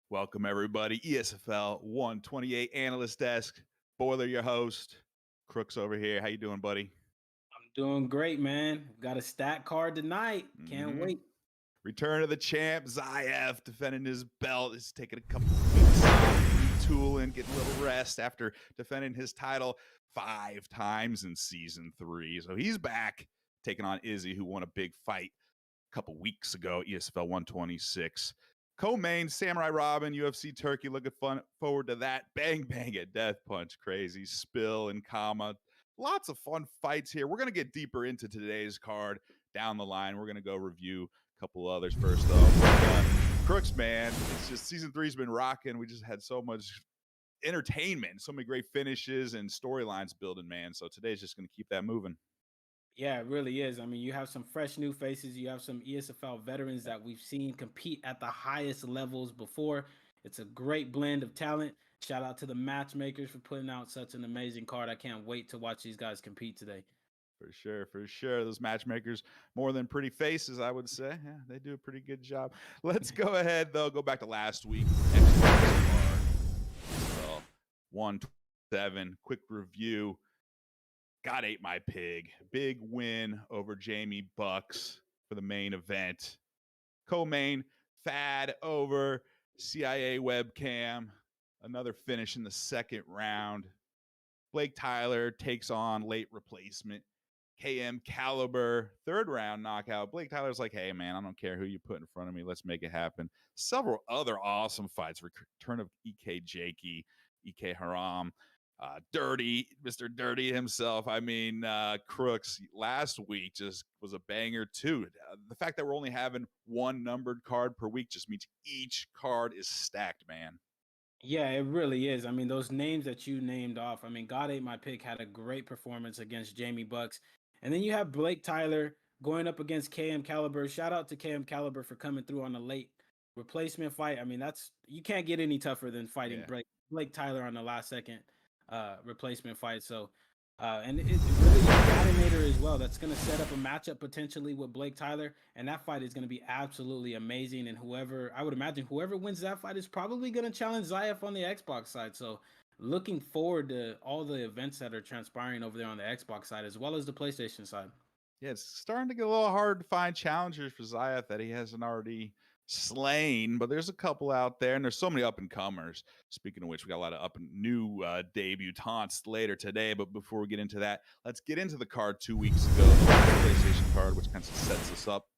Welcome, everybody. ESFL 128 Analyst Desk. Boiler, your host. Crooks over here. How you doing, buddy? I'm doing great, man. Got a stat card tonight. Can't Mm-hmm. wait. Return of the champ, Zyaf, defending his belt. He's taking a couple of weeks off, retooling, getting a little rest after defending his title 5 times in Season 3. So he's back, taking on Izzy, who won a big fight a couple weeks ago, ESFL 126. Co-main, SamuraiRobin, UFC Turkey, looking forward to that. Bang, bang at Deathpunch, crazy. Spill and Kama. Lots of fun fights here. We're going to get deeper into today's card down the line. We're going to go review a couple others first, though. But, Crooks, man, it's just Season 3's been rocking. We just had so much entertainment, so many great finishes and storylines building, man. So today's just going to keep that moving. Yeah, it really is. I mean, you have some fresh new faces. You have some ESFL veterans that we've seen compete at the highest levels before. It's a great blend of talent. Shout out to the matchmakers for putting out such an amazing card. I can't wait to watch these guys compete today. For sure, for sure. Those matchmakers, more than pretty faces, I would say. Yeah, they do a pretty good job. Let's go ahead, though. Go back to last week. So, 1-7. Quick review. God ate my pig. Big win over Jamie Bucks for the main event. Co-main, Fad over CIA webcam. Another finish in the second round. Blake Tyler takes on late replacement KM Caliber, third round knockout. Blake Tyler's like, hey, man, I don't care who you put in front of me. Let's make it happen. Several other awesome fights. Return of EK Jakey, EK Haram, Dirty, Mr. Dirty himself. I mean, Crooks last week just was a banger, too. The fact that we're only having one numbered card per week just means each card is stacked, man. Yeah, it really is. I mean, those names that you named off. I mean, God Ate My Pick had a great performance against Jamie Bucks. And then you have Blake Tyler going up against KM Caliber. Shout out to KM Caliber for coming through on a late replacement fight. I mean, that's you can't get any tougher than fighting Yeah. Blake Tyler on the last second replacement fight. So and it really is Gladiator as well. That's going to set up a matchup potentially with Blake Tyler, and that fight is going to be absolutely amazing. And whoever I would imagine whoever wins that fight is probably going to challenge Zyaf on the Xbox side. So looking forward to all the events that are transpiring over there on the Xbox side as well as the PlayStation side. Yeah, it's starting to get a little hard to find challengers for Zyaf that he hasn't already slain, but there's a couple out there, and there's so many up and comers. Speaking of which, we got a lot of up and new debutantes later today. But before we get into that, let's get into the card 2 weeks ago, the last PlayStation card, which kind of sets us up.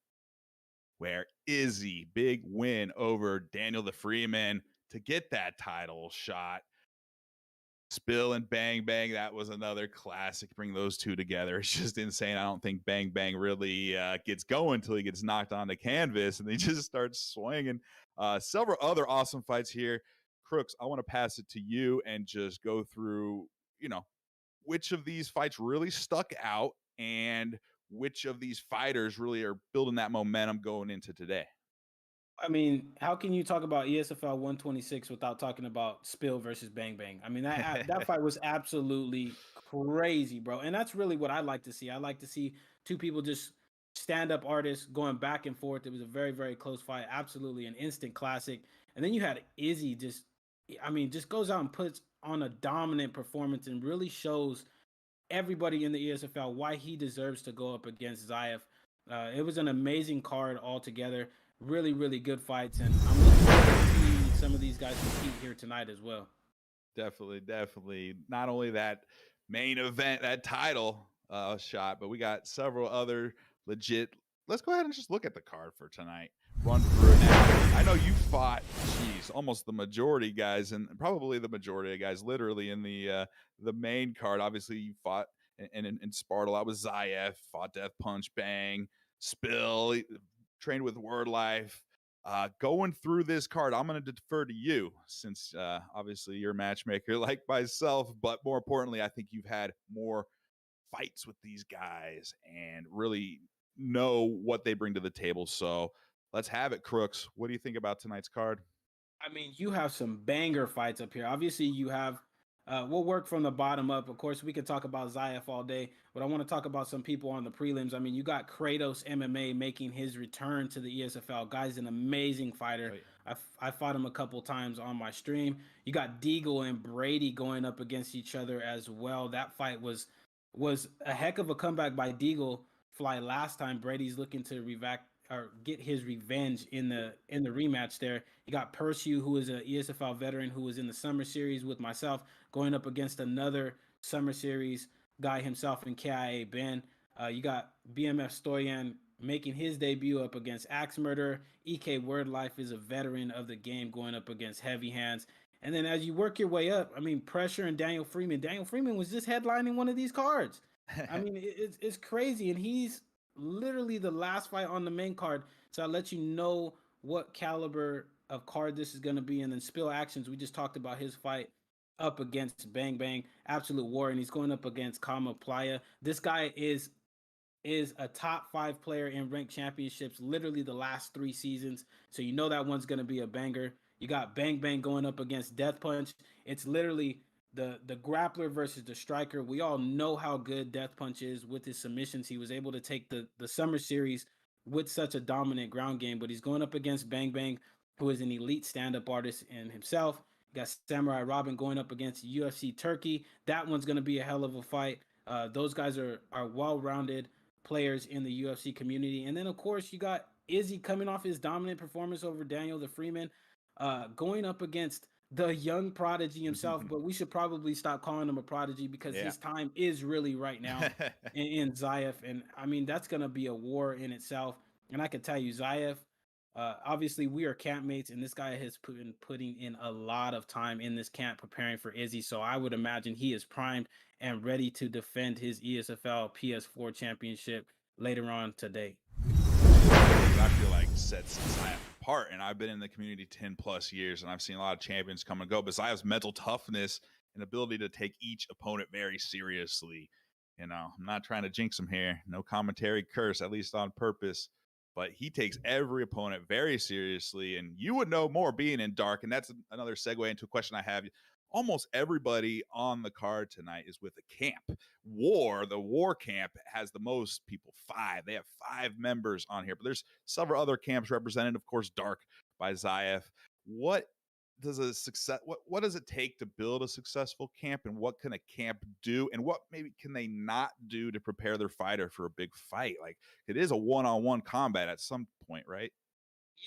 Where Izzy, big win over DanielTheFreeman to get that title shot. Spill and Bang Bang, that was another classic. Bring those two together. It's just insane. I don't think Bang Bang really gets going until he gets knocked onto canvas and he just starts swinging. Several other awesome fights here. Crooks, I want to pass it to you and just go through, which of these fights really stuck out and which of these fighters really are building that momentum going into today. I mean, how can you talk about ESFL 126 without talking about Spill versus Bang Bang? I mean, that fight was absolutely crazy, bro. And that's really what I like to see. I like to see two people just stand up artists going back and forth. It was a very, very close fight. Absolutely an instant classic. And then you had Izzy just goes out and puts on a dominant performance and really shows everybody in the ESFL why he deserves to go up against Zyaf. It was an amazing card altogether. Really, really good fights, and I'm looking forward to seeing some of these guys compete here tonight as well. Definitely. Not only that main event, that title shot, but we got several other legit. Let's go ahead and just look at the card for tonight. Run through it now. I know you fought, almost the majority guys, and probably the majority of guys, literally in the main card. Obviously, you fought and sparred a lot with Zyaf, fought Deathpunch, Bang, Spill, trained with Wordlife. Going through this card, I'm going to defer to you since obviously you're a matchmaker like myself, but more importantly, I think you've had more fights with these guys and really know what they bring to the table. So let's have it, Crooks. What do you think about tonight's card? I mean, you have some banger fights up here. Obviously, you have We'll work from the bottom up. Of course, we could talk about Zyaf all day, but I want to talk about some people on the prelims. I mean, you got Kratos MMA making his return to the ESFL. Guy's an amazing fighter. Oh, yeah. I fought him a couple times on my stream. You got Deagle and Brady going up against each other as well. That fight was a heck of a comeback by Deagle Fly last time. Brady's looking to get his revenge in the rematch there. You got Perseu, who is an ESFL veteran who was in the summer series with myself, going up against another summer series guy himself in KIA Ben. You got BMF-Stoyan making his debut up against Axe Murder. EK Wordlife is a veteran of the game going up against Heavy Hands. And then as you work your way up, I mean, Pressure and DanielTheFreeman. DanielTheFreeman was just headlining one of these cards. I mean, it's crazy. And he's literally the last fight on the main card. So I'll let you know what caliber of card this is going to be. And then Spill Actions, we just talked about his fight up against Bang Bang, Absolute War, and he's going up against Kamapugya. This guy is a top 5 player in ranked championships, literally the last 3 seasons. So you know that one's going to be a banger. You got Bang Bang going up against Deathpunch. It's literally the grappler versus the striker. We all know how good Deathpunch is with his submissions. He was able to take the summer series with such a dominant ground game, but he's going up against Bang Bang, who is an elite stand-up artist in himself. You got SamuraiRobin going up against UFC Turkey. That one's going to be a hell of a fight. Those guys are well-rounded players in the UFC community. And then, of course, you got Izzy coming off his dominant performance over DanielTheFreeman, going up against the young prodigy himself. But we should probably stop calling him a prodigy because his time is really right now in Zyaf. And, I mean, that's going to be a war in itself. And I can tell you, Zyaf, obviously, we are campmates, and this guy has been putting in a lot of time in this camp preparing for Izzy. So I would imagine he is primed and ready to defend his ESFL PS4 championship later on today. I feel like sets Zyaf apart, and I've been in the community 10 plus years, and I've seen a lot of champions come and go. But Zyaf's mental toughness and ability to take each opponent very seriously. You know, I'm not trying to jinx him here. No commentary curse, at least on purpose. But he takes every opponent very seriously, and you would know more being in Dark. And that's another segue into a question I have. Almost everybody on the card tonight is with a camp. The War camp has the most people, 5. They have 5 members on here, but there's several other camps represented. Of course, Dark by Zyaf. What does what does it take to build a successful camp, and what can a camp do, and what maybe can they not do to prepare their fighter for a big fight? Like, it is a one-on-one combat at some point, right?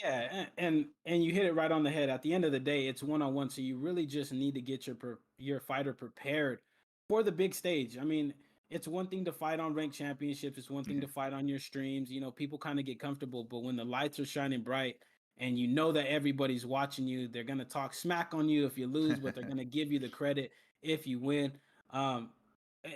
Yeah, and you hit it right on the head. At the end of the day, it's one-on-one, so you really just need to get your fighter prepared for the big stage. I mean, it's one thing to fight on ranked championships, it's one thing to fight on your streams. You know, people kind of get comfortable, but when the lights are shining bright and you know that everybody's watching you, they're gonna talk smack on you if you lose, but they're gonna give you the credit if you win. Um,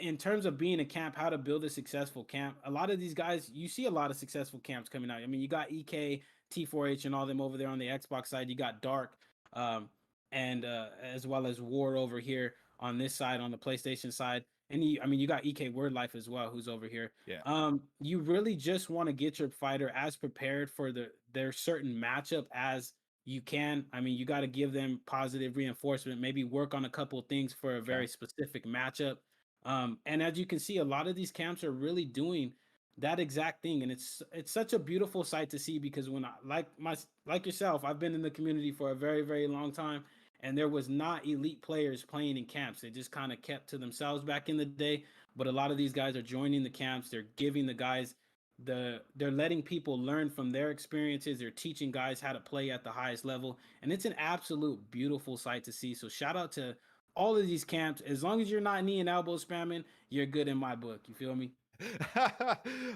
in terms of being a camp, how to build a successful camp, a lot of these guys, you see a lot of successful camps coming out. I mean, you got EK, T4H, and all them over there on the Xbox side. You got Dark, and as well as War over here on this side, on the PlayStation side. And you got EK Wordlife as well, who's over here. Yeah. You really just want to get your fighter as prepared for their certain matchup as you can. I mean, you got to give them positive reinforcement, maybe work on a couple of things for a very specific matchup. And as you can see, a lot of these camps are really doing that exact thing, and it's such a beautiful sight to see, because when like yourself, I've been in the community for a very, very long time, and there was not elite players playing in camps. They just kind of kept to themselves back in the day. But a lot of these guys are joining the camps. They're giving the guys they're letting people learn from their experiences. They're teaching guys how to play at the highest level, and it's an absolute beautiful sight to see. So shout out to all of these camps. As long as you're not knee and elbow spamming, you're good in my book. You feel me?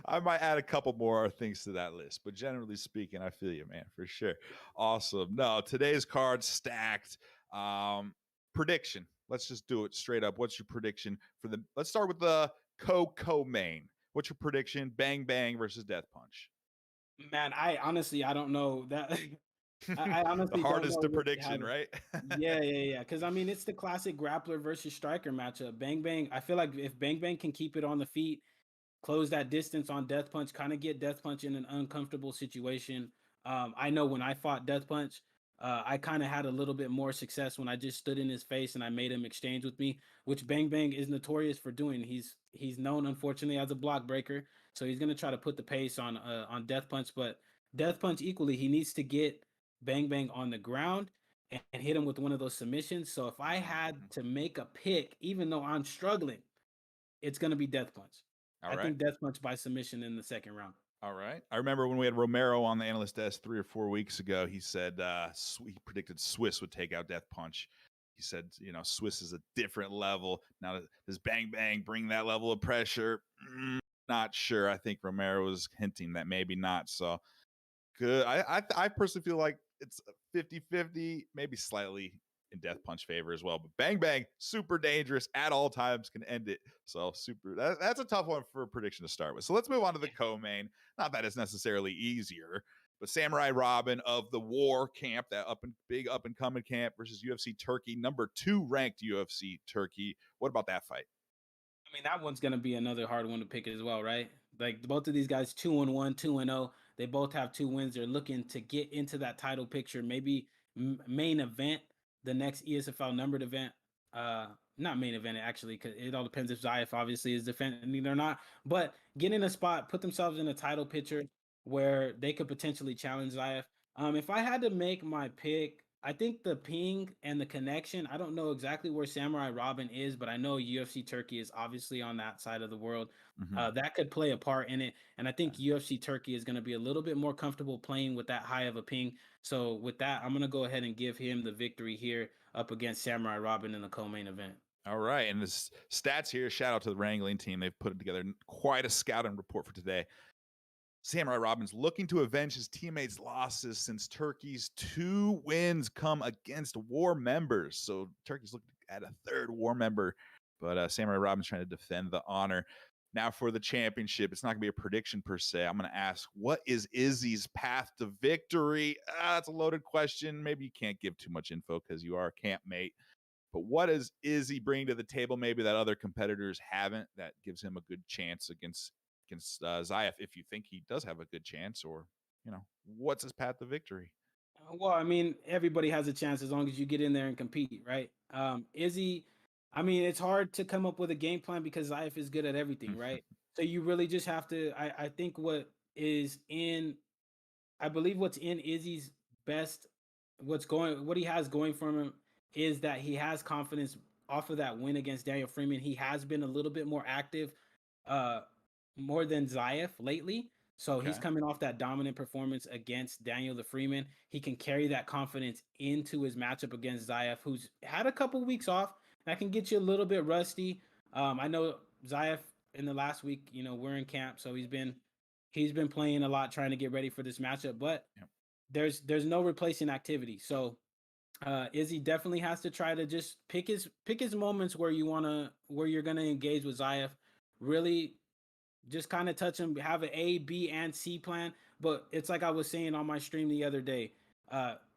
I might add a couple more things to that list, but generally speaking, I feel you, man, for sure. Awesome. No, today's card stacked. Prediction. Let's just do it straight up. What's your prediction for let's start with the co-main. What's your prediction? Bang Bang versus Deathpunch. Man, I don't know that. I honestly the hardest don't know to prediction, right? Yeah. Because I mean, it's the classic grappler versus striker matchup. Bang Bang. I feel like if Bang Bang can keep it on the feet, close that distance on Deathpunch, kind of get Deathpunch in an uncomfortable situation. I know when I fought Deathpunch, I kind of had a little bit more success when I just stood in his face and I made him exchange with me, which Bang Bang is notorious for doing. He's known, unfortunately, as a block breaker, so he's gonna try to put the pace on Deathpunch. But Deathpunch equally, he needs to get Bang Bang on the ground and hit him with one of those submissions. So if I had to make a pick, even though I'm struggling, it's gonna be Deathpunch. I think Deathpunch by submission in the second round. All right. I remember when we had Romero on the analyst desk 3 or 4 weeks ago, he said he predicted Swiss would take out Deathpunch. He said, Swiss is a different level. Now, does Bang Bang bring that level of pressure? Not sure. I think Romero was hinting that maybe not. So good. I personally feel like it's 50-50, maybe slightly in Deathpunch favor as well. But Bang Bang, super dangerous at all times, can end it. So that's a tough one for a prediction to start with. So let's move on to the co-main. Not that it's necessarily easier, but SamuraiRobin of the War camp, that big up and coming camp, versus UFC Turkey, number 2 ranked UFC Turkey. What about that fight? I mean, that one's gonna be another hard one to pick as well, right? Like both of these guys, 2-1, 2-0. They both have 2 wins. They're looking to get into that title picture, maybe main event, the next ESFL numbered event. Not main event actually, because it all depends if Zyaf obviously is defending or not. But get in a spot, put themselves in a title picture where they could potentially challenge Zyaf. If I had to make my pick, I think the ping and the connection, I don't know exactly where SamuraiRobin is, but I know UFC Turkey is obviously on that side of the world. That could play a part in it. And I think UFC Turkey is going to be a little bit more comfortable playing with that high of a ping. So with that, I'm going to go ahead and give him the victory here up against SamuraiRobin in the co-main event. All right. And the stats here, shout out to the wrangling team. They've put together quite a scouting report for today. SamuraiRobin's looking to avenge his teammates' losses since Turkey's 2 wins come against war members. So Turkey's looking at a 3rd war member, but SamuraiRobin's trying to defend the honor. Now for the championship, it's not going to be a prediction per se. I'm going to ask, what is Izzy's path to victory? That's a loaded question. Maybe you can't give too much info because you are a campmate. But what does Izzy bring to the table maybe that other competitors haven't, that gives him a good chance against Zyaf, if you think he does have a good chance? Or, what's his path to victory? Well, I mean, everybody has a chance as long as you get in there and compete, right? Izzy, I mean, it's hard to come up with a game plan because Zyaf is good at everything, right? So you really just have to, I think what what's in Izzy's best, what he has going for him is that he has confidence off of that win against DanielTheFreeman. He has been a little bit more active, more than Zyaf lately. So he's coming off that dominant performance against DanielTheFreeman. He can carry that confidence into his matchup against Zyaf, who's had a couple weeks off. That can get you a little bit rusty. I know Zyaf in the last week, we're in camp, so he's been playing a lot, trying to get ready for this matchup. But there's no replacing activity. So Izzy definitely has to try to just pick his moments where you're gonna engage with Zyaf. Really just kind of touch him, have an A, B, and C plan. But it's like I was saying on my stream the other day.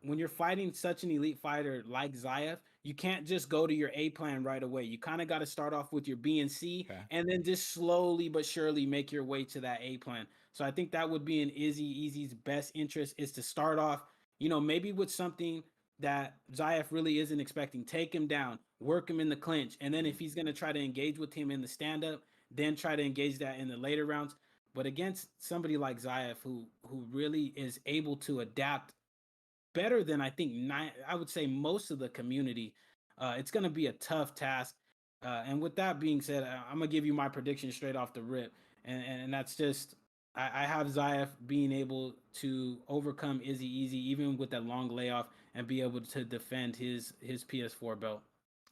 When you're fighting such an elite fighter like Zyaf, you can't just go to your A plan right away. You kind of got to start off with your B and C, and then just slowly but surely make your way to that A plan. So I think that would be in Izzy's best interest, is to start off, maybe with something that Zyaf really isn't expecting. Take him down, work him in the clinch, and then if he's going to try to engage with him in the stand-up, then try to engage that in the later rounds. But against somebody like Zyaf, who really is able to adapt better than I think I would say most of the community, it's going to be a tough task. And with that being said, I'm gonna give you my prediction straight off the rip, and that's just I have Zyaf being able to overcome Izzy easy, even with that long layoff, and be able to defend his PS4 belt.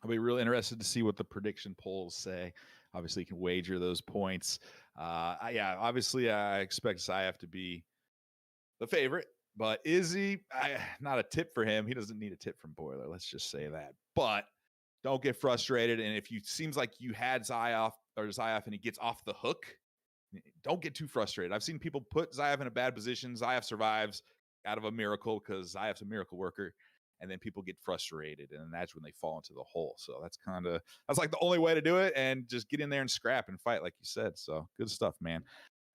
I'll be really interested to see what the prediction polls say. Obviously, you can wager those points. Obviously, I expect Zyaf to be the favorite, but Izzy, not a tip for him. He doesn't need a tip from Boiler. Let's just say that. But don't get frustrated. And if you seems like you had Zyaf and he gets off the hook, don't get too frustrated. I've seen people put Zyaf in a bad position. Zyaf survives out of a miracle because Zyaf's a miracle worker. And then people get frustrated, and that's when they fall into the hole. So that's like the only way to do it, and just get in there and scrap and fight, like you said. So good stuff, man.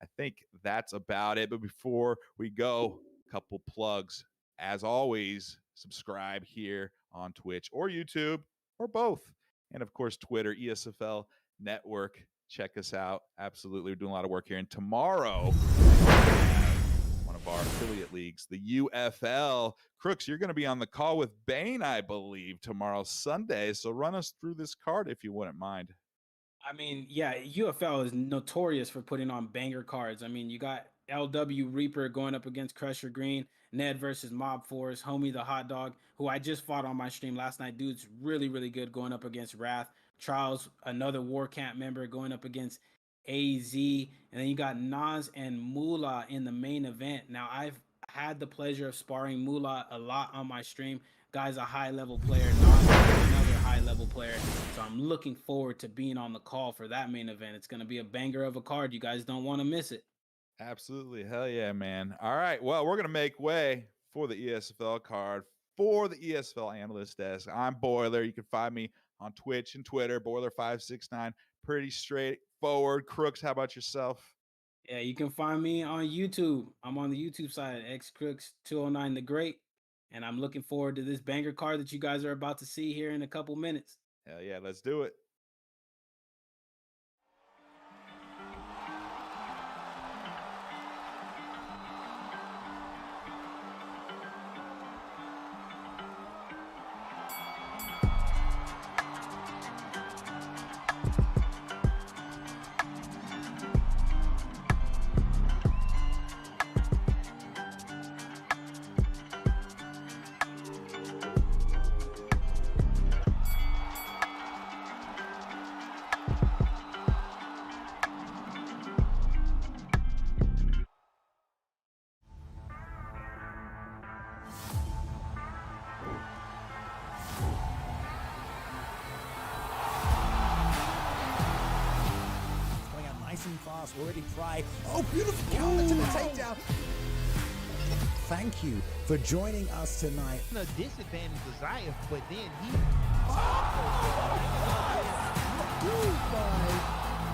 I think that's about it. But before we go, a couple plugs. As always, subscribe here on Twitch or YouTube or both. And of course, Twitter, ESFL Network. Check us out. Absolutely. We're doing a lot of work here. And tomorrow, one of our affiliate leagues, the UFL. Crooks, you're going to be on the call with Bane, I believe, tomorrow, Sunday. So run us through this card if you wouldn't mind. I mean, yeah, UFL is notorious for putting on banger cards. I mean, you got LW Reaper going up against Crusher Green, Ned versus Mob Force, Homie the Hot Dog, who I just fought on my stream last night. Dude's really, really good going up against Wrath. Charles, another War Camp member, going up against AZ. And then you got Nas and Moolah in the main event. Now, I've had the pleasure of sparring Moolah a lot on my stream. Guy's a high-level player, Nas is another high-level player. So I'm looking forward to being on the call for that main event. It's going to be a banger of a card. You guys don't want to miss it. Absolutely. Hell yeah, man. All right. Well, we're going to make way for the ESFL card for the ESFL analyst desk. I'm Boiler. You can find me on Twitch and Twitter, Boiler569. Pretty straightforward. Crooks, how about yourself? Yeah, you can find me on YouTube. I'm on the YouTube side, XCrooks209 The Great. And I'm looking forward to this banger card that you guys are about to see here in a couple minutes. Hell yeah, let's do it. Fast, already Fry. Oh, beautiful counter to the takedown. Thank you for joining us tonight. A disadvantage to Zyaf, but then he.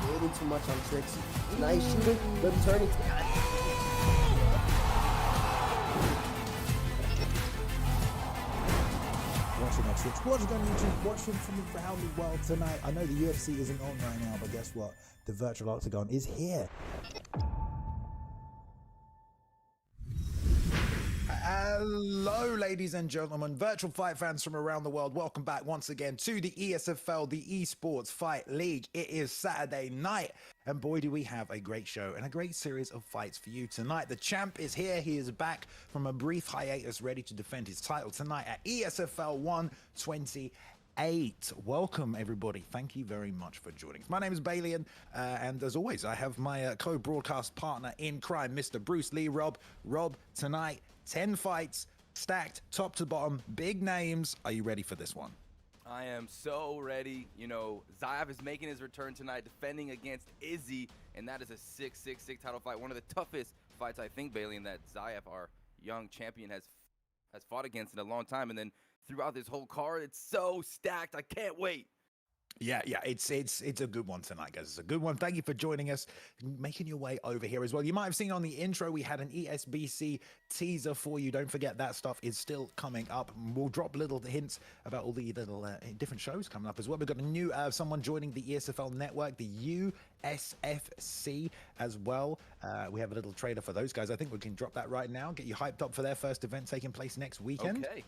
A little too much on Trixie. Nice shooting, good turning. Watching on Twitch, watching on YouTube, watching from around the world tonight. I know the UFC isn't on right now, but guess what? The virtual octagon is here. Hello, ladies and gentlemen, virtual fight fans from around the world. Welcome back once again to the ESFL, the Esports Fight League. It is Saturday night, and boy, do we have a great show and a great series of fights for you tonight. The champ is here. He is back from a brief hiatus, ready to defend his title tonight at ESFL 128. Welcome, everybody. Thank you very much for joining us. My name is Balian, and as always, I have my co-broadcast partner in crime, Mr. Bruce Lee. Rob, tonight, 10 fights, stacked top to bottom, big names. Are you ready for this one? I am so ready. You know, Zyaf is making his return tonight, defending against Izzy, and that is a 6-6-6 title fight. One of the toughest fights, I think, Bailey, and that Zyaf, our young champion, has fought against in a long time. And then throughout this whole card, it's so stacked. I can't wait. Yeah, it's a good one tonight, guys. It's a good one. Thank you for joining us, making your way over here as well. You might have seen on the intro, we had an ESBC teaser for you. Don't forget that stuff is still coming up. We'll drop little hints about all the little different shows coming up as well. We've got a new someone joining the ESFL network, the USFC as well. We have a little trailer for those guys. I think we can drop that right now. Get you hyped up for their first event taking place next weekend. Okay.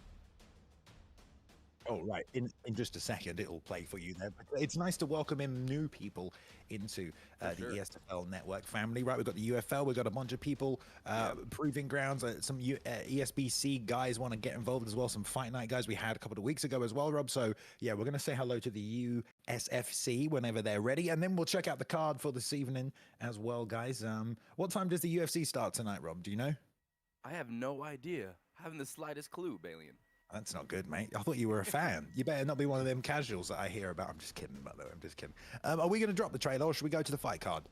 Oh, right. In just a second, it'll play for you there. But it's nice to welcome in new people into the ESFL network family. Right, we've got the UFL. We've got a bunch of people, Proving Grounds. Some ESBC guys want to get involved as well. Some Fight Night guys we had a couple of weeks ago as well, Rob. So, yeah, we're going to say hello to the USFC whenever they're ready. And then we'll check out the card for this evening as well, guys. What time does the UFC start tonight, Rob? Do you know? I have no idea. I haven't the slightest clue, Balian. That's not good, mate. I thought you were a fan. You better not be one of them casuals that I hear about. I'm just kidding, by the way. I'm just kidding. Are we going to drop the trailer or should we go to the fight card?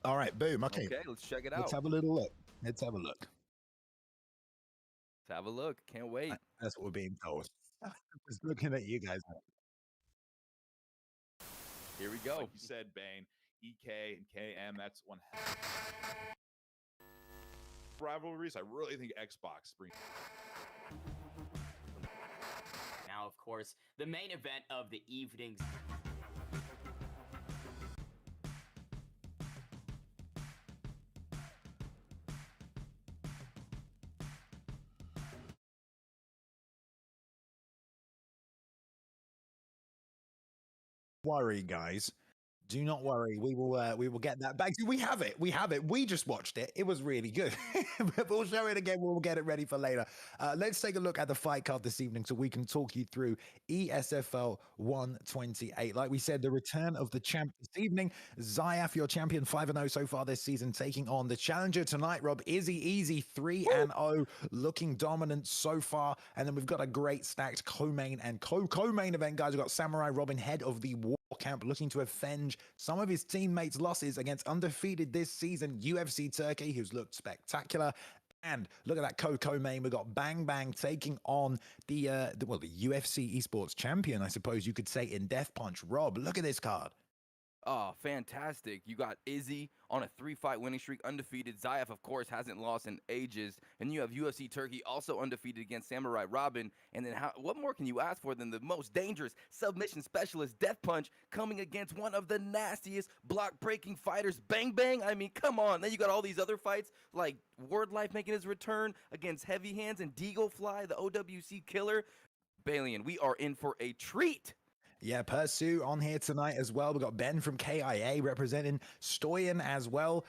All right, boom. Okay, let's check it out. Let's have a little look. Let's have a look. Let's have a look. Can't wait. That's what we're being told. Just looking at you guys. Here we go. Like you said, Bane, EK and KM, that's one. rivalries. I really think Xbox brings. Now, of course, the main event of the evening. Worry, guys. Do not worry. We will get that back. We have it. We have it. We just watched it. It was really good. We'll show it again. We'll get it ready for later. Let's take a look at the fight card this evening so we can talk you through ESFL 128. Like we said, the return of the champ this evening. Zyaf, your champion, 5-0 so far this season, taking on the challenger tonight, Rob. Izzy, 3-0, looking dominant so far. And then we've got a great stacked co-main and co-main event, guys. We've got SamuraiRobin, head of the war camp, looking to avenge some of his teammates' losses against undefeated this season UFC Turkey, who's looked spectacular. And look at that co-main. We've got Bang Bang taking on the UFC Esports Champion, I suppose you could say, in Deathpunch. Rob, look at this card. Oh, fantastic. You got Izzy on a 3-fight winning streak, undefeated. Zyaf, of course, hasn't lost in ages. And you have UFC Turkey also undefeated against SamuraiRobin. And then what more can you ask for than the most dangerous submission specialist, Deathpunch, coming against one of the nastiest block-breaking fighters, Bang Bang? I mean, come on. Then you got all these other fights, like Wordlife making his return against Heavy Hands and Deagle Fly, the OWC killer. Balian, we are in for a treat. Yeah, Perseu on here tonight as well. We've got Ben from KIA representing Stoyan as well.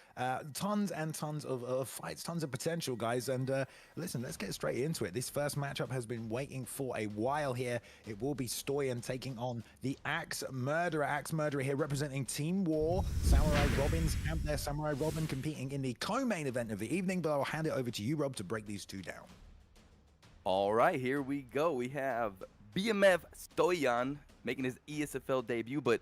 Tons and tons of fights, tons of potential, guys. And listen, let's get straight into it. This first matchup has been waiting for a while here. It will be Stoyan taking on the Axe Murderer. Axe Murderer here representing Team War. SamuraiRobin's camp there. SamuraiRobin competing in the co-main event of the evening. But I'll hand it over to you, Rob, to break these two down. All right, here we go. We have BMF-Stoyan making his ESFL debut, but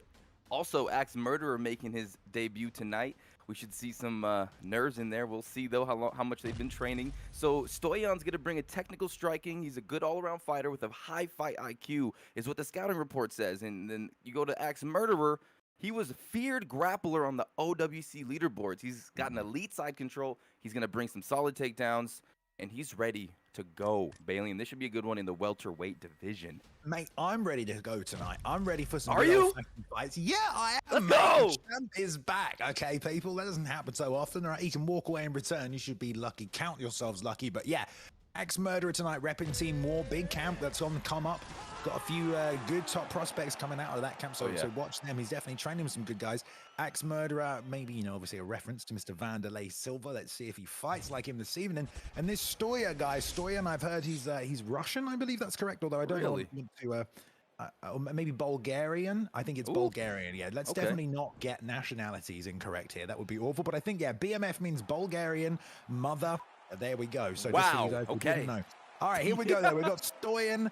also Axe Murderer making his debut tonight. We should see some nerves in there. We'll see, though, how much they've been training. So Stoyan's going to bring a technical striking. He's a good all-around fighter with a high fight IQ, is what the scouting report says. And then you go to Axe Murderer. He was a feared grappler on the OWC leaderboards. He's got an elite side control. He's going to bring some solid takedowns, and he's ready to go. Balian, this should be a good one in the welterweight division. Mate, I'm ready to go tonight. I'm ready for some fights. Yeah, I am. Let's go! Champ is back. Okay, people, that doesn't happen so often. All right, you can walk away in return. You should be lucky. Count yourselves lucky. But yeah, Axe Murderer tonight, repping Team War. Big camp that's on the come up. Got a few good top prospects coming out of that camp, so watch them. He's definitely training with some good guys. Axe Murderer, maybe, you know, obviously a reference to Mr. Vanderlei Silva. Let's see if he fights like him this evening. And this Stoyan guy, I've heard he's Russian, I believe that's correct, although I don't know or maybe Bulgarian. I think it's Bulgarian. Yeah, let's definitely not get nationalities incorrect here. That would be awful. But I think, yeah, BMF means Bulgarian mother. There we go. So just so you guys didn't know. All right, here we go, though. We've got Stoyan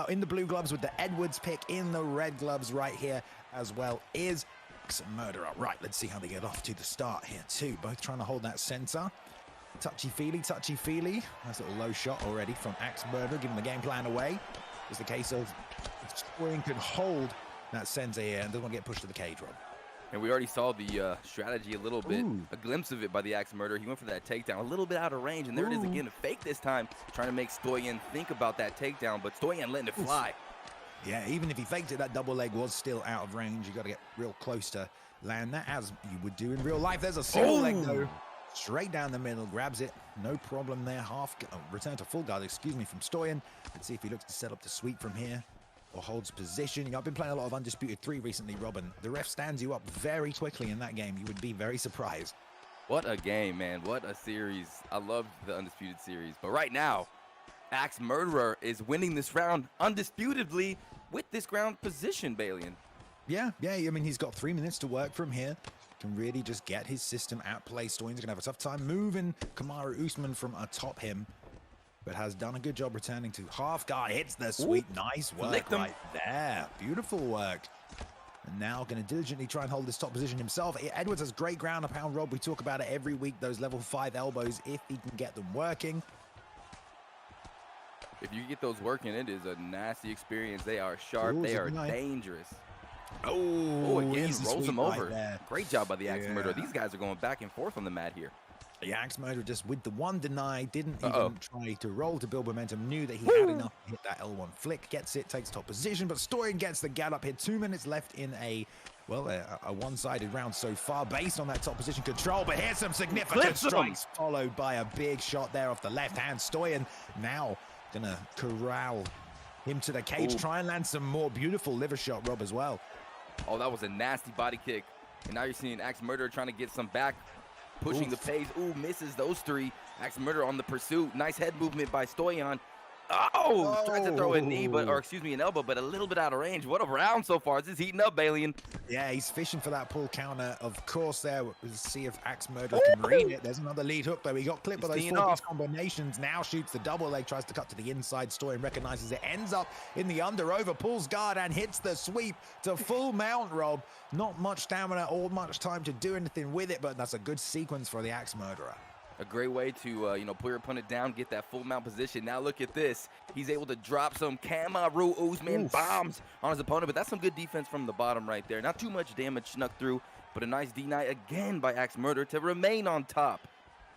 in the blue gloves with the Edwards pick, in the red gloves right here as well is Axe Murderer. Right, let's see how they get off to the start here too. Both trying to hold that center. Touchy-feely. Nice little low shot already from Axe Murderer, giving the game plan away. It's the case of Stoyan can hold that center here and doesn't want to get pushed to the cage, Rob. And we already saw the strategy a little bit, a glimpse of it by the Axe Murderer. He went for that takedown, a little bit out of range, and there it is again, a fake this time, trying to make Stoyan think about that takedown, but Stoyan letting it fly. Yeah, even if he faked it, that double leg was still out of range. You got to get real close to land that, as you would do in real life. There's a single leg, though. Straight down the middle, grabs it, no problem there. Return to full guard, excuse me, from Stoyan. Let's see if he looks to set up the sweep from here or holds position. You know, I've been playing a lot of Undisputed 3 recently, Robin. The ref stands you up very quickly in that game. You would be very surprised. What a game, man. What a series. I love the Undisputed series. But right now, Axe Murderer is winning this round undisputedly with this ground position, Balian. Yeah. I mean, he's got 3 minutes to work from here. Can really just get his system at play. Stoyan's going to have a tough time moving Kamaru Usman from atop him, but has done a good job returning to half guard. Hits the sweep. Nice work right there. Beautiful work. And now going to diligently try and hold this top position himself. Edwards has great ground and pound, Rob. We talk about it every week, those level 5 elbows, if he can get them working. If you get those working, it is a nasty experience. They are sharp. They are dangerous. Oh, again, rolls him over. Great job by the Axe Murderer. These guys are going back and forth on the mat here. Yeah, Axe Murderer just with the one deny, didn't even try to roll to build momentum, knew that he had enough to hit that L1 flick, gets it, takes top position, but Stoyan gets the get up here. 2 minutes left in a one-sided round so far based on that top position control, but here's some significant strikes followed by a big shot there off the left hand. Stoyan now gonna corral him to the cage, try and land some more beautiful liver shot, Rob, as well. Oh, that was a nasty body kick. And now you're seeing Axe Murderer trying to get some back, pushing the pace. Ooh, misses those three. Axe Murderer on the pursuit. Nice head movement by Stoyan. Oh, tries to throw a knee, or excuse me, an elbow, but a little bit out of range. What a round so far. This is heating up, Balian. Yeah, he's fishing for that pull counter. Of course, there. We'll see if Axe Murderer can read it. There's another lead hook, though. He got clipped by those 4-piece combinations. Now shoots the double leg, tries to cut to the inside. Stoyan recognizes it, ends up in the under over, pulls guard, and hits the sweep to full mount, Rob. Not much stamina or much time to do anything with it, but that's a good sequence for the Axe Murderer. A great way to, put your opponent down, get that full mount position. Now look at this. He's able to drop some Kamapugya bombs on his opponent, but that's some good defense from the bottom right there. Not too much damage snuck through, but a nice deny again by Axe Murderer to remain on top.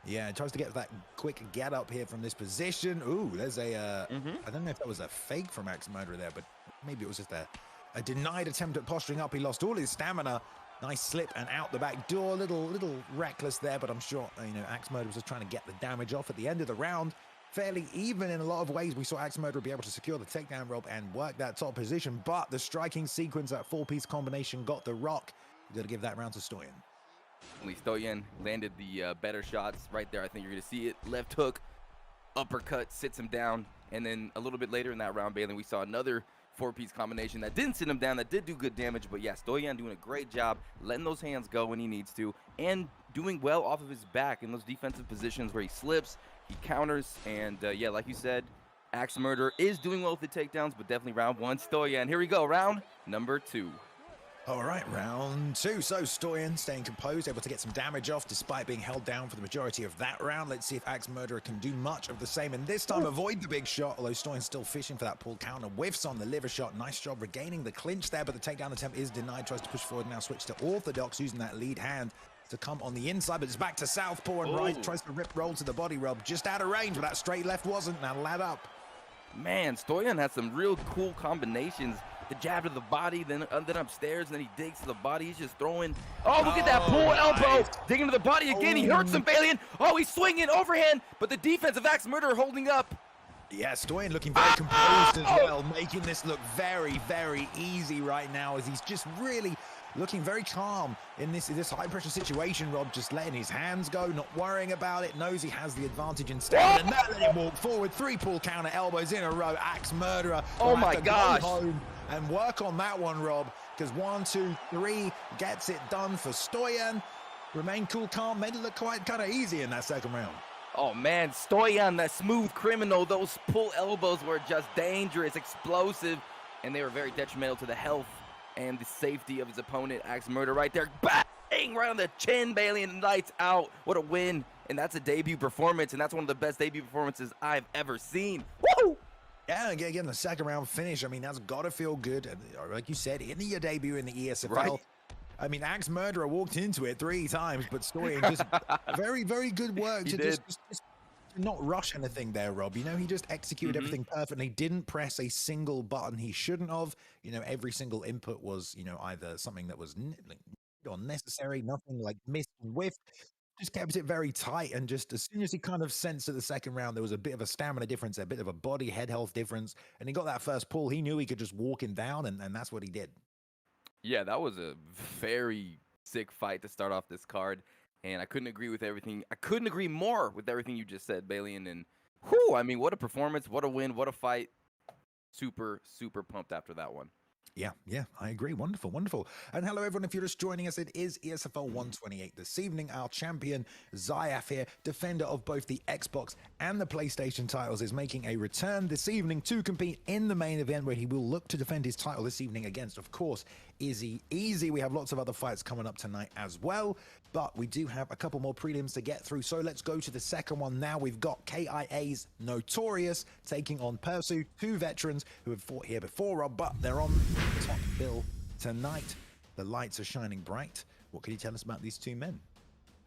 Yeah, it tries to get that quick get up here from this position. Ooh, there's a, I don't know if that was a fake from Axe Murderer there, but maybe it was just a denied attempt at posturing up. He lost all his stamina. Nice slip and out the back door. Little reckless there, but I'm sure, Axe Murderer was just trying to get the damage off at the end of the round. Fairly even in a lot of ways. We saw Axe Murderer be able to secure the takedown rope and work that top position, but the striking sequence, that 4-piece combination got the rock. You got to give that round to Stoyan. Stoyan landed the better shots right there. I think you're going to see it. Left hook, uppercut, sits him down, and then a little bit later in that round, Bailey, we saw another 4-piece combination that didn't sit him down, that did do good damage. But yeah, Stoyan doing a great job letting those hands go when he needs to, and doing well off of his back in those defensive positions where he slips, he counters, and yeah, like you said, Axe Murderer is doing well with the takedowns, but definitely round one, Stoyan. Here we go, round number 2. All right, round 2. So Stoyan staying composed, able to get some damage off despite being held down for the majority of that round. Let's see if Axe Murderer can do much of the same, and this time avoid the big shot, although Stoyan's still fishing for that pull counter. Whiffs on the liver shot. Nice job regaining the clinch there, but the takedown attempt is denied. Tries to push forward, now switch to orthodox, using that lead hand to come on the inside, but it's back to southpaw and right. Tries to rip roll to the body rub. Just out of range, but that straight left wasn't. Now lad up. Man, Stoyan has some real cool combinations. The jab to the body, then upstairs, and then he digs to the body. He's just throwing. Oh, look at that pull elbow. Digging to the body again. He hurts him, Balian. Oh, he's swinging overhand, but the defense of Axe Murderer holding up. Yeah, Stoyan looking very composed as well, making this look very, very easy right now, as he's just really looking very calm in this high-pressure situation, Rob, just letting his hands go, not worrying about it, knows he has the advantage in stamina, and that let him walk forward. 3 pull counter elbows in a row. Axe Murderer. Oh my gosh. And work on that one, Rob, because 1, 2, 3 gets it done for Stoyan. Remain cool, calm, made it look quite kind of easy in that second round. Oh man, Stoyan, that smooth criminal. Those pull elbows were just dangerous, explosive, and they were very detrimental to the health and the safety of his opponent. Axe Murderer right there, bang, right on the chin, Balian, lights out. What a win, and that's a debut performance, and that's one of the best debut performances I've ever seen. Woo! Yeah, again, the second round finish, I mean, that's got to feel good. Like you said, in your debut in the ESFL. Right. I mean, Axe Murderer walked into it 3 times, but Stoyan just very, very good work to just not rush anything there, Rob. He just executed everything perfectly, didn't press a single button he shouldn't have. Every single input was, either something that was unnecessary, nothing like missed and whiffed. Just kept it very tight, and just as soon as he kind of sensed at the second round there was a bit of a stamina difference, a bit of a body head health difference, and he got that first pull, he knew he could just walk him down, and that's what he did. Yeah, that was a very sick fight to start off this card, and I couldn't agree with everything. I couldn't agree more with everything you just said, Balian, and whew, I mean, what a performance, what a win, what a fight. Super, super pumped after that one. Yeah, I agree. Wonderful, wonderful. And hello, everyone. If you're just joining us, it is ESFL 128 this evening. Our champion, Zyaf here, defender of both the Xbox and the PlayStation titles, is making a return this evening to compete in the main event, where he will look to defend his title this evening against, of course, Izzy. We have lots of other fights coming up tonight as well, but we do have a couple more prelims to get through. So let's go to the second one now. We've got KIA's Notorious taking on Perseu, 2 veterans who have fought here before, Rob, but they're on the top bill tonight. The lights are shining bright. What can you tell us about these 2 men?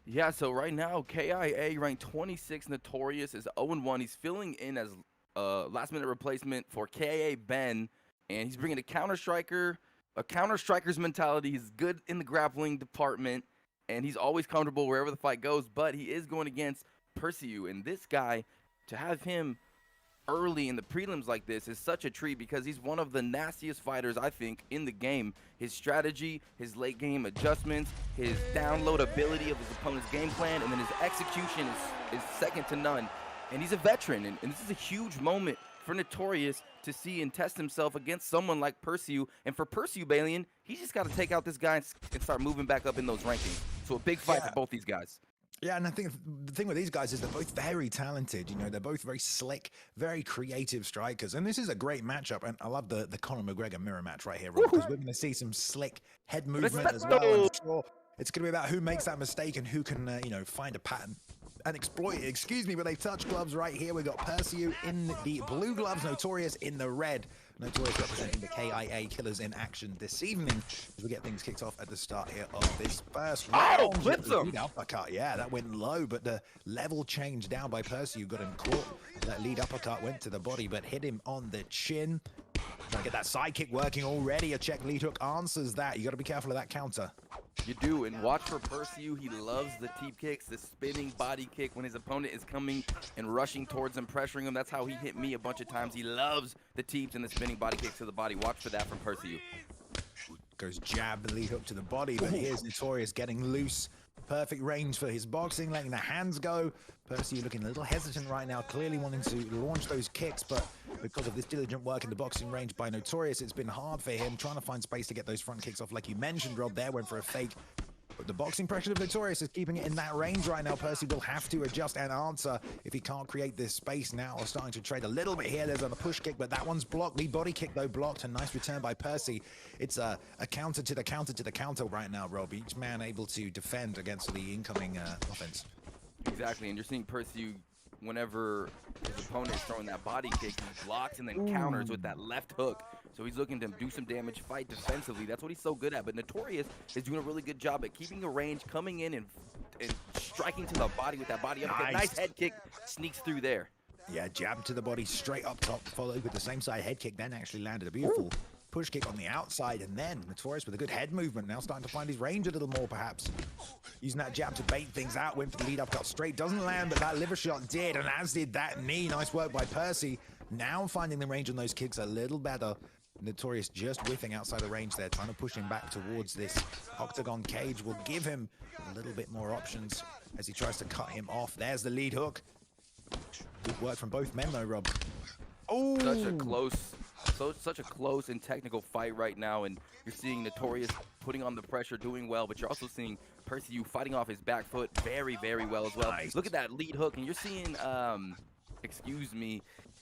Yeah, so right now, KIA ranked 26, Notorious is 0-1. He's filling in as last-minute replacement for KIA Ben, and he's bringing a counter-striker's mentality. He's good in the grappling department, and he's always comfortable wherever the fight goes, but he is going against Perseu, and this guy, to have him early in the prelims like this is such a treat because he's one of the nastiest fighters, I think, in the game. His strategy, his late game adjustments, his download ability of his opponent's game plan, and then his execution is second to none. And he's a veteran, and this is a huge moment for Notorious to see and test himself against someone like Perseu. And for Perseu, Balian, he's just got to take out this guy and start moving back up in those rankings. So a big fight for both these guys. Yeah, and I think the thing with these guys is they're both very talented. You know, they're both very slick, very creative strikers. And this is a great matchup. And I love the Conor McGregor mirror match right here, Rob, because we're going to see some slick head movement as well. And I'm sure it's going to be about who makes that mistake and who can, you know, find a pattern and exploit it. Excuse me, but they touch gloves right here. We've got Perseu in the blue gloves, Notorious in the red. Notorious representing the KIA Killers in action this evening as we get things kicked off at the start here of this first round. Flips him! Uppercut, yeah, that went low, but the level changed down by Perseu. Got him caught. That lead uppercut went to the body, but hit him on the chin. Trying to get that side kick working already. A check lead hook answers that. You got to be careful of that counter. You do, and watch for Perseu. He loves the teep kicks, the spinning body kick when his opponent is coming and rushing towards him, pressuring him. That's how he hit me a bunch of times. He loves the teeps and the spinning body kicks to the body. Watch for that from Perseu. Goes jab, lead hook to the body, but here's Notorious getting loose. Perfect range for his boxing, letting the hands go. Perseu looking a little hesitant right now, clearly wanting to launch those kicks, but because of this diligent work in the boxing range by Notorious, it's been hard for him, trying to find space to get those front kicks off. Like you mentioned, Rob, there went for a fake. But the boxing pressure of Notorious is keeping it in that range right now. Perseu will have to adjust and answer if he can't create this space now. Starting to trade a little bit here. There's a push kick, but that one's blocked. Lead body kick, though, blocked. A nice return by Perseu. It's a counter to the counter to the counter right now, Rob. Each man able to defend against the incoming offense. Exactly, and you're seeing Perseu, whenever his opponent is throwing that body kick, he blocks and then counters with that left hook. So he's looking to do some damage, fight defensively. That's what he's so good at. But Notorious is doing a really good job at keeping a range, coming in and striking to the body with that body uppercut. Nice head kick, sneaks through there. Yeah, jab to the body, straight up top, followed with the same side head kick, then actually landed a beautiful push kick on the outside, and then Notorious with a good head movement, now starting to find his range a little more, perhaps. Using that jab to bait things out, went for the lead up, got straight, doesn't land, but that liver shot did, and as did that knee. Nice work by Perseu. Now finding the range on those kicks a little better. Notorious just whiffing outside the range there, trying to push him back towards this octagon cage. Will give him a little bit more options as he tries to cut him off. There's the lead hook. Good work from both men though, Rob. Oh, such a close and technical fight right now, and you're seeing Notorious putting on the pressure, doing well, but you're also seeing Perseu fighting off his back foot very, very well as well. Nice. Look at that lead hook, and you're seeing,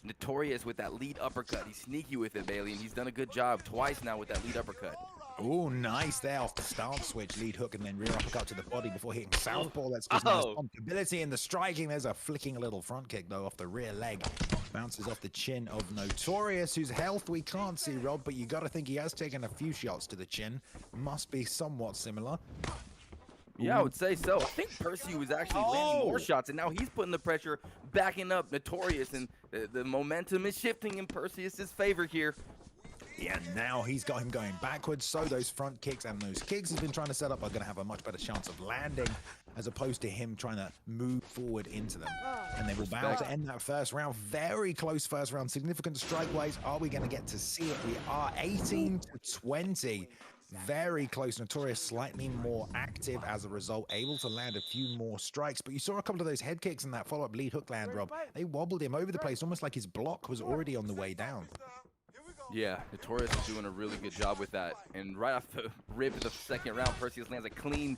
Notorious with that lead uppercut. He's sneaky with it, Bailey, and he's done a good job twice now with that lead uppercut. Oh, nice there off the stance switch, lead hook, and then rear uppercut to the body before hitting southpaw. That's good responsibility in the striking. There's a flicking little front kick, though, off the rear leg. Bounces off the chin of Notorious, whose health we can't see, Rob, but you got to think he has taken a few shots to the chin. Must be somewhat similar. Yeah, I would say so. I think Perseu is actually landing more shots, and now he's putting the pressure, backing up Notorious, and the momentum is shifting in Perseu's favor here. Yeah, now he's got him going backwards, so those front kicks and those kicks he's been trying to set up are going to have a much better chance of landing, as opposed to him trying to move forward into them. And they will bound to end that first round. Very close first round. Significant strike-wise. Are we going to get to see it? We are 18-20. Very close. Notorious slightly more active as a result, able to land a few more strikes. But you saw a couple of those head kicks and that follow-up lead hook land, Rob. They wobbled him over the place, almost like his block was already on the way down. Yeah, Notorious is doing a really good job with that. And right off the rip of the second round, Perseu lands a clean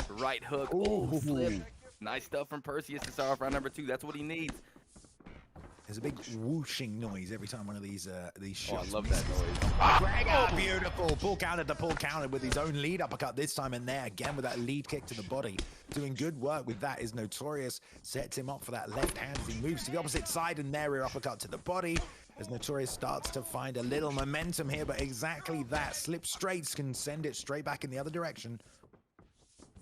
right hook. Oh, slip. Nice stuff from Perseu to start off round number 2. That's what he needs. There's a big whooshing noise every time one of these shots. I love that noise. Beautiful. Pull counter to pull counter with his own lead uppercut this time, and there again with that lead kick to the body. Doing good work with that is Notorious. Sets him up for that left hand as he moves to the opposite side, and there rear uppercut to the body. As Notorious starts to find a little momentum here, but exactly that. Slip straights can send it straight back in the other direction.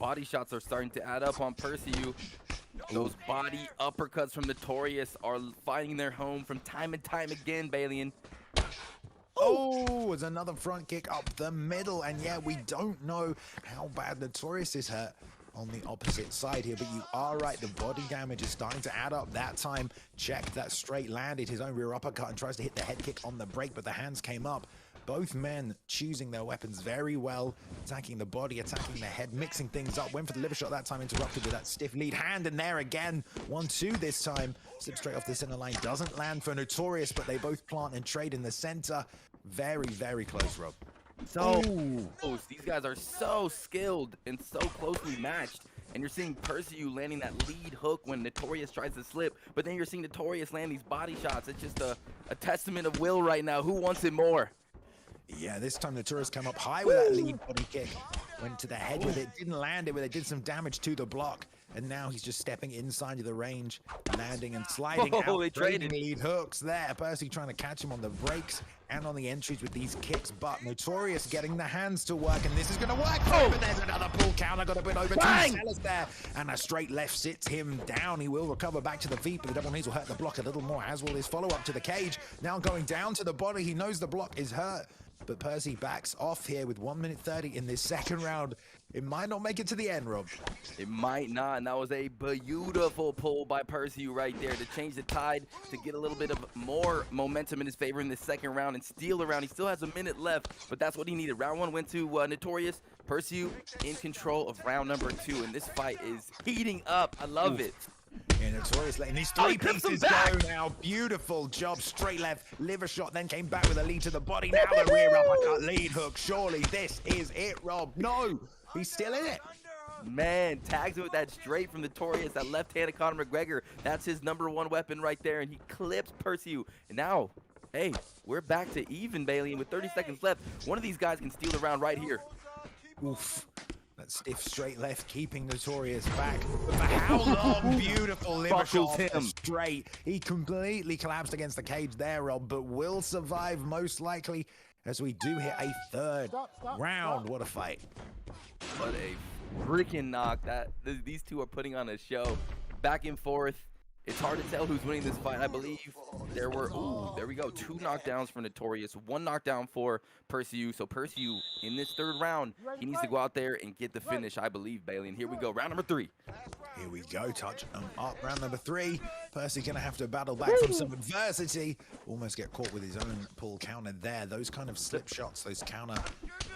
body shots are starting to add up on Perseu. Those body uppercuts from Notorious are finding their home from time and time again, Balian. Oh, it's another front kick up the middle. And yeah, we don't know how bad Notorious is hurt on the opposite side here, but you are right, the body damage is starting to add up. That time, check that straight landed his own rear uppercut and tries to hit the head kick on the break, but the hands came up. Both men choosing their weapons very well, attacking the body, attacking the head, mixing things up. Went for the liver shot that time, interrupted with that stiff lead hand, and there again, 1-2 this time. Slips straight off the center line, doesn't land for Notorious, but they both plant and trade in the center. Very, very close, Rob. So close. These guys are so skilled and so closely matched. And you're seeing Perseu landing that lead hook when Notorious tries to slip, but then you're seeing Notorious land these body shots. It's just a testament of will right now. Who wants it more? Yeah, this time Notorious came up high with that lead body kick. Went to the head with it, didn't land it, but it did some damage to the block. And now he's just stepping inside of the range, landing and sliding out, they traded lead hooks there. Perseu trying to catch him on the breaks and on the entries with these kicks, but Notorious getting the hands to work, and this is going to work. But there's another pull counter, got a bit over two sellers there, and a straight left sits him down. He will recover back to the feet, but the double knees will hurt the block a little more, as will his follow-up to the cage. Now going down to the body, he knows the block is hurt, but Perseu backs off here with 1 minute 30 in this second round. It might not make it to the end, Rob. It might not, and that was a beautiful pull by Perseu right there to change the tide, to get a little bit of more momentum in his favor in the second round and steal the round. He still has a minute left, but that's what he needed. Round one went to Notorious. Perseu in control of round number 2, and this fight is heating up. I love it. Yeah, Notorious letting these three pieces go now. Beautiful job. Straight left, liver shot, then came back with a lead to the body. Now the rear uppercut, lead hook. Surely this is it, Rob. No, he's still in it. Man, tags it with that straight from Notorious, that left-handed Conor McGregor. That's his #1 weapon right there, and he clips Perseu. And now, hey, we're back to even, Bailey, and with 30 seconds left, one of these guys can steal the round right here. Oof. That stiff straight left keeping Notorious back. But for how long? Beautiful liver shot straight. He completely collapsed against the cage there, Rob, but will survive most likely as we do hit a third round. What a fight. What a freaking knock. These two are putting on a show. Back and forth. It's hard to tell who's winning this fight. I believe there were, there we go, 2 knockdowns for Notorious, 1 knockdown for Perseu. So Perseu, in this third round, he needs to go out there and get the finish, I believe, Bailey. And here we go, round number 3. Here we go, touch up. Round number 3. Perseu gonna have to battle back from some adversity. Almost get caught with his own pull counter there. Those kind of slip shots, those counter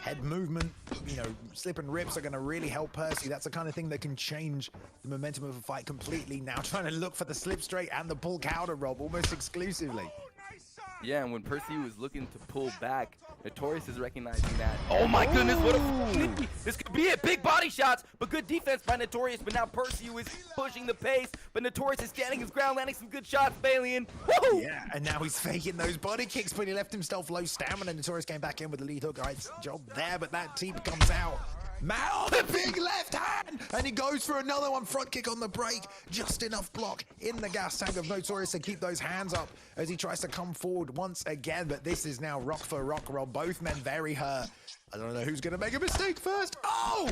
head movement, you know, slip and rips are gonna really help Perseu. That's the kind of thing that can change the momentum of a fight completely. Now trying to look for the slip straight and the pull counter, Rob, almost exclusively. Yeah, and when Perseu is looking to pull back, Notorious is recognizing that. Oh my goodness, what a this could be it. Big body shots, but good defense by Notorious. But now Perseu is pushing the pace, but Notorious is standing his ground, landing some good shots, Balian. Woo! Yeah, and now he's faking those body kicks, but he left himself low stamina. Notorious came back in with the lead hook. All right, job there, but that team comes out. Mal, the big left hand, and he goes for another one. Front kick on the break, just enough block in the gas tank of Notorious to keep those hands up as he tries to come forward once again. But this is now rock for rock, Rob. Both men very hurt. I don't know who's gonna make a mistake first. Oh!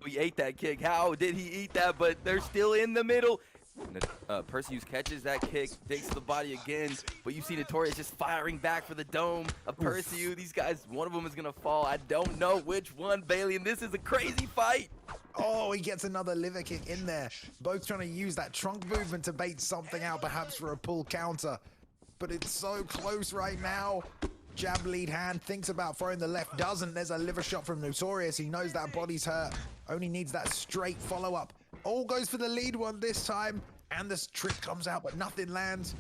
He ate that kick. How did he eat that? But they're still in the middle. Perseu catches that kick, digs to the body again, but you see Notorious just firing back for the dome of Perseu. These guys, one of them is gonna fall. I don't know which one, Bailey, and this is a crazy fight. Oh, he gets another liver kick in there. Both trying to use that trunk movement to bait something out, perhaps for a pull counter. But it's so close right now. Jab lead hand, thinks about throwing the left, doesn't. There's a liver shot from Notorious. He knows that body's hurt. Only needs that straight follow-up. All goes for the lead one this time. And this trick comes out, but nothing lands.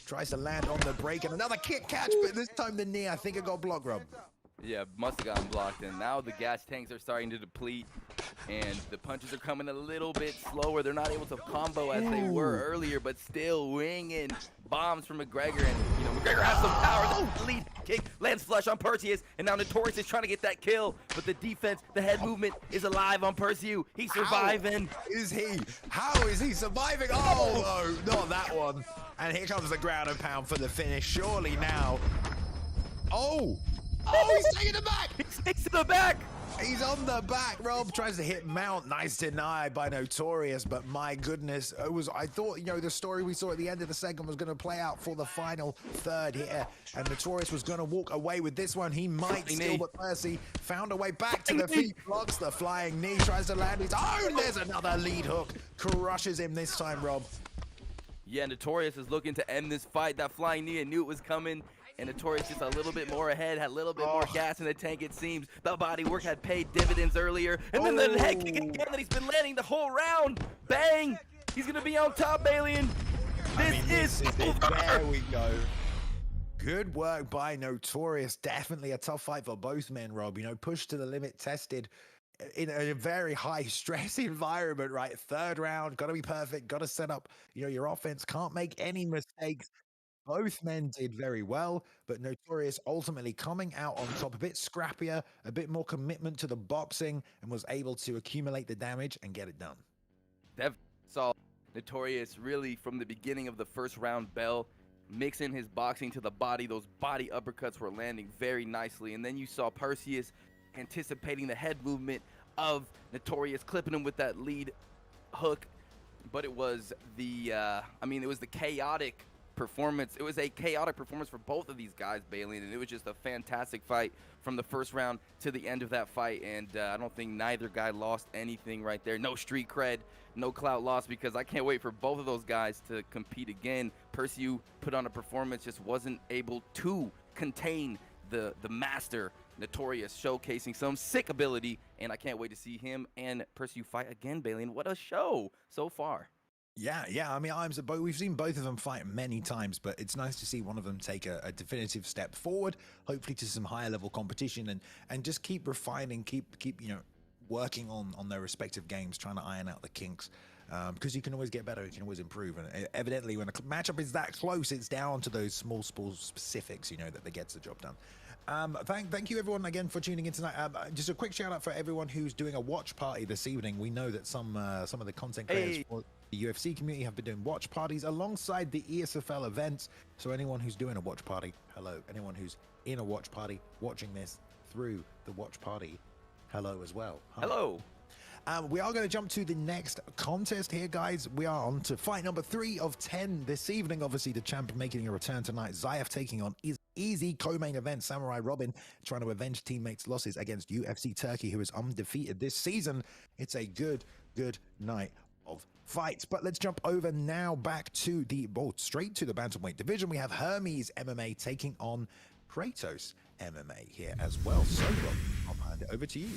Tries to land on the break, and another kick catch, but this time the knee, I think it got blocked, Rob. Yeah, must have gotten blocked, and now the gas tanks are starting to deplete, and the punches are coming a little bit slower. They're not able to combo as they were earlier, but still winging bombs from McGregor, and you know McGregor has some power. The lead kick lands flush on Perseu, and now Notorious is trying to get that kill, but the defense, the head movement is alive on Perseu. He's surviving. How is he surviving? Oh no, not that one. And here comes the ground and pound for the finish. Surely now. Oh, he's taking it back. He takes to the back. He's on the back. Rob tries to hit mount. Nice deny by Notorious, but my goodness, I thought, you know, the story we saw at the end of the second was going to play out for the final third here, and Notorious was going to walk away with this one. He might still, but Perseu found a way back to the feet, blocks the flying knee, tries to land his own. There's another lead hook, crushes him this time, Rob. Yeah, Notorious is looking to end this fight. That flying knee, I knew it was coming. And Notorious just a little bit more ahead, had a little bit more gas in the tank, it seems. The body work had paid dividends earlier. And then the head kick again that he's been landing the whole round. Bang! He's going to be on top, Balian. This is over. There we go. Good work by Notorious. Definitely a tough fight for both men, Rob. You know, pushed to the limit, tested in a very high stress environment, right? Third round, got to be perfect, got to set up, you know, your offense, can't make any mistakes. Both men did very well, but Notorious ultimately coming out on top, a bit scrappier, a bit more commitment to the boxing, and was able to accumulate the damage and get it done. Dev saw Notorious really from the beginning of the first round bell, mixing his boxing to the body. Those body uppercuts were landing very nicely. And then you saw Perseu anticipating the head movement of Notorious, clipping him with that lead hook. But it was the, it was the chaotic performance. It was a chaotic performance for both of these guys, Balian, and it was just a fantastic fight from the first round to the end of that fight. And I don't think neither guy lost anything right there. No street cred, no clout lost, because I can't wait for both of those guys to compete again. Perseu put on a performance, just wasn't able to contain the master Notorious, showcasing some sick ability, and I can't wait to see him and Perseu fight again, Balian. What a show so far. Yeah. I mean, we've seen both of them fight many times, but it's nice to see one of them take a definitive step forward, hopefully to some higher level competition, and just keep refining, keep you know, working on their respective games, trying to iron out the kinks. Because you can always get better, you can always improve, and evidently when a matchup is that close, it's down to those small specifics, you know, that gets the job done. Thank you everyone again for tuning in tonight. Just a quick shout out for everyone who's doing a watch party this evening. We know that some of the content creators for the UFC community have been doing watch parties alongside the ESFL events. So anyone who's doing a watch party, hello. Anyone who's in a watch party watching this through the watch party, hello as well. Hi. Hello. We are going to jump to the next contest here, guys. We are on to fight number 3 of 10 this evening. Obviously, the champ making a return tonight. Zyaf taking on Izzy, co-main event. SamuraiRobin trying to avenge teammates' losses against UFC Turkey, who is undefeated this season. It's a good night of fights. But let's jump over now back to straight to the bantamweight division. We have Hermes MMA taking on Kratos MMA here as well. So, Rob, I'll hand it over to you.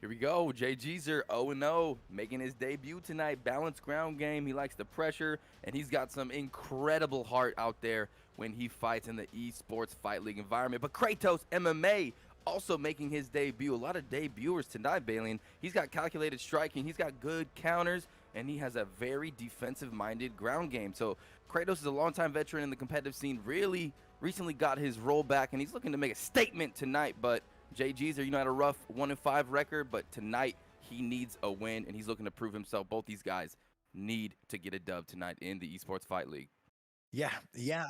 Here we go. JayJeezer 0-0, making his debut tonight. Balanced ground game. He likes the pressure, and he's got some incredible heart out there when he fights in the Esports Fight League environment. But Kratos MMA also making his debut. A lot of debuters tonight, Balian. He's got calculated striking. He's got good counters, and he has a very defensive-minded ground game. So Kratos is a longtime veteran in the competitive scene. Really recently got his role back, and he's looking to make a statement tonight. But JayJeezer, you know, had a rough 1-5 record, but tonight he needs a win, and he's looking to prove himself. Both these guys need to get a dub tonight in the Esports Fight League. Yeah.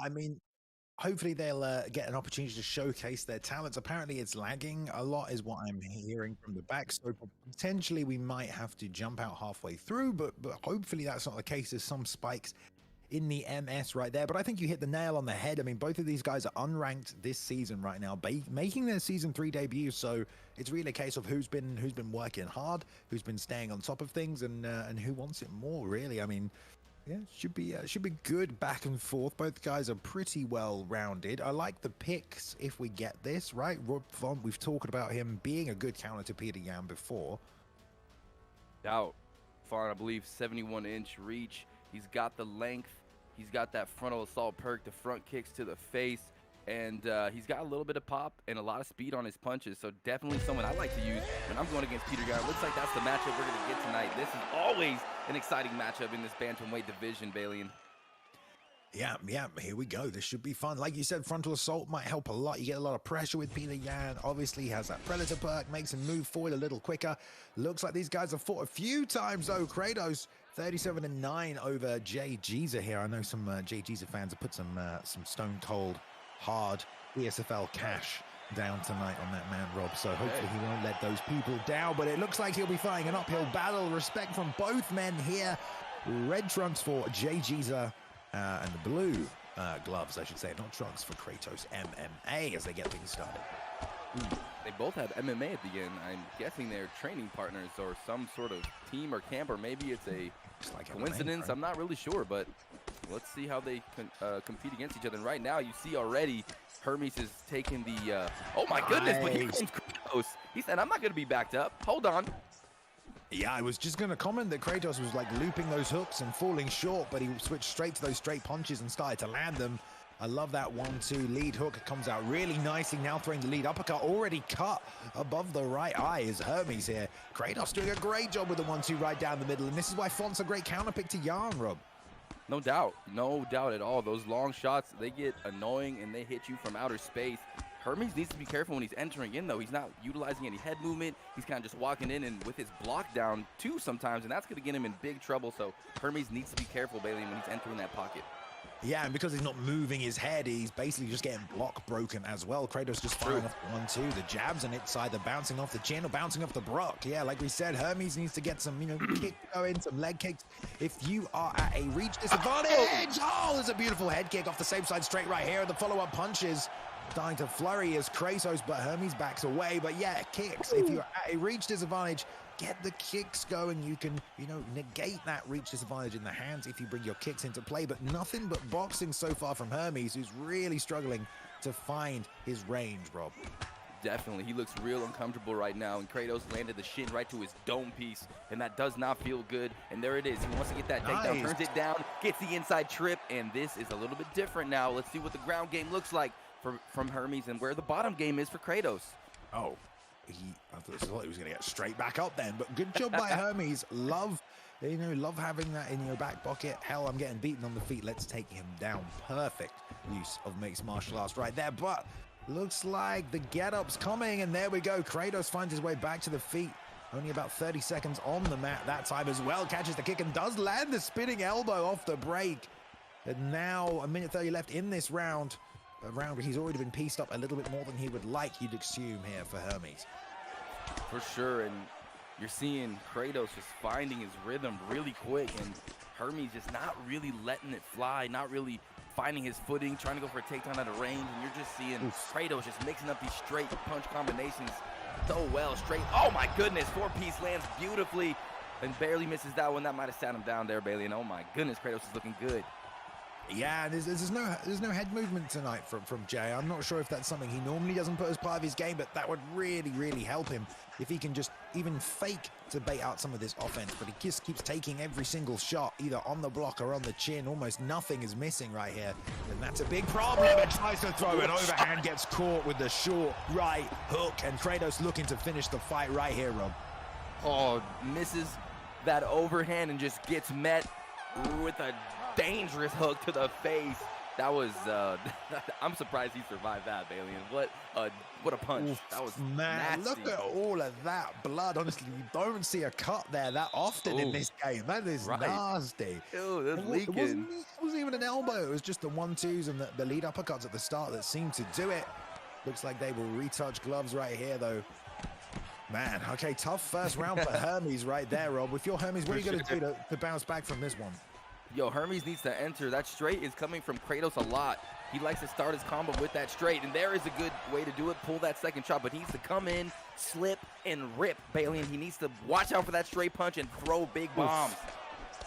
I mean, hopefully they'll get an opportunity to showcase their talents. Apparently it's lagging a lot is what I'm hearing from the back, so potentially we might have to jump out halfway through, but hopefully that's not the case. There's some spikes in the MS right there, but I think you hit the nail on the head. I mean, both of these guys are unranked this season right now, making their season 3 debuts. So it's really a case of who's been working hard, who's been staying on top of things, and who wants it more. Really, I mean, yeah, should be good back and forth. Both guys are pretty well rounded. I like the picks if we get this right. Rob Font, we've talked about him being a good counter to Peter Yan before. Out far, I believe 71-inch reach. He's got the length. He's got that frontal assault perk, the front kicks to the face, and he's got a little bit of pop and a lot of speed on his punches. So definitely someone I like to use when I'm going against Peter Yan. Looks like that's the matchup we're going to get tonight. This is always an exciting matchup in this bantamweight division, Balian. Yeah, here we go. This should be fun. Like you said, frontal assault might help a lot. You get a lot of pressure with Peter Yan. Obviously, he has that predator perk, makes him move forward a little quicker. Looks like these guys have fought a few times, though. Kratos, 37-9 over JayJeezer here. I know some JayJeezer fans have put some stone cold, hard ESFL cash down tonight on that man, Rob. So hopefully he won't let those people down. But it looks like he'll be fighting an uphill battle. Respect from both men here. Red trunks for JayJeezer and the blue gloves, I should say, not trunks, for Kratos MMA as they get things started. They both have MMA at the end. I'm guessing they're training partners or some sort of team or camp, or maybe it's a coincidence. I'm not really sure, but let's see how they compete against each other. And right now, you see already Hermes is taking the, oh my goodness, but here comes Kratos. He said, I'm not going to be backed up. Hold on. Yeah, I was just going to comment that Kratos was like looping those hooks and falling short, but he switched straight to those straight punches and started to land them. I love that 1-2 lead hook. It comes out really nicely. Now throwing the lead uppercut, already cut above the right eye is Hermes here. Kratos doing a great job with the 1-2 right down the middle, and this is why Font's a great counter pick to Yarn, Rob. No doubt at all. Those long shots, they get annoying and they hit you from outer space. Hermes needs to be careful when he's entering in, though. He's not utilizing any head movement. He's kind of just walking in and with his block down, too, sometimes, and that's going to get him in big trouble. So Hermes needs to be careful, Bailey, when he's entering that pocket. Yeah, and because he's not moving his head, he's basically just getting block broken as well. Kratos just firing off the 1-2. The jabs, and it's either bouncing off the chin or bouncing off the Brock. Yeah, like we said, Hermes needs to get some, kick going, some leg kicks. If you are at a reach disadvantage, there's a beautiful head kick off the same side straight right here. The follow-up punches starting to flurry as Kratos, but Hermes backs away. But yeah, kicks. If you're at a reach disadvantage, get the kicks going. You can, negate that reach disadvantage in the hands if you bring your kicks into play, but nothing but boxing so far from Hermes, who's really struggling to find his range, Rob. Definitely. He looks real uncomfortable right now, and Kratos landed the shin right to his dome piece, and that does not feel good. And there it is. He wants to get that takedown, turns it down, gets the inside trip, and this is a little bit different now. Let's see what the ground game looks like from Hermes and where the bottom game is for Kratos. I thought he was going to get straight back up then, but good job by Hermes. Love having that in your back pocket. Hell, I'm getting beaten on the feet. Let's take him down. Perfect use of mixed martial arts right there, but looks like the get-up's coming, and there we go. Kratos finds his way back to the feet. Only about 30 seconds on the mat that time as well. Catches the kick and does land the spinning elbow off the break. And now a minute 30 left in this round. A round where he's already been pieced up a little bit more than he would like, you'd assume, here for Hermes. For sure, and you're seeing Kratos just finding his rhythm really quick, and Hermes just not really letting it fly, not really finding his footing, trying to go for a takedown out of range, and you're just seeing Kratos just mixing up these straight punch combinations so well. Oh my goodness, 4-piece lands beautifully and barely misses that one. That might have sat him down there, Bailey, and oh my goodness, Kratos is looking good. Yeah, there's no head movement tonight from Jay. I'm not sure if that's something he normally doesn't put as part of his game, but that would really help him if he can just even fake to bait out some of this offense. But he just keeps taking every single shot, either on the block or on the chin. Almost nothing is missing right here, and that's a big problem. And tries to throw it overhand, gets caught with the short right hook, and Kratos looking to finish the fight right here, Rob. Oh, misses that overhand and just gets met with a dangerous hook to the face. That was I'm surprised he survived that, Bailey. And what a punch. Oof, that was man, nasty. look at all of that blood. Honestly, you don't see a cut there that often in this game. That is nasty. Ew, that's leaking. It wasn't even an elbow. It was just the 1-2s and the lead uppercuts at the start that seemed to do it. Looks like they will retouch gloves right here, though. Man, okay, tough first round for Hermes right there, Rob. If you're Hermes, what are you going to do to bounce back from this one? Yo, Hermes needs to enter. That straight is coming from Kratos a lot. He likes to start his combo with that straight, and there is a good way to do it. Pull that second shot, but he needs to come in, slip, and rip, Bailey, and he needs to watch out for that straight punch and throw big bombs.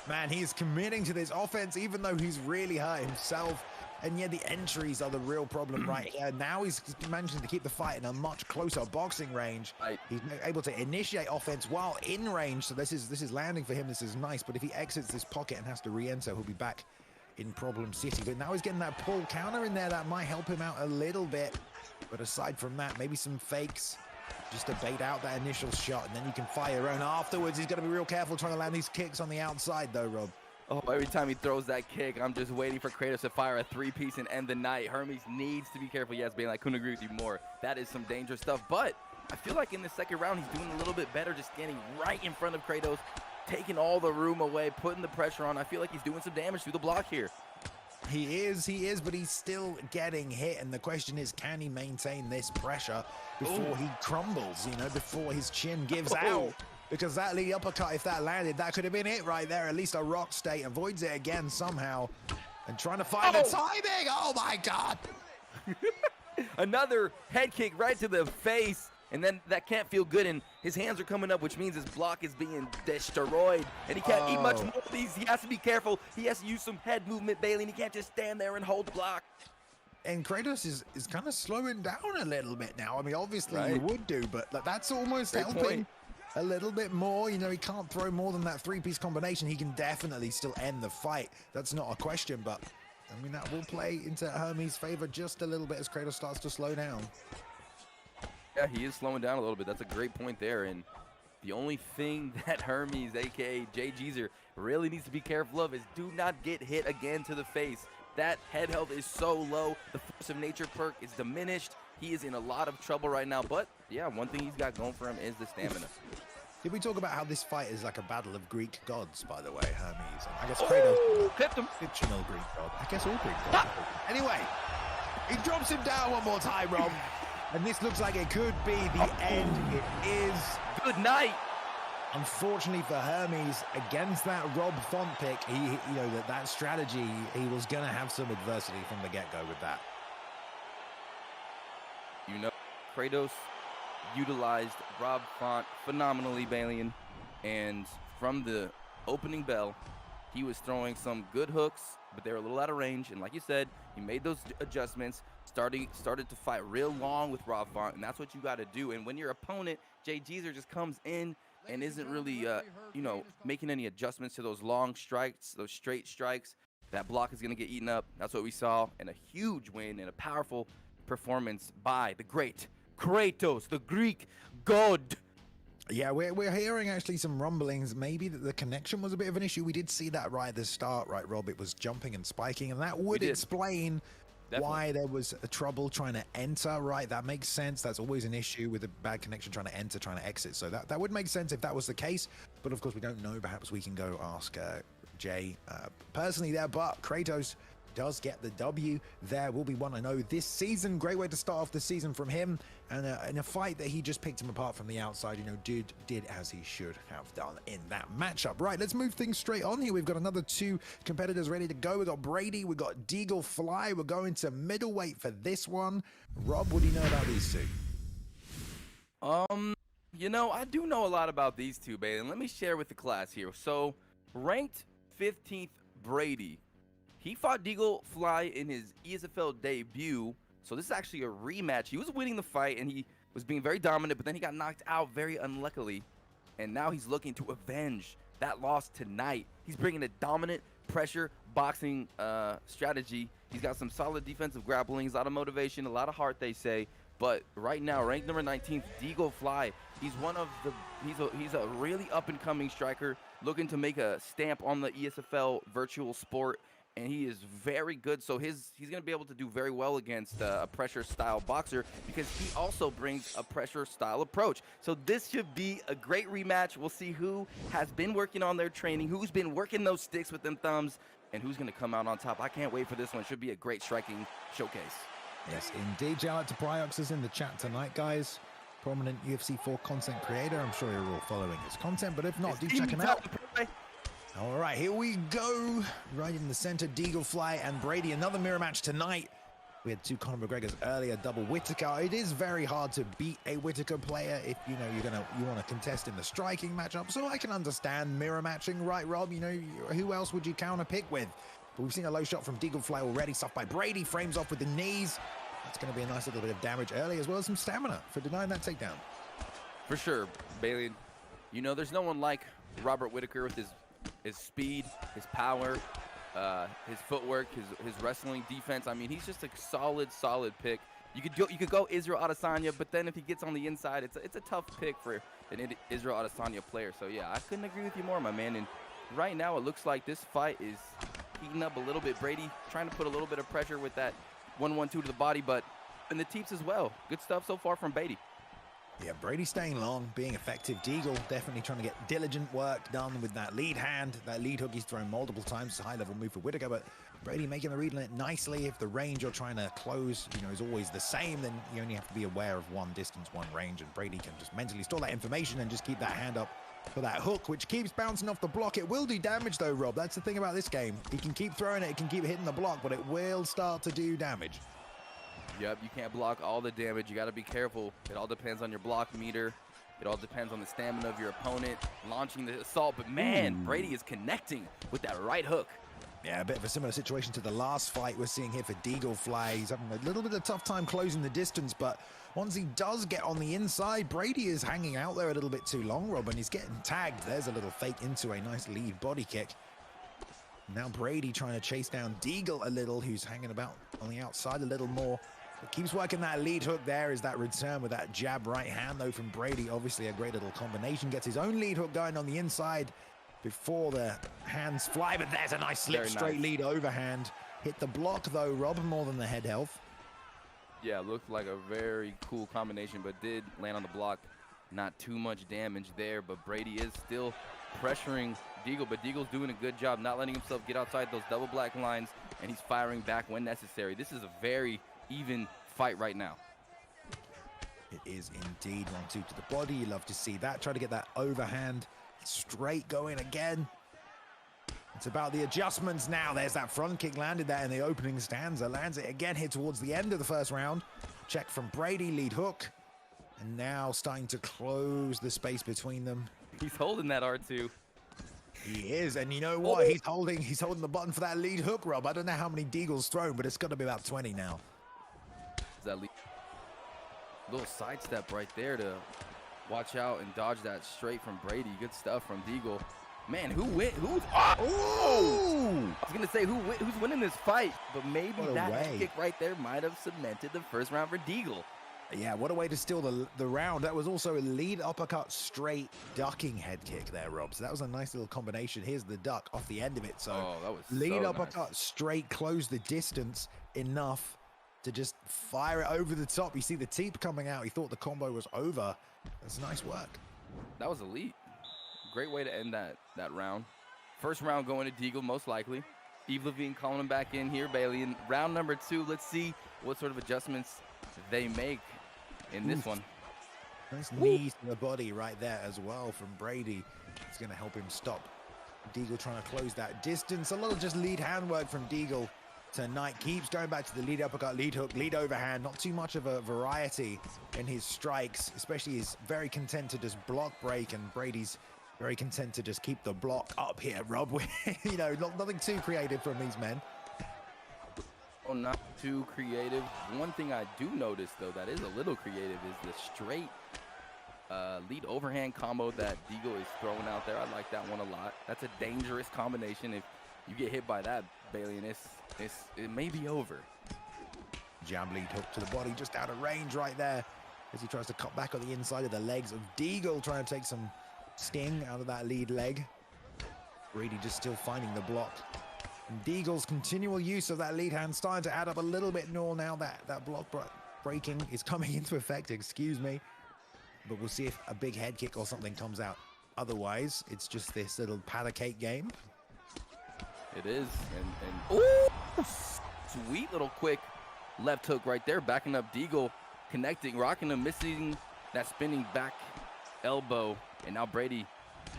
Man, he's committing to this offense, even though he's really hurt himself. And yeah, the entries are the real problem right here. Now he's managing to keep the fight in a much closer boxing range. Right. He's able to initiate offense while in range, so this is landing for him. This is nice, but if he exits this pocket and has to re-enter, he'll be back in Problem City. But now he's getting that pull counter in there. That might help him out a little bit. But aside from that, maybe some fakes just to bait out that initial shot, and then you can fire your own afterwards. He's got to be real careful trying to land these kicks on the outside, though, Rob. Oh, every time he throws that kick, I'm just waiting for Kratos to fire a 3-piece and end the night. Hermes needs to be careful. Yes, Bailey, I couldn't agree with you more. That is some dangerous stuff. But I feel like in the second round, he's doing a little bit better, just standing right in front of Kratos, taking all the room away, putting the pressure on. I feel like he's doing some damage through the block here. He is, but he's still getting hit. And the question is, can he maintain this pressure before he crumbles, you know, before his chin gives out? Because that lead uppercut, if that landed, that could have been it right there. At least a rock state avoids it again somehow. And trying to find the timing. Oh my God. Another head kick right to the face. And then that can't feel good, and his hands are coming up, which means his block is being destroyed. And he can't eat much more of these. He has to be careful. He has to use some head movement, Bailey, and he can't just stand there and hold block. And Kratos is kind of slowing down a little bit now. I mean, obviously you would do, but that's almost helping a little bit more. You know, he can't throw more than that three-piece combination. He can definitely still end the fight. That's not a question, but I mean, that will play into Hermes' favor just a little bit as Kratos starts to slow down. Yeah, he is slowing down a little bit. That's a great point there. And the only thing that Hermes, a.k.a. JayJeezer, really needs to be careful of is do not get hit again to the face. That head health is so low. The force of nature perk is diminished. He is in a lot of trouble right now. But, yeah, one thing he's got going for him is the stamina. Did we talk about how this fight is like a battle of Greek gods, by the way, Hermes? I guess Kratos clipped him. Fictional Greek god. I guess all Greek gods. Anyway, he drops him down one more time, Rob. And this looks like it could be the end. It is. Good night. Unfortunately for Hermes, against that Rob Font pick, you know, that strategy, he was going to have some adversity from the get-go with that. You know, Kratos utilized Rob Font phenomenally, Balian. And from the opening bell, he was throwing some good hooks, but they were a little out of range. And like you said, he made those adjustments. Started to fight real long with Rob Font, and that's what you got to do. And when your opponent, JayJeezer, just comes in and isn't really, you know, making any adjustments to those long strikes, those straight strikes, that block is going to get eaten up. That's what we saw, and a huge win and a powerful performance by the great Kratos, the Greek god. Yeah, we're hearing actually some rumblings, maybe that the connection was a bit of an issue. We did see that right at the start, right, Rob? It was jumping and spiking, and that would explain why there was a trouble trying to enter, right? That makes sense. That's always an issue with a bad connection trying to enter, trying to exit. So that would make sense if that was the case. But of course, we don't know. Perhaps we can go ask Jay personally there. But Kratos does get the W there. Will be 1-0 this season. Great way to start off the season from him. And in a fight that he just picked him apart from the outside, you know, did as he should have done in that matchup. Right, let's move things straight on here. We've got another two competitors ready to go. We've got Brady, we've got Deagle Fly. We're going to middleweight for this one. Rob, what do you know about these two? You know, I do know a lot about these two, Bailey. And let me share with the class here. So, ranked 15th Brady. He fought Deagle Fly in his ESFL debut. So this is actually a rematch. He was winning the fight, and he was being very dominant, but then he got knocked out very unluckily. And now he's looking to avenge that loss tonight. He's bringing a dominant pressure boxing strategy. He's got some solid defensive grappling, a lot of motivation, a lot of heart, they say. But right now, ranked number 19th, Deagle Fly. He's he's a really up-and-coming striker, looking to make a stamp on the ESFL virtual sport. And he is very good, so he's going to be able to do very well against a pressure-style boxer because he also brings a pressure-style approach. So this should be a great rematch. We'll see who has been working on their training, who's been working those sticks with them thumbs, and who's going to come out on top. I can't wait for this one. It should be a great striking showcase. Yes, indeed. Shout out to Pryox is in the chat tonight, guys. Prominent UFC 4 content creator. I'm sure you're all following his content, but if not, do check him out. All right, here we go. Right in the center, Deagle Fly and Brady. Another mirror match tonight. We had two Conor McGregors earlier, double Whittaker. It is very hard to beat a Whittaker player if you know you want to contest in the striking matchup. So I can understand mirror matching, right, Rob? You know, who else would you counter pick with? But we've seen a low shot from Deagle Fly already, stuffed by Brady. Frames off with the knees. That's going to be a nice little bit of damage early, as well as some stamina for denying that takedown. For sure, Bailey. You know, there's no one like Robert Whittaker with his speed, his power, his footwork, his wrestling defense. I mean, he's just a solid pick. You could go Israel Adesanya, but then if he gets on the inside, it's a tough pick for an Israel Adesanya player. So yeah, I couldn't agree with you more, my man. And right now, it looks like this fight is heating up a little bit. Brady trying to put a little bit of pressure with that 1-1-2 to the body, but in the teeps as well. Good stuff so far from Brady. Yeah, Brady staying long, being effective. Deagle definitely trying to get diligent work done with that lead hand. That lead hook he's thrown multiple times. It's a high-level move for Whittaker, but Brady making the read on it nicely. If the range you're trying to close, you know, is always the same, then you only have to be aware of one distance, one range, and Brady can just mentally store that information and just keep that hand up for that hook, which keeps bouncing off the block. It will do damage, though, Rob. That's the thing about this game. He can keep throwing it, it can keep hitting the block, but it will start to do damage. Yep, you can't block all the damage. You got to be careful. It all depends on your block meter. It all depends on the stamina of your opponent launching the assault. But man, Brady is connecting with that right hook. Yeah, a bit of a similar situation to the last fight we're seeing here for Deagle Fly. He's having a little bit of a tough time closing the distance, but once he does get on the inside, Brady is hanging out there a little bit too long, Rob, and he's getting tagged. There's a little fake into a nice lead body kick. Now Brady trying to chase down Deagle a little, who's hanging about on the outside a little more. But keeps working that lead hook there. Is that return with that jab right hand, though, from Brady. Obviously a great little combination. Gets his own lead hook going on the inside before the hands fly, but there's a nice slip straight lead overhand. Hit the block, though, Rob, more than the head health. Yeah, looked like a very cool combination, but did land on the block. Not too much damage there, but Brady is still pressuring Deagle, but Deagle's doing a good job not letting himself get outside those double black lines, and he's firing back when necessary. This is a very even fight right now. It is indeed. 1-2 to the body. You love to see that. Try to get that overhand straight going again. It's about the adjustments now. There's that front kick landed there in the opening stanza. Lands it again here towards the end of the first round. Check from Brady, lead hook. And now starting to close the space between them. He's holding that R2. He is, and you know what? He's holding the button for that lead hook, Rob. I don't know how many Deagle's thrown, but it's got to be about 20 now. That little sidestep right there to watch out and dodge that straight from Brady. Good stuff from Deagle. Man, who win? Who's? Oh! I was gonna say who's winning this fight, but maybe that kick right there might have cemented the first round for Deagle. Yeah, what a way to steal the round. That was also a lead uppercut straight ducking head kick there, Rob. So that was a nice little combination. Here's the duck off the end of it. So that was lead uppercut straight, close the distance enough to just fire it over the top. You see the teeth coming out. He thought the combo was over. That's nice work. That was elite. Great way to end that round. First round going to Deagle, most likely. Eve Levine calling him back in here, Bailey. In round number 2, let's see what sort of adjustments they make in this one. Nice knees to the body right there as well from Brady. It's going to help him stop Deagle trying to close that distance. A lot of just lead hand work from Deagle tonight. Keeps going back to the lead uppercut, lead hook, lead overhand. Not too much of a variety in his strikes, especially he's very content to just block break, and Brady's very content to just keep the block up here, Rob. You know, nothing too creative from these men. Oh, not too creative. One thing I do notice, though, that is a little creative is the straight lead overhand combo that Deagle is throwing out there. I like that one a lot. That's a dangerous combination. If you get hit by that, Bailey, and it may be over. Jab lead hook to the body, just out of range right there as he tries to cut back on the inside of the legs of Deagle, trying to take some sting out of that lead leg. Brady just still finding the block. And Deagle's continual use of that lead hand starting to add up a little bit more now that block breaking is coming into effect, excuse me. But we'll see if a big head kick or something comes out. Otherwise, it's just this little powder cake game. It is, and ooh, sweet little quick left hook right there, backing up Deagle, connecting, rocking him, missing that spinning back elbow, and now Brady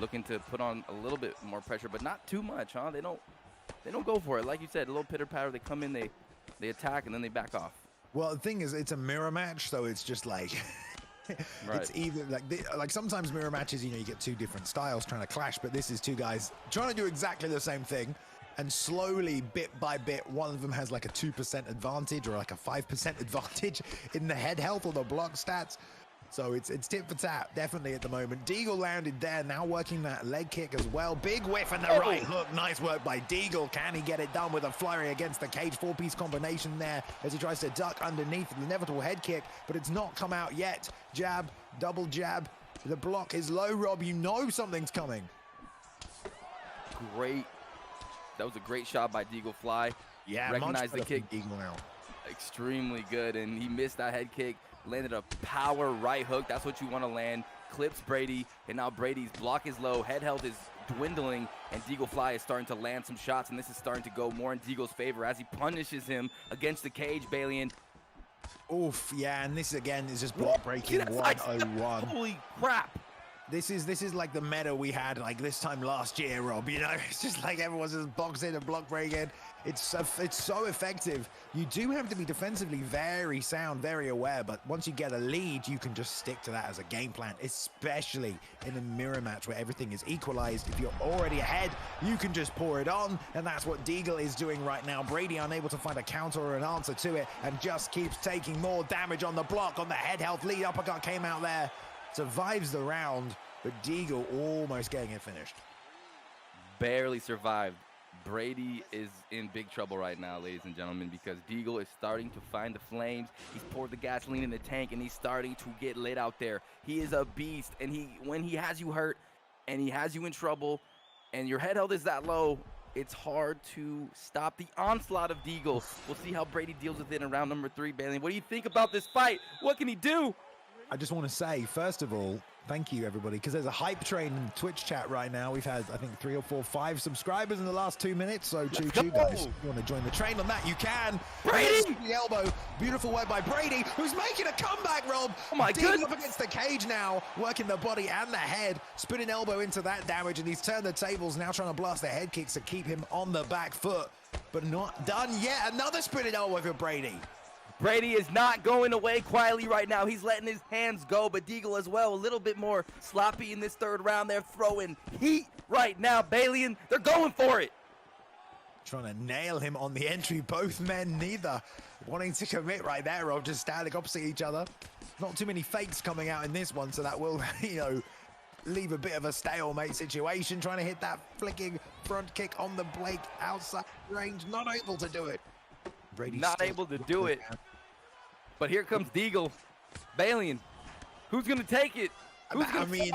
looking to put on a little bit more pressure, but not too much, huh? They don't go for it. Like you said, a little pitter patter. They come in, they attack, and then they back off. Well, the thing is, it's a mirror match, so it's just like right. It's either like sometimes mirror matches, you know, you get two different styles trying to clash, but this is two guys trying to do exactly the same thing, and slowly, bit by bit, one of them has like a 2% advantage or like a 5% advantage in the head health or the block stats. So it's tit for tat, definitely at the moment. Deagle landed there, now working that leg kick as well. Big whiff and the right hook. Nice work by Deagle. Can he get it done with a flurry against the cage? 4-piece combination there as he tries to duck underneath the inevitable head kick, but it's not come out yet. Jab, double jab. The block is low, Rob. You know something's coming. Great. That was a great shot by Deagle Fly. Yeah, recognized the kick. Deagle now. Extremely good, and he missed that head kick. landed a power right hook. That's what you want to land. Clips Brady, and now Brady's block is low, head health is dwindling, and Deagle Fly is starting to land some shots, and this is starting to go more in Deagle's favor as he punishes him against the cage, Balian. Oof, yeah, and this again is just block breaking 101. Holy crap. This is like the meta we had like this time last year, Rob. You know, it's just like everyone's just boxing and block breaking. It's so effective. You do have to be defensively very sound, very aware, but once you get a lead, you can just stick to that as a game plan, especially in a mirror match where everything is equalized. If you're already ahead, you can just pour it on, and that's what Deagle is doing right now. Brady unable to find a counter or an answer to it, and just keeps taking more damage on the block, on the head health lead. Uppercut came out there. Survives the round, but Deagle almost getting it finished. Barely survived. Brady is in big trouble right now, ladies and gentlemen, because Deagle is starting to find the flames. He's poured the gasoline in the tank, and he's starting to get lit out there. He is a beast, and when he has you hurt, and he has you in trouble, and your head health is that low, it's hard to stop the onslaught of Deagle. We'll see how Brady deals with it in round number 3, Bailey. What do you think about this fight? What can he do? I just want to say, first of all, thank you, everybody, because there's a hype train in the Twitch chat right now. We've had, I think, 3 or 4, 5 subscribers in the last 2 minutes, so choo-choo, guys. If you want to join the train on that, you can. Brady! The elbow. Beautiful work by Brady, who's making a comeback, Rob. Oh, my goodness. Up against the cage now, working the body and the head, spinning elbow into that damage, and he's turned the tables, now trying to blast the head kicks to keep him on the back foot, but not done yet. Another spinning elbow for Brady. Brady is not going away quietly right now. He's letting his hands go, but Deagle as well, a little bit more sloppy in this 3rd round. They're throwing heat right now, Balian. They're going for it. Trying to nail him on the entry. Both men neither wanting to commit right there, Rob, just standing opposite each other. Not too many fakes coming out in this one, so that will, you know, leave a bit of a stalemate situation. Trying to hit that flicking front kick on the Blake outside range. Not able to do it. Brady's not able to do it. But here comes Deagle. Balian, who's going to take it? I mean,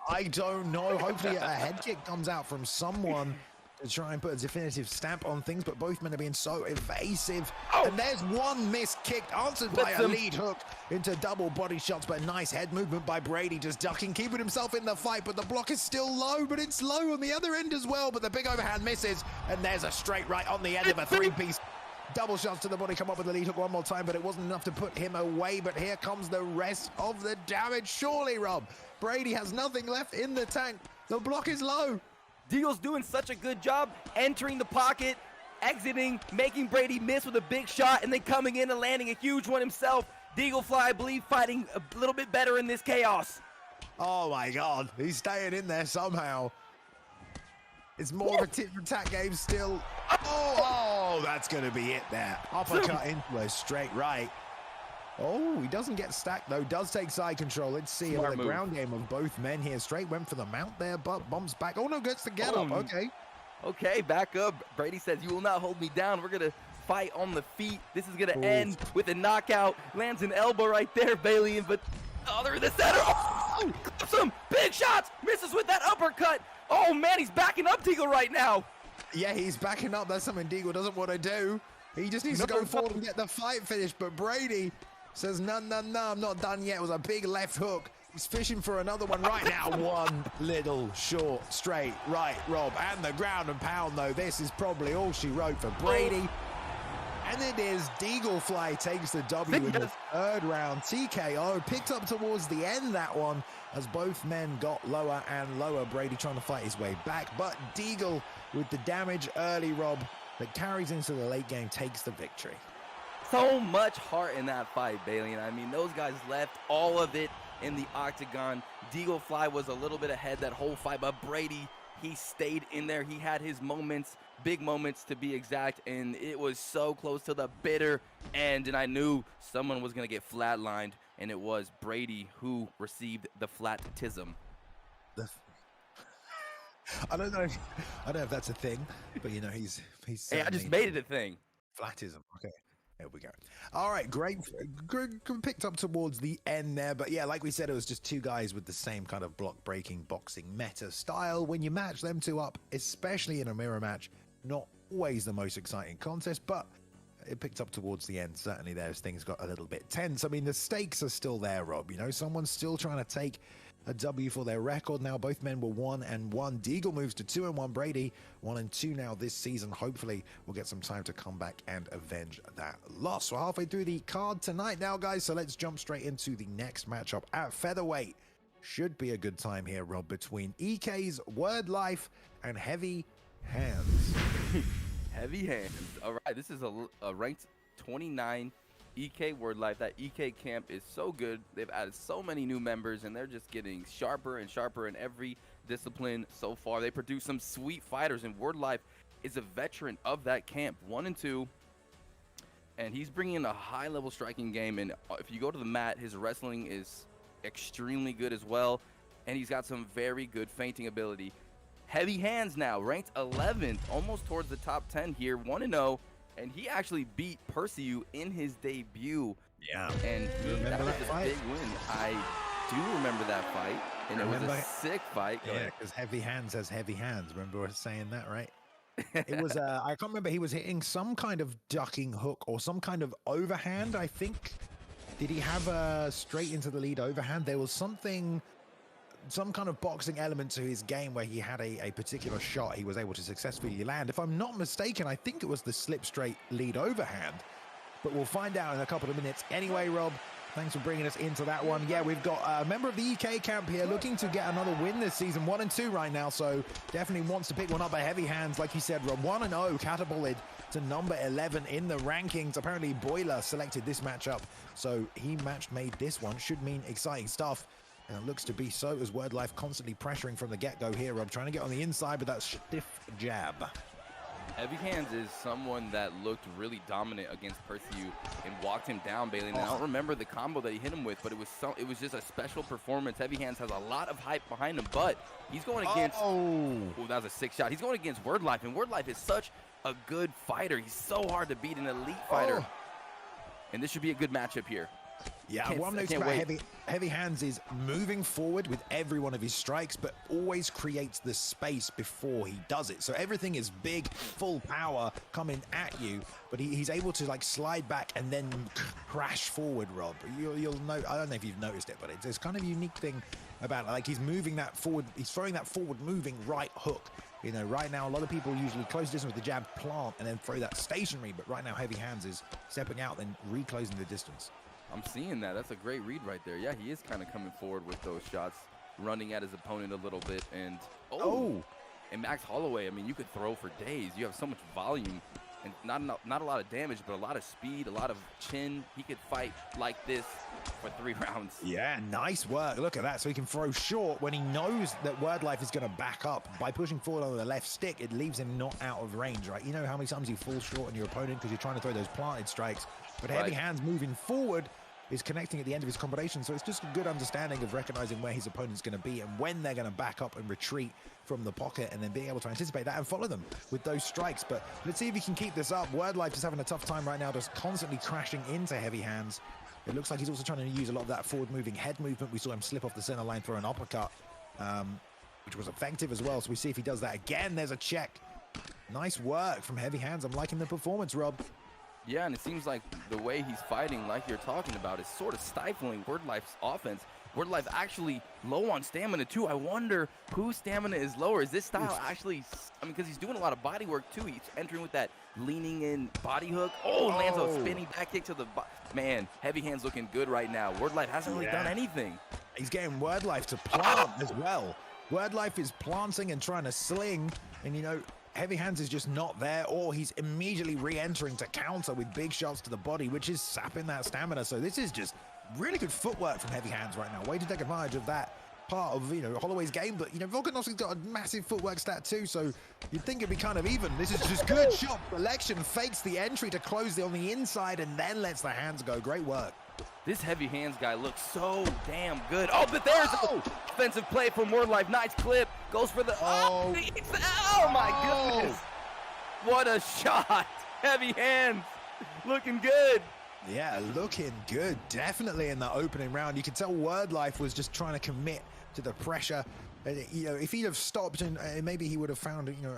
I don't know. Hopefully a head kick comes out from someone to try and put a definitive stamp on things, but both men are being so evasive. And there's one missed kick answered by a lead hook into double body shots, but nice head movement by Brady, just ducking, keeping himself in the fight, but the block is still low, but it's low on the other end as well, but the big overhand misses, and there's a straight right on the end of a 3-piece. Double shots to the body, come up with the lead hook one more time, but it wasn't enough to put him away. But here comes the rest of the damage. Surely, Rob, Brady has nothing left in the tank. The block is low. Deagle's doing such a good job entering the pocket, exiting, making Brady miss with a big shot, and then coming in and landing a huge one himself. DeagleFly, I believe, fighting a little bit better in this chaos. Oh my God, he's staying in there somehow. It's more of a tit-for-tat game still. Oh, that's going to be it there. Uppercut into a straight right. Oh, he doesn't get stacked, though. Does take side control. Let's see the ground game of both men here. Straight went for the mount there, but bumps back. Oh, no, gets the get up. Okay. Okay, back up. Brady says, you will not hold me down. We're going to fight on the feet. This is going to end with a knockout. Lands an elbow right there, Balian, but other in the center. Oh, some big shots. Misses with that uppercut. Oh, man, he's backing up Deagle right now. Yeah, he's backing up. That's something Deagle doesn't want to do. He just needs to go forward and get the fight finished. But Brady says, no, I'm not done yet. It was a big left hook. He's fishing for another one right now. One little short straight right, Rob. And the ground and pound, though. This is probably all she wrote for Brady. And it is DeagleFly takes the W in the 3rd round. TKO picked up towards the end, that one, as both men got lower and lower. Brady trying to fight his way back, but Deagle with the damage early, Rob, that carries into the late game, takes the victory. So much heart in that fight, Balian. I mean, those guys left all of it in the octagon. DeagleFly was a little bit ahead that whole fight, but Brady, he stayed in there. He had his moments, big moments to be exact, and it was so close to the bitter end, and I knew someone was going to get flatlined, and it was Brady who received the flatism. I don't know if that's a thing, but you know, he's hey, I just made it a thing. Flatism. Okay. There we go. All right, great. Picked up towards the end there. But yeah, like we said, it was just two guys with the same kind of block-breaking boxing meta style. When you match them two up, especially in a mirror match, not always the most exciting contest, but it picked up towards the end. Certainly there's things got a little bit tense. I mean, the stakes are still there, Rob. You know, someone's still trying to take a W for their record. Now both men were 1-1. Deagle moves to 2-1. Brady 1-2 now this season. Hopefully we'll get some time to come back and avenge that loss. We're halfway through the card tonight now, guys, so let's jump straight into the next matchup at featherweight. Should be a good time here, Rob, between EK's Wordlife and Heavy Hands. Heavy Hands. All right, this is a ranked 29 EK Wordlife. That EK camp is so good. They've added so many new members, and they're just getting sharper and sharper in every discipline so far. They produce some sweet fighters, and Wordlife is a veteran of that camp, 1-2. And he's bringing in a high-level striking game, and if you go to the mat, his wrestling is extremely good as well, and he's got some very good feinting ability. Heavy Hands now, ranked 11th, almost towards the top 10 here, 1-0, and he actually beat Perseu in his debut. Yeah. And that was a big win. I do remember that fight, and it was a sick fight. Yeah, because Heavy Hands has heavy hands. Remember us saying that, right? It was, I can't remember, he was hitting some kind of ducking hook or some kind of overhand, I think. Did he have a straight into the lead overhand? There was something, some kind of boxing element to his game where he had a particular shot he was able to successfully land. If I'm not mistaken, I think it was the slip straight lead overhand, but we'll find out in a couple of minutes. Anyway, Rob, thanks for bringing us into that one. Yeah, we've got a member of the EK camp here looking to get another win this season, 1-2 right now, so definitely wants to pick one up by Heavy Hands. Like you said, Rob, 1-0, catapulted to number 11 in the rankings. Apparently Boiler selected this matchup, so he made this one. Should mean exciting stuff, and it looks to be so, as Wordlife constantly pressuring from the get-go here, Rob, trying to get on the inside with that stiff jab. Heavy Hands is someone that looked really dominant against Perseu and walked him down, Bailey. And I don't remember the combo that he hit him with, but it was just a special performance. Heavy Hands has a lot of hype behind him, but he's going against... Oh, that was a sick shot. He's going against Wordlife, and Wordlife is such a good fighter. He's so hard to beat, an elite fighter. And this should be a good matchup here. Yeah, one note about Heavy Hands is moving forward with every one of his strikes, but always creates the space before he does it. So everything is big, full power coming at you, but he's able to like slide back and then crash forward, Rob. You'll know, I don't know if you've noticed it, but it's kind of a unique thing about it. Like he's moving that forward, he's throwing that forward moving right hook. You know, right now, a lot of people usually close distance with the jab, plant, and then throw that stationary, but right now Heavy Hands is stepping out, then reclosing the distance. I'm seeing that. That's a great read right there. Yeah, he is kind of coming forward with those shots, running at his opponent a little bit. And and Max Holloway, I mean, you could throw for days. You have so much volume and not a lot of damage, but a lot of speed, a lot of chin. He could fight like this for 3 rounds. Yeah, nice work. Look at that. So he can throw short when he knows that Wordlife is going to back up. By pushing forward on the left stick, it leaves him not out of range, right? You know how many times you fall short on your opponent because you're trying to throw those planted strikes, but Heavy Hands moving forward is connecting at the end of his combination. So it's just a good understanding of recognizing where his opponent's going to be and when they're going to back up and retreat from the pocket, and then being able to anticipate that and follow them with those strikes. But let's see if he can keep this up. Wordlife is having a tough time right now, just constantly crashing into Heavy Hands. It looks like he's also trying to use a lot of that forward moving head movement. We saw him slip off the center line for an uppercut, which was effective as well. So we see if he does that again. There's a check. Nice work from Heavy Hands. I'm liking the performance, Rob. Yeah, and it seems like the way he's fighting, like you're talking about, is sort of stifling Wordlife's offense. Wordlife actually low on stamina, too. I wonder whose stamina is lower. Is this style actually, I mean, because he's doing a lot of body work, too. He's entering with that leaning in body hook. Lands a spinning back kick to the man, Heavy Hands looking good right now. Wordlife hasn't really done anything. He's getting Wordlife to plant as well. Wordlife is planting and trying to sling, and you know, Heavy Hands is just not there, or he's immediately re-entering to counter with big shots to the body, which is sapping that stamina. So this is just really good footwork from Heavy Hands right now. Way to take advantage of that part of, you know, Holloway's game. But, you know, Volkanovski's got a massive footwork stat too, so you'd think it'd be kind of even. This is just good shot selection, fakes the entry to close on the inside and then lets the hands go. Great work. This Heavy Hands guy looks so damn good. Oh, but there's an offensive play from Wordlife. Nice clip. Goes for the... Oh my goodness. What a shot. Heavy Hands looking good. Yeah, looking good. Definitely in the opening round. You could tell Wordlife was just trying to commit to the pressure. You know, if he'd have stopped and maybe he would have found, you know,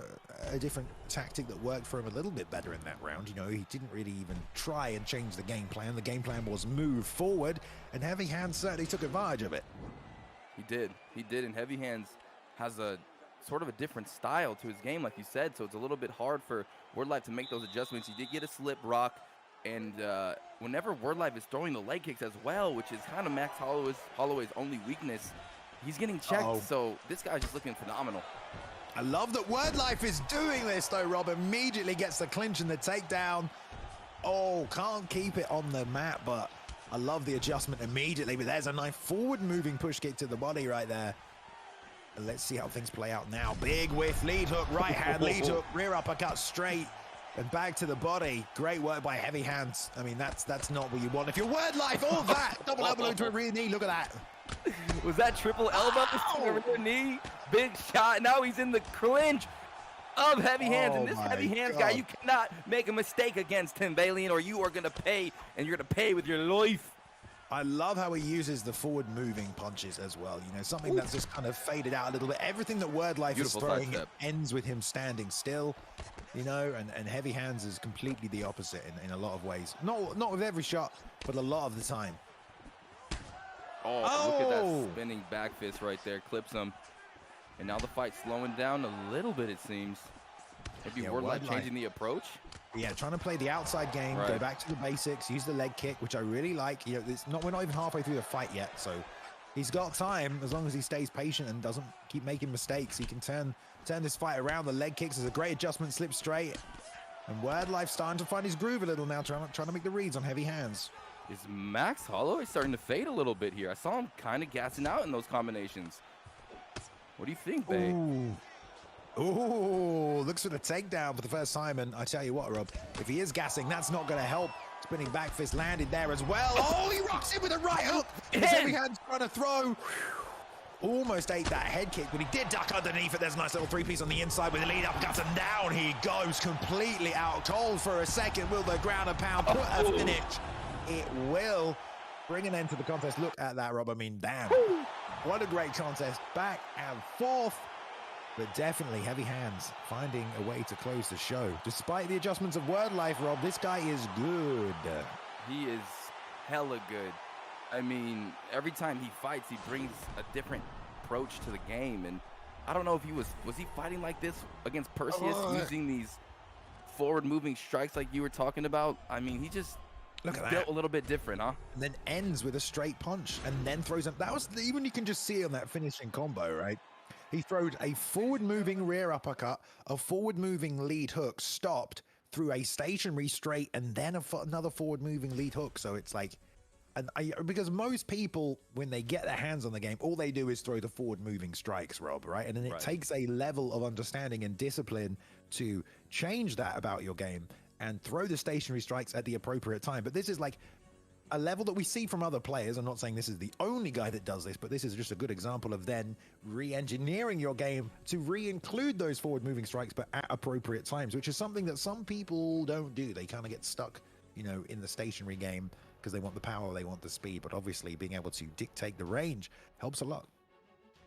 a different tactic that worked for him a little bit better in that round. You know, he didn't really even try and change the game plan. The game plan was move forward, and Heavy Hands certainly took advantage of it. He did, and Heavy Hands has a sort of a different style to his game, like you said, so it's a little bit hard for Wordlife to make those adjustments. He did get a slip rock, and whenever Wordlife is throwing the leg kicks as well, which is kind of Max Holloway's only weakness, he's getting checked, so this guy's just looking phenomenal. I love that Wordlife is doing this, though, Rob. Immediately gets the clinch and the takedown. Oh, can't keep it on the mat, but I love the adjustment immediately. But there's a nice forward-moving push kick to the body right there. And let's see how things play out now. Big whiff, lead hook, right hand, lead hook, rear uppercut straight, and back to the body. Great work by Heavy Hands. I mean, that's not what you want. If you're Wordlife, all that. Double elbow to a rear knee, look at that. Was that triple elbow over the knee? Big shot. Now he's in the clinch of Heavy Hands. And this Heavy Hands guy, you cannot make a mistake against him, Balian, or you are going to pay, and you're going to pay with your life. I love how he uses the forward-moving punches as well. You know, something that's just kind of faded out a little bit. Everything that Wordlife is throwing ends with him standing still, you know, and Heavy Hands is completely the opposite in a lot of ways. Not with every shot, but a lot of the time. Oh, look at that spinning back fist right there. Clips him. And now the fight's slowing down a little bit, it seems. Maybe Wordlife changing the approach. Yeah, trying to play the outside game, go back to the basics, use the leg kick, which I really like. You know, we're not even halfway through the fight yet, so he's got time. As long as he stays patient and doesn't keep making mistakes, he can turn this fight around. The leg kicks is a great adjustment, slip straight. And Wordlife starting to find his groove a little now, trying to make the reads on Heavy Hands. Is Max Holloway starting to fade a little bit here? I saw him kind of gassing out in those combinations. What do you think, Bay? Ooh, looks for the takedown for the first time, and I tell you what, Rob, if he is gassing, that's not going to help. Spinning back fist landed there as well. Oh, he rocks in with a right hook. Heavy Hands trying to throw. Almost ate that head kick, but he did duck underneath it. There's a nice little three-piece on the inside with the lead uppercut, and down he goes, completely out cold for a second. Will the ground and pound put a finish? It will. Bring an end to the contest. Look at that, Rob. I mean, damn. What a great contest. Back and forth. But definitely Heavy Hands finding a way to close the show. Despite the adjustments of Wordlife, Rob, this guy is good. He is hella good. I mean, every time he fights, he brings a different approach to the game. And I don't know if he was he fighting like this against Perseus, using these forward-moving strikes like you were talking about? I mean, he just built a little bit different, huh? And then ends with a straight punch and then throws him. That was even you can just see on that finishing combo, right? He throwed a forward-moving rear uppercut, a forward-moving lead hook, stopped through a stationary straight, and then another forward-moving lead hook. So it's like, because most people, when they get their hands on the game, all they do is throw the forward-moving strikes, Rob, right? And then it takes a level of understanding and discipline to change that about your game and throw the stationary strikes at the appropriate time. But this is like a level that we see from other players. I'm not saying this is the only guy that does this, but this is just a good example of then re-engineering your game to re-include those forward-moving strikes, but at appropriate times, which is something that some people don't do. They kind of get stuck, you know, in the stationary game because they want the power, they want the speed, but obviously being able to dictate the range helps a lot.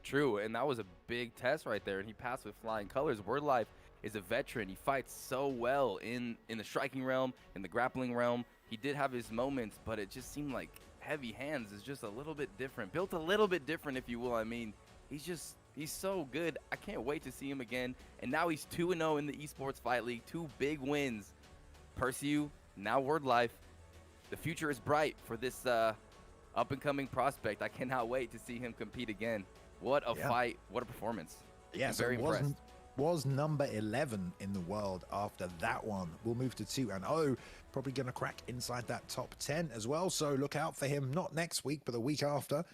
True, and that was a big test right there, and he passed with flying colors. Wordlife is a veteran. He fights so well in the striking realm, in the grappling realm. He did have his moments, but it just seemed like Heavy Hands is just a little bit different, built a little bit different, if you will. I mean, he's so good. I can't wait to see him again. And now he's 2-0 in the Esports Fight League, 2 big wins. Perseu, now Wordlife. The future is bright for this up-and-coming prospect. I cannot wait to see him compete again. What a fight. What a performance. Yeah, so very impressed. Was number 11 in the world after that one. We'll move to 2-0. Probably going to crack inside that top 10 as well. So look out for him, not next week, but the week after,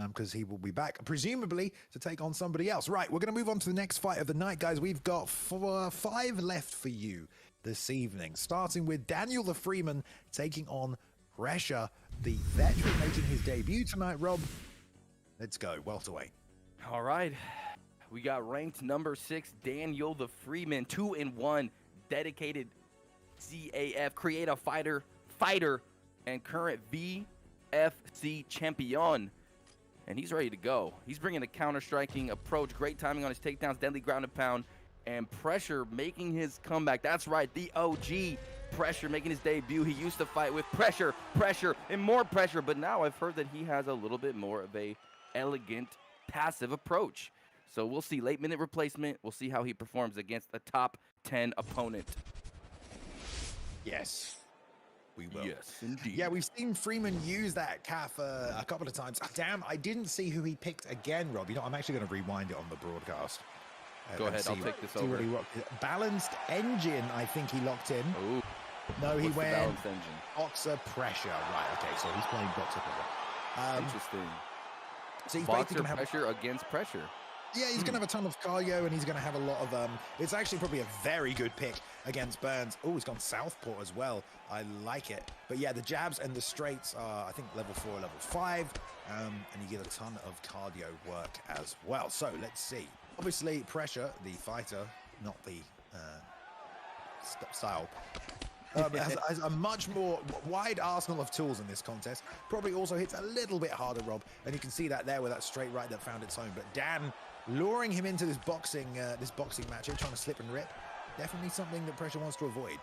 because he will be back, presumably, to take on somebody else. Right, we're going to move on to the next fight of the night, guys. We've got 5 left for you this evening, starting with DanielTheFreeman taking on Pressure, the veteran making his debut tonight. Rob, let's go. Welterweight. All right. We got ranked number 6, DanielTheFreeman, 2-1, dedicated CAF, create a fighter, and current VFC champion. And he's ready to go. He's bringing a counter-striking approach. Great timing on his takedowns, deadly ground and pound, and Pressure making his comeback. That's right, the OG Pressure making his debut. He used to fight with Pressure, and more Pressure, but now I've heard that he has a little bit more of a elegant, passive approach. So we'll see late-minute replacement. We'll see how he performs against a top 10 opponent. Yes. We will. Yes, indeed. Yeah, we've seen Freeman use that calf a couple of times. Damn, I didn't see who he picked again, Rob. You know, I'm actually going to rewind it on the broadcast. Go ahead, I'll take this over. Balanced engine, I think he locked in. Ooh. No, he went balanced engine? boxer pressure. Right, okay, so he's playing boxer pressure. Interesting. So he's Boxer basically pressure against Pressure. Yeah, he's going to have a ton of cardio, and he's going to have a lot of... it's actually probably a very good pick against Burns. Oh, he's gone southpaw as well. I like it. But yeah, the jabs and the straights are, I think, level 4, level 5. And you get a ton of cardio work as well. So let's see. Obviously, Pressure, the fighter, not the style, has a much more wide arsenal of tools in this contest. Probably also hits a little bit harder, Rob. And you can see that there with that straight right that found its own. But Dan luring him into this boxing match, trying to slip and rip. Definitely something that Pressure wants to avoid.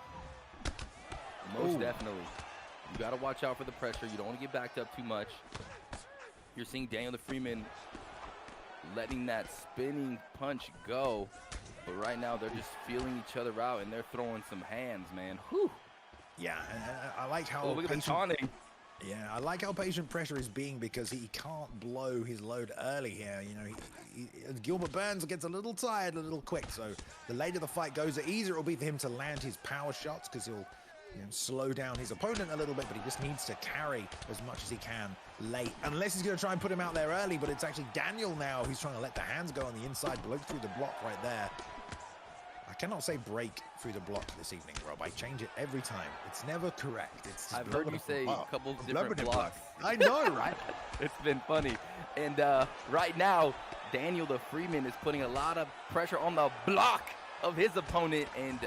Most definitely. You got to watch out for the pressure. You don't want to get backed up too much. You're seeing DanielTheFreeman letting that spinning punch go. But right now, they're just feeling each other out, and they're throwing some hands, man. Whew. Yeah, and I like how... Oh, look at the taunting. Yeah, I like how patient Pressure is being because he can't blow his load early here. You know, Gilbert Burns gets a little tired, a little quick. So the later the fight goes, the easier it will be for him to land his power shots because he'll slow down his opponent a little bit, but he just needs to carry as much as he can late. Unless he's going to try and put him out there early, but it's actually Daniel now who's trying to let the hands go on the inside, blow through the block right there. I cannot say break through the block this evening, Rob. I change it every time. It's never correct. It's I've heard you say a couple of different blocks. I know, right? It's been funny. And right now, DanielTheFreeman is putting a lot of pressure on the block of his opponent, and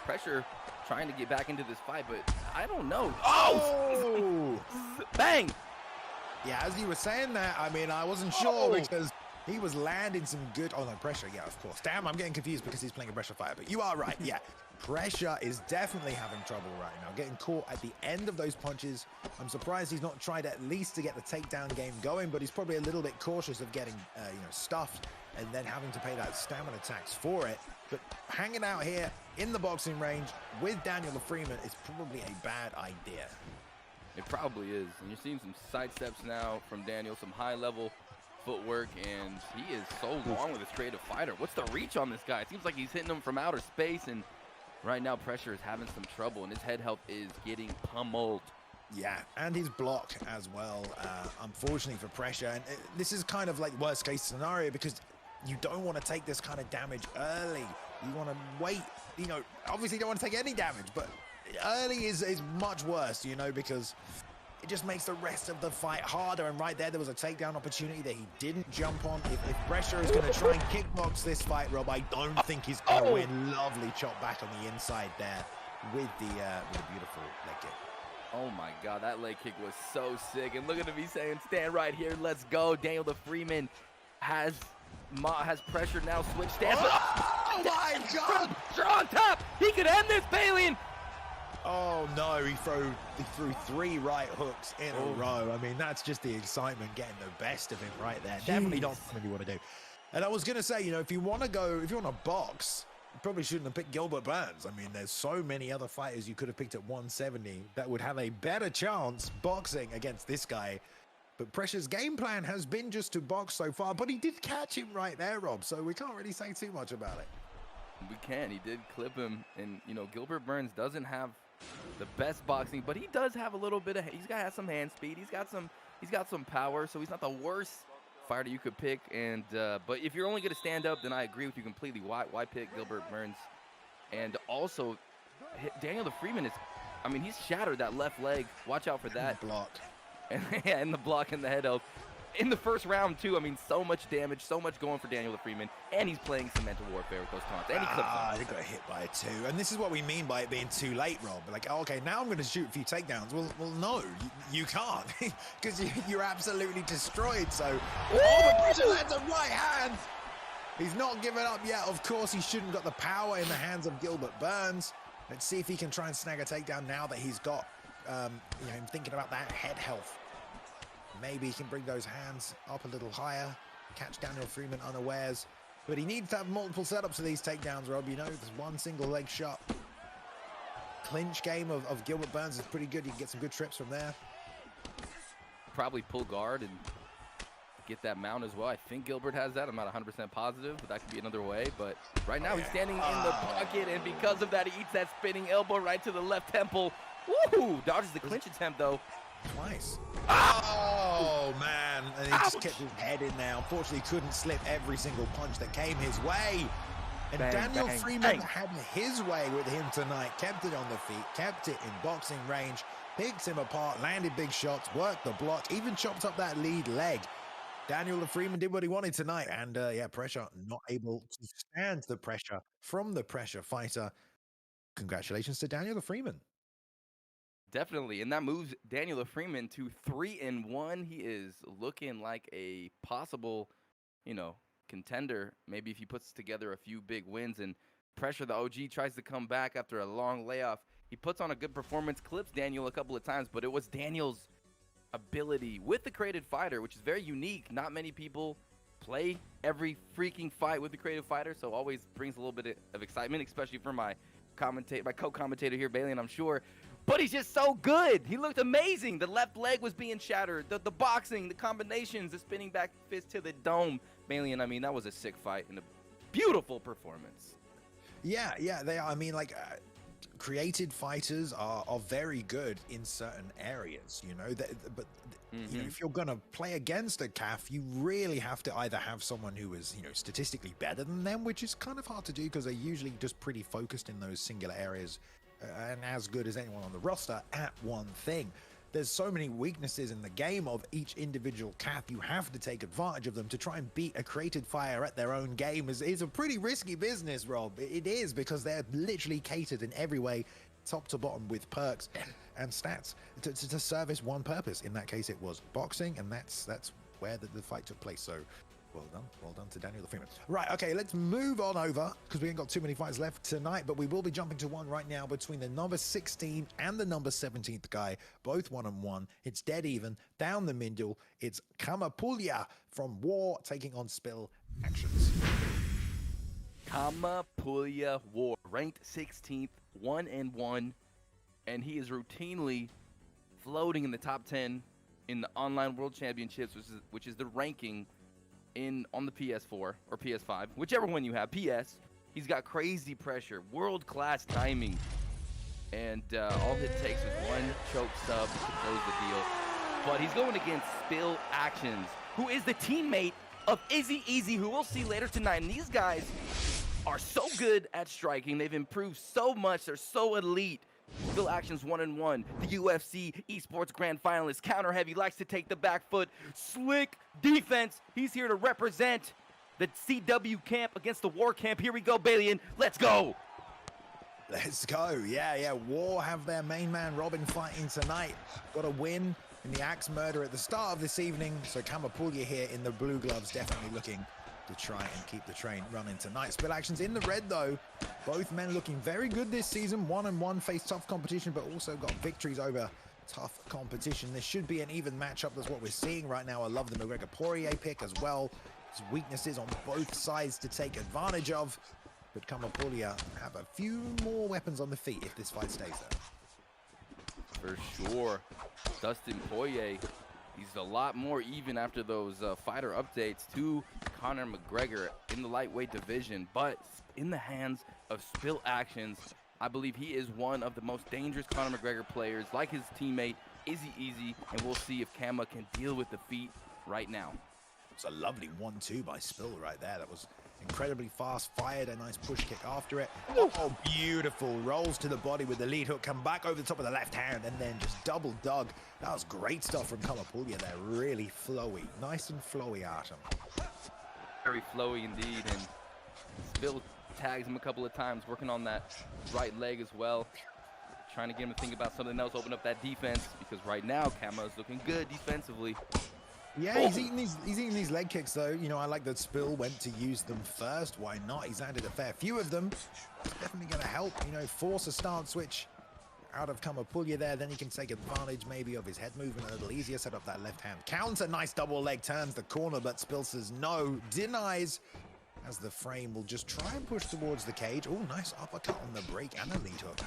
Pressure trying to get back into this fight, but I don't know. Oh! Bang! Yeah, as you were saying that, I mean, I wasn't sure because he was landing some good... Oh, no, Pressure, yeah, of course. Damn, I'm getting confused because he's playing a Pressure fighter, but you are right, yeah. Pressure is definitely having trouble right now, getting caught at the end of those punches. I'm surprised he's not tried at least to get the takedown game going, but he's probably a little bit cautious of getting, stuffed and then having to pay that stamina tax for it. But hanging out here in the boxing range with DanielTheFreeman is probably a bad idea. It probably is. And you're seeing some side steps now from Daniel, some high-level footwork, and he is so long with his creative fighter. What's the reach on this guy? It seems like he's hitting him from outer space, and right now Pressure is having some trouble, and his head health is getting pummeled. Yeah, and his block as well, unfortunately for Pressure. And this is kind of like worst-case scenario because you don't want to take this kind of damage early. You want to wait. Obviously you don't want to take any damage, but early is much worse, because it just makes the rest of the fight harder. And right there was a takedown opportunity that he didn't jump on. If Pressure is going to try and kickbox this fight, Rob, I don't think he's going to win. Lovely chop back on the inside there with the beautiful leg kick. Oh my God, that leg kick was so sick. And look at him, he's saying, stand right here, let's go. DanielTheFreeman has Pressure now switch stance. Oh my God! Pressure on top! He could end this, Balian! Oh no, he threw 3 right hooks in a row. I mean, that's just the excitement getting the best of him right there. Jeez. Definitely not something you want to do. And I was going to say, if you want to box, you probably shouldn't have picked Gilbert Burns. I mean, there's so many other fighters you could have picked at 170 that would have a better chance boxing against this guy. But Pressure's game plan has been just to box so far, but he did catch him right there, Rob, so we can't really say too much about it. We can. He did clip him, and, Gilbert Burns doesn't have the best boxing, but he does have a little bit of, he's got some hand speed, he's got some power, so he's not the worst fighter you could pick. And but if you're only going to stand up, then I agree with you completely. Why pick Gilbert Burns? And also, DanielTheFreeman he's shattered that left leg. Watch out for that block. And the block and the head health. in the first round, too. I mean, so much damage, so much going for DanielTheFreeman, and he's playing some mental warfare with those taunts. And he clips them. They got hit by it too. And this is what we mean by it being too late, Rob. Like, okay, now I'm going to shoot a few takedowns. Well, no, you can't, because you're absolutely destroyed. So, oh, the pressure lands a right hand. He's not given up yet. Of course, he shouldn't got the power in the hands of Gilbert Burns. Let's see if he can try and snag a takedown now that he's got, you know, him thinking about that head health. Maybe he can bring those hands up a little higher, catch DanielTheFreeman unawares. But he needs to have multiple setups for these takedowns, Rob. You know, there's one single leg shot. Clinch game of Gilbert Burns is pretty good. You can get some good trips from there. Probably pull guard and get that mount as well. I think Gilbert has that. I'm not 100% positive, but that could be another way. But right now he's standing in the pocket, and because of that, he eats that spinning elbow right to the left temple. Woohoo! Dodges the clinch attempt, though. Twice. Oh, man. And he just kept his head in there. Unfortunately, couldn't slip every single punch that came his way. And DanielTheFreeman had his way with him tonight. Kept it on the feet, kept it in boxing range, picked him apart, landed big shots, worked the block, even chopped up that lead leg. DanielTheFreeman did what he wanted tonight. And, yeah, pressure, not able to stand the pressure from the pressure fighter. Congratulations to DanielTheFreeman. Definitely, and that moves DanielTheFreeman to 3-1. He is looking like a possible, you know, contender. Maybe if he puts together a few big wins and pressure, the OG tries to come back after a long layoff. He puts on a good performance, clips Daniel a couple of times, but it was Daniel's ability with the created fighter, which is very unique. Not many people play every freaking fight with the creative fighter, so always brings a little bit of excitement, especially for my co-commentator here, Bailey, and I'm sure. But he's just so good. He looked amazing. The left leg was being shattered. The boxing, the combinations, the spinning back fist to the dome. Bailey, and I mean, that was a sick fight and a beautiful performance. Yeah, they are. I mean, like, created fighters are very good in certain areas, you know. But you know, if you're going to play against a CAF, you really have to either have someone who is, you know, statistically better than them, which is kind of hard to do because they're usually just pretty focused in those singular areas. And as good as anyone on the roster at one thing. There's so many weaknesses in the game of each individual CAF. You have to take advantage of them to try and beat a created fire at their own game. Is a pretty risky business, Rob. It is, because they're literally catered in every way, top to bottom, with perks and stats to service one purpose. In that case, it was boxing, and that's where the fight took place. So well done to DanielTheFreeman. Right, okay, let's move on over, because we ain't got too many fights left tonight, but we will be jumping to one right now between the number 16 and the number 17th guy, both 1-on-1. It's dead even, down the middle. It's Kamapugya from War taking on Spill Actions. Kamapugya War, ranked 16th, 1-1, and he is routinely floating in the top 10 in the Online World Championships, which is the ranking on the PS4 or PS5, whichever one you have. PS. He's got crazy pressure, world-class timing, and all it takes is one choke sub to close the deal. But he's going against Spill Actions, who is the teammate of Izzy, who we'll see later tonight. And these guys are so good at striking. They've improved so much. They're so elite. Spill Actions 1-1, the UFC Esports Grand Finalist, counter heavy, likes to take the back foot, slick defense. He's here to represent the CW camp against the War camp. Here we go, Bailey, let's go. Let's go. Yeah. War have their main man Robin fighting tonight. Got a win in the axe murder at the start of this evening. So Kamapugya here in the blue gloves, definitely looking to try and keep the train running tonight. Spill Actions in the red, though. Both men looking very good this season. 1-on-1, face tough competition, but also got victories over tough competition. This should be an even matchup. That's what we're seeing right now. I love the McGregor-Poirier pick as well. There's weaknesses on both sides to take advantage of. But Kamapugya have a few more weapons on the feet if this fight stays there. For sure. Dustin Poirier, he's a lot more even after those fighter updates to Conor McGregor in the lightweight division, but in the hands of Spill Actions, I believe he is one of the most dangerous Conor McGregor players, like his teammate Izzy, and we'll see if Kama can deal with defeat right now. It's a lovely 1-2 by Spill right there. That was incredibly fast, fired a nice push kick after it. Oh, beautiful. Rolls to the body with the lead hook, come back over the top of the left hand, and then just double dug. That was great stuff from Kamapugya there. Really flowy. Nice and flowy at him. Very flowy indeed, and Spill tags him a couple of times, working on that right leg as well. Trying to get him to think about something else, open up that defense, because right now Kama's looking good defensively. Yeah, he's eating these leg kicks though. You know, I like that Spill went to use them first. Why not? He's landed a fair few of them. It's definitely going to help, you know, force a start switch out of Kamapugya there. Then he can take advantage maybe of his head movement a little easier, set up that left hand counter. Nice double leg, turns the corner, but Spill says no, denies, as the frame will just try and push towards the cage. Oh, nice uppercut on the break and a lead hook.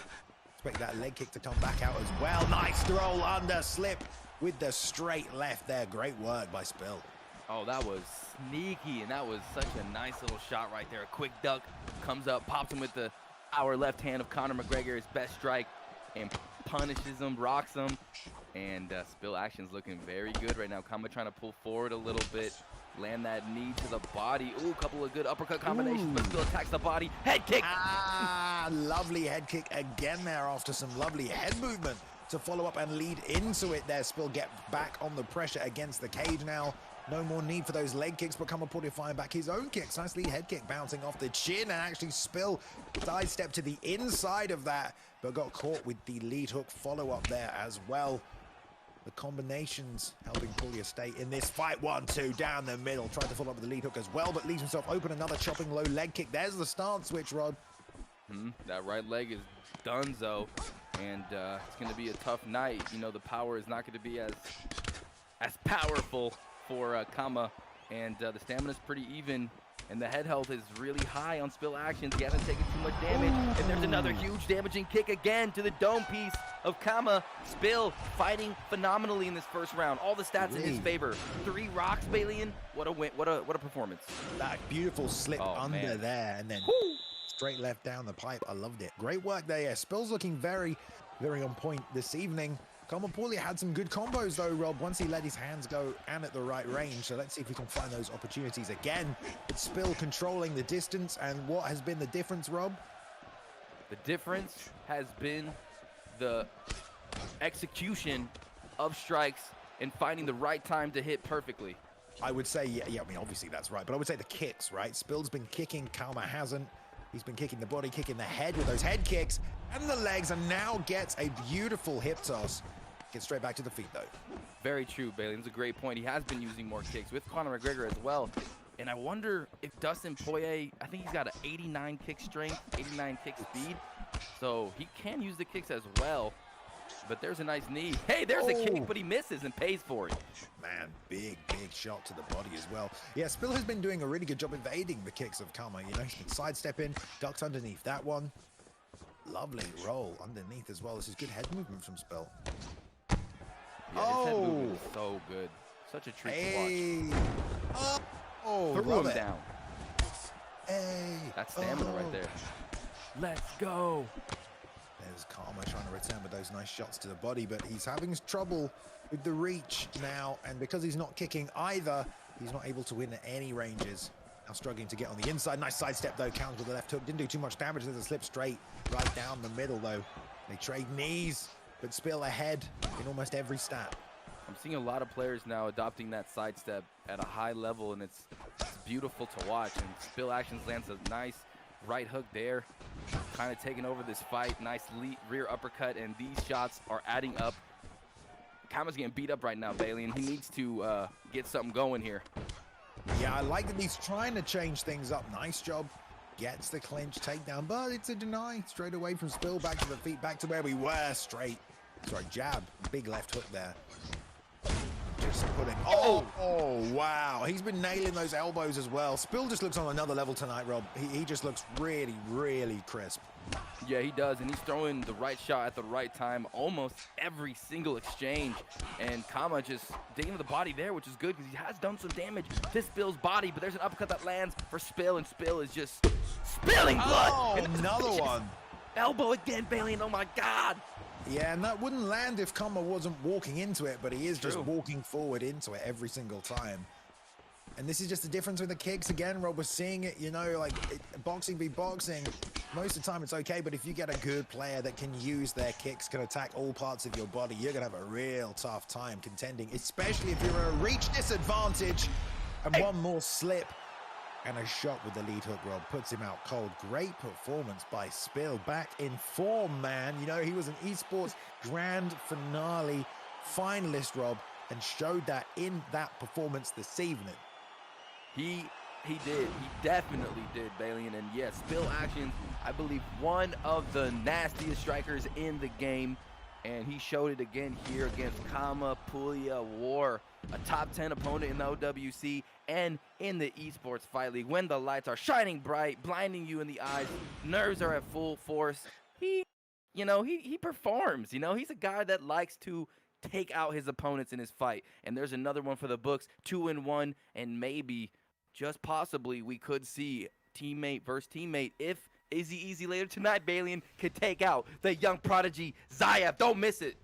Expect that leg kick to come back out as well. Nice throw under slip with the straight left there. Great work by Spill. Oh, that was sneaky, and that was such a nice little shot right there. A quick duck, comes up, pops him with the power left hand of Conor McGregor, his best strike, and punishes him, rocks him. And Spill action's looking very good right now. Kama trying to pull forward a little bit, land that knee to the body. Ooh, a couple of good uppercut combinations, but Spill attacks the body. Head kick! Ah, lovely head kick again there after some lovely head movement to follow up and lead into it there. Spill get back on the pressure against the cage now. No more need for those leg kicks, but Kamapugya firing back his own kicks. Nice lead head kick bouncing off the chin, and actually Spill sidestep to the inside of that, but got caught with the lead hook follow-up there as well. The combinations helping Pugya stay in this fight. 1-2 down the middle. Tried to follow up with the lead hook as well, but leaves himself open. Another chopping low leg kick. There's the stance switch, Rod. That right leg is donezo, and it's going to be a tough night. You know, the power is not going to be as powerful for Kama, and the stamina is pretty even, and the head health is really high on Spill actions. He hasn't taken too much damage, and there's another huge damaging kick again to the dome piece of Kama. Spill fighting phenomenally in this first round. All the stats in his favor. 3 rocks, Balian. What a win! What a performance! That beautiful slip under there, and then straight left down the pipe. I loved it. Great work there. Yeah, Spill's looking very, very on point this evening. Kamapugya had some good combos though, Rob, once he let his hands go and at the right range. So let's see if we can find those opportunities again. It's Spill controlling the distance, and what has been the difference, Rob? The difference has been the execution of strikes and finding the right time to hit perfectly. I would say, yeah, I mean, obviously that's right, but I would say the kicks, right? Spill's been kicking, Kama hasn't. He's been kicking the body, kicking the head with those head kicks and the legs, and now gets a beautiful hip toss. Gets straight back to the feet, though. Very true, Bailey. It's a great point. He has been using more kicks with Conor McGregor as well. And I wonder if Dustin Poirier, I think he's got an 89 kick strength, 89 kick speed. So he can use the kicks as well. But there's a nice knee. Hey, there's a kick, but he misses and pays for it. Man, big shot to the body as well. Yeah, Spill has been doing a really good job evading the kicks of Kama. You know, he's been sidestepping, ducked underneath that one. Lovely roll underneath as well. This is good head movement from Spill. Yeah, his head movement is so good. Such a treat to watch. Threw him down. Hey. That's stamina right there. Let's go. There's Kama trying to return with those nice shots to the body, but he's having trouble with the reach now, and because he's not kicking either, he's not able to win at any ranges. Now struggling to get on the inside. Nice sidestep though, counts with the left hook. Didn't do too much damage. There's a slip straight right down the middle though. They trade knees, but Spill ahead in almost every stat. I'm seeing a lot of players now adopting that sidestep at a high level, and it's beautiful to watch. And Spill actions lands a nice right hook there, kind of taking over this fight. Nice rear uppercut, and these shots are adding up. Kama's getting beat up right now, Bailey, and he needs to get something going here. Yeah, I like that he's trying to change things up. Nice job. Gets the clinch takedown, but it's a deny. Straight away from Spill, back to the feet, back to where we were. Straight, sorry, jab. Big left hook there. Just putting, oh, wow. He's been nailing those elbows as well. Spill just looks on another level tonight, Rob. He just looks really, really crisp. Yeah, he does, and he's throwing the right shot at the right time almost every single exchange. And Kama just digging to the body there, which is good because he has done some damage to Spill's body, but there's an uppercut that lands for Spill, and Spill is just spilling blood. Oh, another one. Elbow again, Bailey, and oh my God. Yeah, and that wouldn't land if Kama wasn't walking into it, but he is just walking forward into it every single time. And this is just the difference with the kicks. Again, Rob, we're seeing it, you know, like boxing be boxing. Most of the time it's okay, but if you get a good player that can use their kicks, can attack all parts of your body, you're going to have a real tough time contending, especially if you're at a reach disadvantage. And one more slip and a shot with the lead hook, Rob, puts him out cold. Great performance by Spill, back in form, man. You know, he was an esports grand finale finalist, Rob, and showed that in that performance this evening. He did. He definitely did, Balian. And yes, Spill Actions, I believe, one of the nastiest strikers in the game. And he showed it again here against Kamapugya War, a top 10 opponent in the OWC and in the Esports Fight League. When the lights are shining bright, blinding you in the eyes, nerves are at full force. He performs. You know, he's a guy that likes to take out his opponents in his fight. And there's another one for the books, 2-1, and maybe, just possibly, we could see teammate versus teammate if Izzy later tonight, Balian, could take out the young prodigy Zyaf. Don't miss it.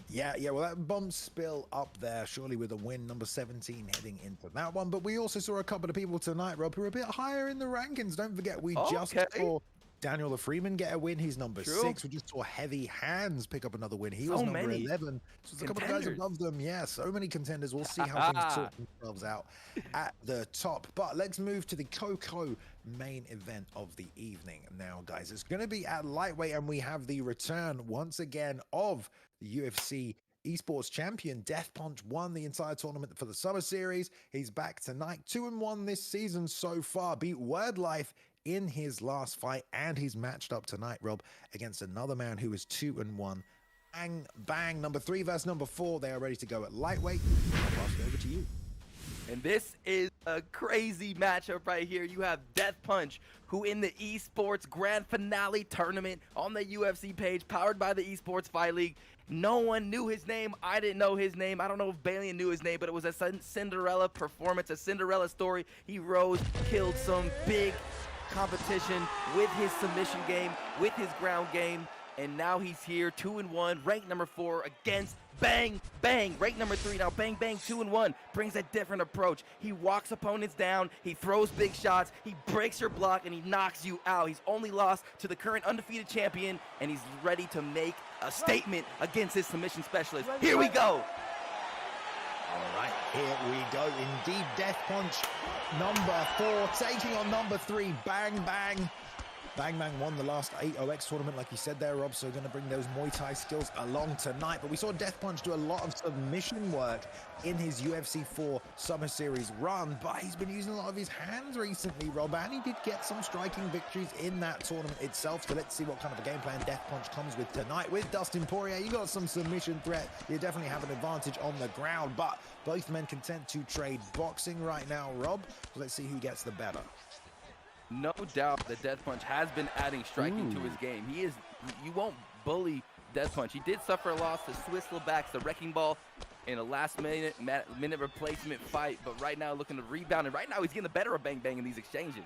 Yeah, well, that bumps Spill up there, surely with a win, number 17 heading into that one. But we also saw a couple of people tonight, Rob, who are a bit higher in the rankings. Don't forget, we just saw DanielTheFreeman get a win. He's number 6. We just saw Heavy Hands pick up another win. He was number 11. So there's a couple of guys above them. Yeah, so many contenders. We'll see how things sort themselves out at the top. But let's move to the Coco main event of the evening. Now, guys, it's going to be at lightweight, and we have the return once again of the UFC Esports champion. Deathpunch won the entire tournament for the Summer Series. He's back tonight, 2-1 this season so far. Beat Wordlife in his last fight, and he's matched up tonight, Rob, against another man who is 2-1. Bang, bang. Number 3 versus number 4. They are ready to go at lightweight. I'll pass it over to you. And this is a crazy matchup right here. You have Deathpunch, who in the Esports Grand Finale tournament on the UFC page, powered by the Esports Fight League. No one knew his name. I didn't know his name. I don't know if Balian knew his name, but it was a Cinderella performance, a Cinderella story. He rose, killed some big competition with his submission game, with his ground game, and now he's here 2-1, ranked number 4 against Bang Bang, ranked number 3. Now Bang Bang 2-1 brings a different approach. He walks opponents down, he throws big shots, he breaks your block, and he knocks you out. He's only lost to the current undefeated champion, and he's ready to make a statement against his submission specialist. Here we go. All right, here we go. Indeed, Deathpunch, number 4, taking on number 3, Bang Bang. Bang Bang won the last 8OX tournament, like you said there, Rob, so going to bring those Muay Thai skills along tonight. But we saw Deathpunch do a lot of submission work in his UFC 4 Summer Series run, but he's been using a lot of his hands recently, Rob, and he did get some striking victories in that tournament itself. So let's see what kind of a game plan Deathpunch comes with tonight. With Dustin Poirier, you got some submission threat. You definitely have an advantage on the ground, but both men content to trade boxing right now, Rob. So let's see who gets the better. No doubt that Deathpunch has been adding striking to his game. You won't bully Deathpunch. He did suffer a loss to Swisslebacks, the Wrecking Ball, in a last-minute replacement fight, but right now looking to rebound, and right now he's getting the better of Bang Bang in these exchanges.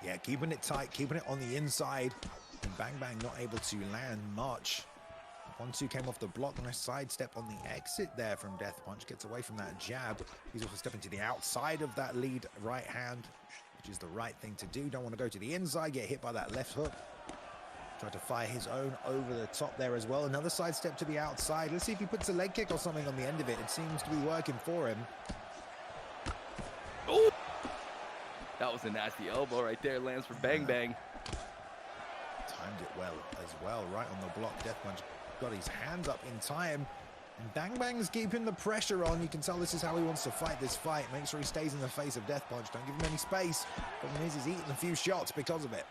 Yeah, keeping it tight, keeping it on the inside, and Bang Bang not able to land much. 1-2 came off the block, and a sidestep on the exit there from Deathpunch. Gets away from that jab. He's also stepping to the outside of that lead right hand, which is the right thing to do. Don't want to go to the inside, get hit by that left hook. Try to fire his own over the top there as well. Another side step to the outside. Let's see if he puts a leg kick or something on the end of it. It seems to be working for him. Oh, that was a nasty elbow right there. Lands for Bang Bang. Timed it well as well, right on the block. Deathpunch got his hands up in time. And Bang Bang's keeping the pressure on. You can tell this is how he wants to fight this fight. Make sure he stays in the face of Deathpunch. Don't give him any space. Problem is, he's eating a few shots because of it.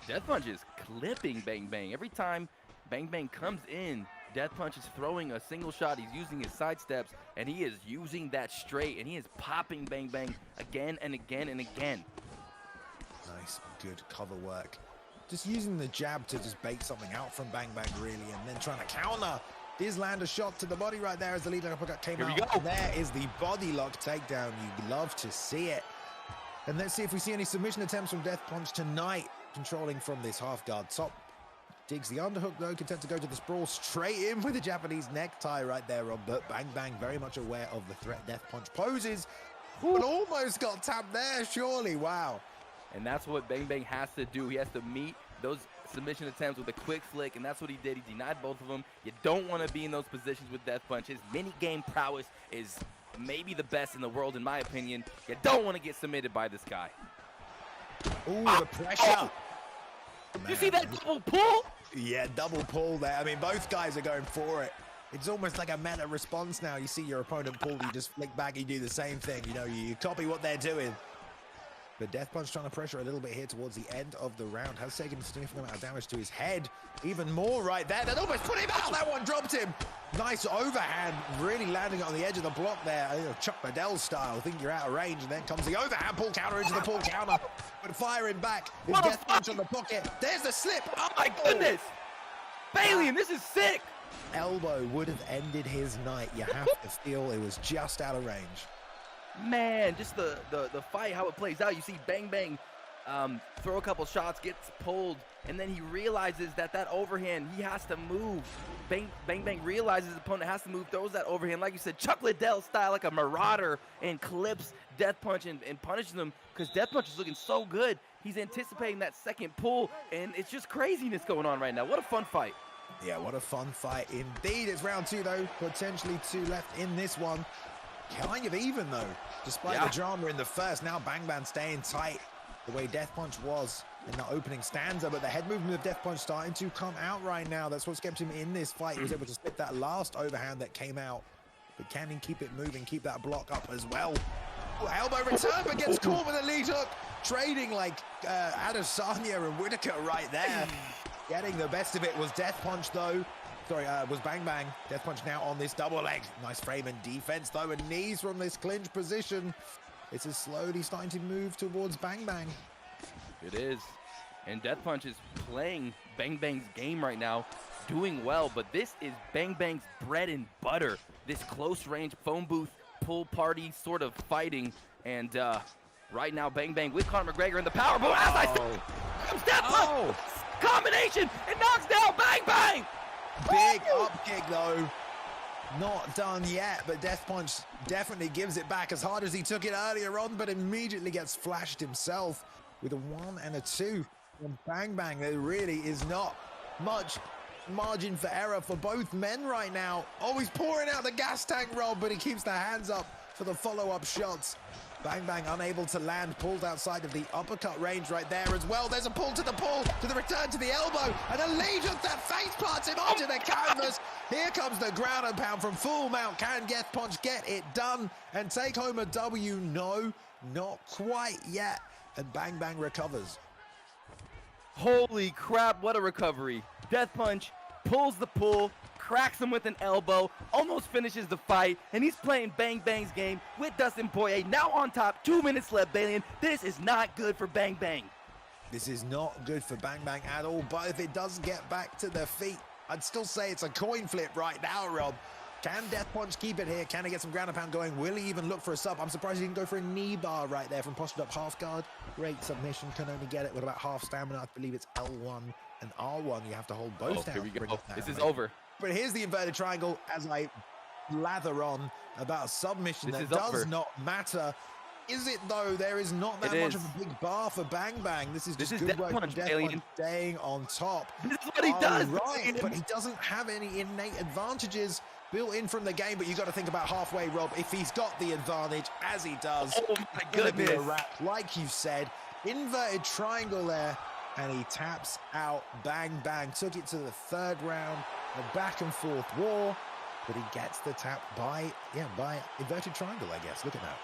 Deathpunch is clipping Bang Bang. Every time Bang Bang comes in, Deathpunch is throwing a single shot. He's using his side steps, and he is using that straight, and he is popping Bang Bang again and again and again. Nice, good cover work. Just using the jab to just bait something out from Bang Bang, really, and then trying to counter. Does land a shot to the body right there as the lead uppercut came out. Here we go. There is the body lock takedown. You'd love to see it. And let's see if we see any submission attempts from Deathpunch tonight, controlling from this half guard top. Digs the underhook, though, content to go to the sprawl straight in with a Japanese necktie right there, Rob. But Bang Bang very much aware of the threat Deathpunch poses, but almost got tapped there, surely. Wow. And that's what Bang Bang has to do. He has to meet those submission attempts with a quick flick, and that's what he did. He denied both of them. You don't want to be in those positions with Deathpunch. His mini-game prowess is maybe the best in the world, in my opinion. You don't want to get submitted by this guy. Ooh, the pressure. You see that double pull? Yeah, double pull there. I mean, both guys are going for it. It's almost like a meta response now. You see your opponent pull, you just flick back, you do the same thing. You know, you copy what they're doing. But Deathpunch trying to pressure a little bit here towards the end of the round. Has taken a significant amount of damage to his head. Even more right there. That almost put him out. That one dropped him. Nice overhand. Really landing on the edge of the block there. You know, Chuck Liddell style. I think you're out of range. And then comes the overhand pull counter into the pull counter. But firing back is Deathpunch on the pocket. There's the slip. Oh my goodness. Balian, this is sick. Elbow would have ended his night. You have to feel it was just out of range. Man, just the fight, how it plays out. You see Bang Bang throw a couple shots, gets pulled, and then he realizes that overhand, he has to move. Bang Bang realizes his opponent has to move, throws that overhand, like you said, Chuck Liddell style, like a marauder, and clips Deathpunch and punishes him, because Deathpunch is looking so good. He's anticipating that second pull, and it's just craziness going on right now. What a fun fight. Yeah, what a fun fight indeed. It's round 2, though. Potentially 2 left in this one. Kind of even, though, despite the drama in the first. Now Bang Bang staying tight the way Deathpunch was in the opening stanza, but the head movement of Deathpunch starting to come out right now. That's what's kept him in this fight. He was able to slip that last overhand that came out, but can he keep it moving, keep that block up as well? Ooh, elbow return, but gets caught with a lead hook, trading like Adesanya and Whitaker right there. Getting the best of it was Deathpunch, though. Sorry, was Bang Bang. Deathpunch now on this double leg. Nice frame and defense, though, and knees from this clinch position. This is slowly starting to move towards Bang Bang. It is. And Deathpunch is playing Bang Bang's game right now, doing well, but this is Bang Bang's bread and butter. This close-range phone booth pull party sort of fighting. And right now, Bang Bang with Conor McGregor in the power boom. As I said, comes Deathpunch. Combination. It knocks down Bang Bang. Big up kick, though. Not done yet, but Deathpunch definitely gives it back as hard as he took it earlier on, but immediately gets flashed himself with a 1 and a 2 from Bang Bang. There really is not much margin for error for both men right now. Oh, he's pouring out the gas tank, Rob, but he keeps the hands up for the follow-up shots. Bang Bang unable to land, pulled outside of the uppercut range right there as well. There's a pull, to the return to the elbow, and a lead hook that face plants him onto the canvas. Here comes the ground and pound from full mount. Can Deathpunch get it done and take home a W? No, not quite yet. And Bang Bang recovers. Holy crap, what a recovery. Deathpunch pulls the pull, cracks him with an elbow, almost finishes the fight, and he's playing Bang Bang's game with Dustin Poirier now on top. 2 minutes left, Balian. This is not good for Bang Bang. This is not good for Bang Bang at all, but if it does get back to their feet, I'd still say it's a coin flip right now, Rob. Can Deathpunch keep it here? Can he get some ground and pound going? Will he even look for a sub? I'm surprised he didn't go for a knee bar right there from postured up half guard. Great submission, can only get it with about half stamina. I believe it's L1 and R1. You have to hold both down. Here we go. This is over. But here's the inverted triangle as I lather on about a submission that does not matter. Is it, though? There is not that much of a big bar for Bang Bang. This is just good work from Deathpunch staying on top. This is what he does. Right, but he doesn't have any innate advantages built in from the game, but you got to think about halfway, Rob. If he's got the advantage, as he does, oh my goodness, be a wrap, like you said. Inverted triangle there, and he taps out Bang Bang. Took it to the 3rd round, a back and forth war, but he gets the tap by inverted triangle, I guess. Look at that.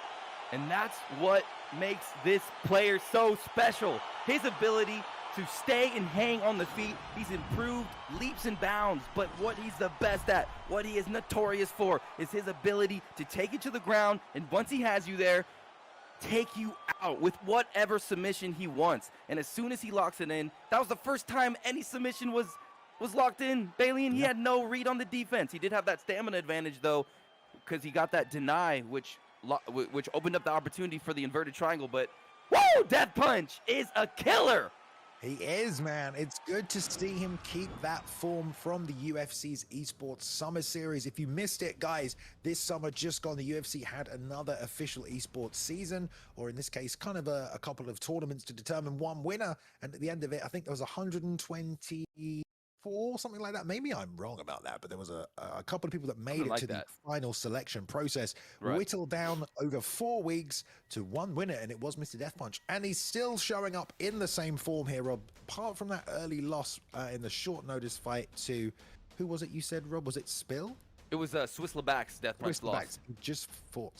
And that's what makes this player so special. His ability to stay and hang on the feet. He's improved leaps and bounds, but what he's the best at, what he is notorious for, is his ability to take you to the ground, and once he has you there, take you out with whatever submission he wants. And as soon as he locks it in, that was the first time any submission was locked in. Balian, he had no read on the defense. He did have that stamina advantage, though, because he got that deny, which opened up the opportunity for the inverted triangle. But woo, Deathpunch is a killer. He is, man. It's good to see him keep that form from the UFC's Esports Summer Series. If you missed it, guys, this summer just gone, the UFC had another official esports season, or in this case, kind of a couple of tournaments to determine one winner. And at the end of it, I think there was 124, something like that. Maybe I'm wrong about that, but there was a couple of people that made it to the final selection process, whittled down over 4 weeks to one winner, and it was Mr. Deathpunch. And he's still showing up in the same form here, Rob. Apart from that early loss in the short notice fight to, who was it you said, Rob? Was it Spill? It was Swiss Leback's Deathpunch loss. He just fought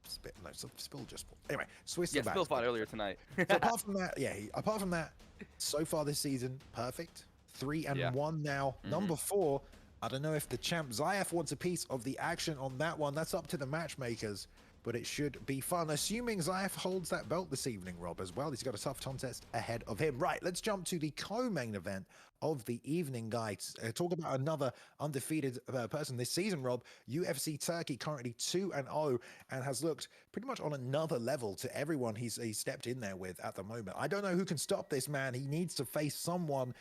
Spill. No, Spill just fought. Anyway, Swiss Yeah, Leback. Spill fought earlier tonight. So apart from that, apart from that, so far this season, perfect. 3-1 now. Number 4. I don't know if the champ Zyaf wants a piece of the action on that one. That's up to the matchmakers, but it should be fun. Assuming Zyaf holds that belt this evening, Rob, as well. He's got a tough contest ahead of him. Right, let's jump to the co-main event of the evening, guys. Talk about another undefeated person this season, Rob. UFC Turkey currently 2-0 and has looked pretty much on another level to everyone he's stepped in there with at the moment. I don't know who can stop this man. He needs to face someone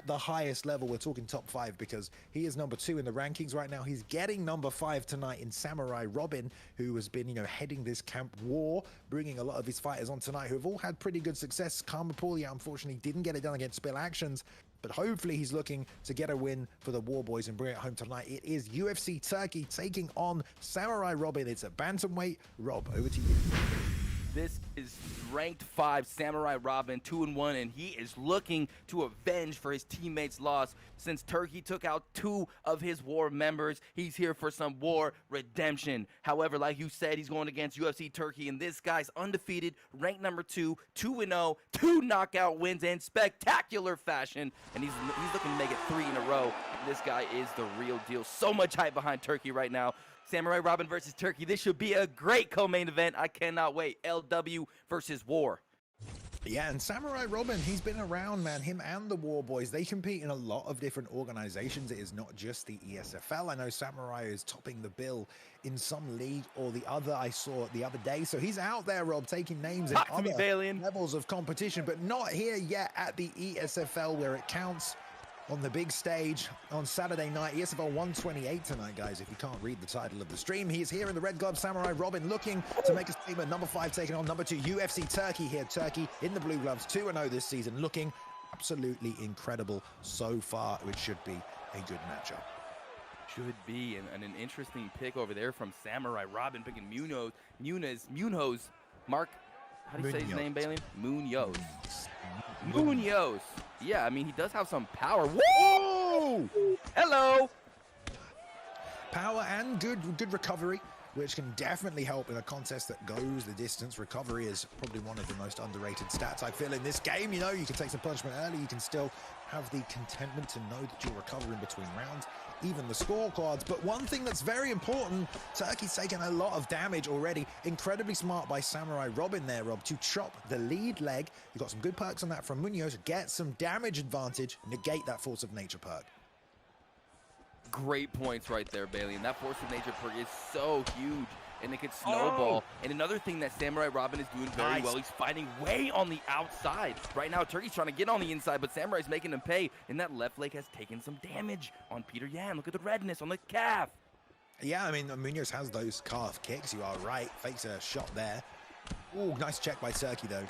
the highest level. We're talking top 5 because he is number 2 in the rankings right now. He's getting number 5 tonight in SamuraiRobin, who has been, heading this camp war, bringing a lot of his fighters on tonight who have all had pretty good success. Kamapugya unfortunately didn't get it done against Spill Actions, but hopefully he's looking to get a win for the War Boys and bring it home tonight. It is UFC Turkey taking on SamuraiRobin. It's a bantamweight. Rob, over to you. This is ranked 5 SamuraiRobin, 2-1, and he is looking to avenge for his teammates' loss. Since Turkey took out 2 of his war members, he's here for some war redemption. However, like you said, he's going against UFC Turkey, and this guy's undefeated, ranked number 2, 2-0, 2 knockout wins in spectacular fashion, and he's looking to make it 3 in a row. And this guy is the real deal. So much hype behind Turkey right now. SamuraiRobin versus Turkey. This should be a great co-main event. I cannot wait. LW versus War. Yeah, and SamuraiRobin, he's been around, man. Him and the War Boys, they compete in a lot of different organizations. It is not just the ESFL. I know Samurai is topping the bill in some league or the other I saw the other day. So he's out there, Rob, taking names in other levels of competition, but not here yet at the ESFL where it counts. On the big stage on Saturday night, ESFL 128 tonight, guys. If you can't read the title of the stream, he is here in the red glove. SamuraiRobin looking to make a statement. Number 5 taking on number 2 UFC Turkey here. Turkey in the blue gloves, 2-0 this season, looking absolutely incredible so far. It should be a good matchup. Should be, and an interesting pick over there from SamuraiRobin picking Munoz. Mark, how do you say his name, Bailey? Munoz. Yeah, I mean, he does have some power. Whoa! Hello! Power and good recovery, which can definitely help in a contest that goes the distance. Recovery is probably one of the most underrated stats I feel in this game. You can take some punishment early. You can still have the contentment to know that you'll recover in between rounds, even the scorecards. But one thing that's very important, Turkey's taken a lot of damage already. Incredibly smart by SamuraiRobin there, Rob, to chop the lead leg. You got some good perks on that from Munoz. Get some damage advantage, negate that force of nature perk. Great points right there, Bailey. And that force of nature perk is so huge, and it could snowball. And another thing that SamuraiRobin is doing very well, he's fighting way on the outside. Right now, Turkey's trying to get on the inside, but Samurai's making him pay, and that left leg has taken some damage on Peter Yan. Look at the redness on the calf. Yeah, I mean, Munoz has those calf kicks. You are right. Fakes a shot there. Ooh, nice check by Turkey, though.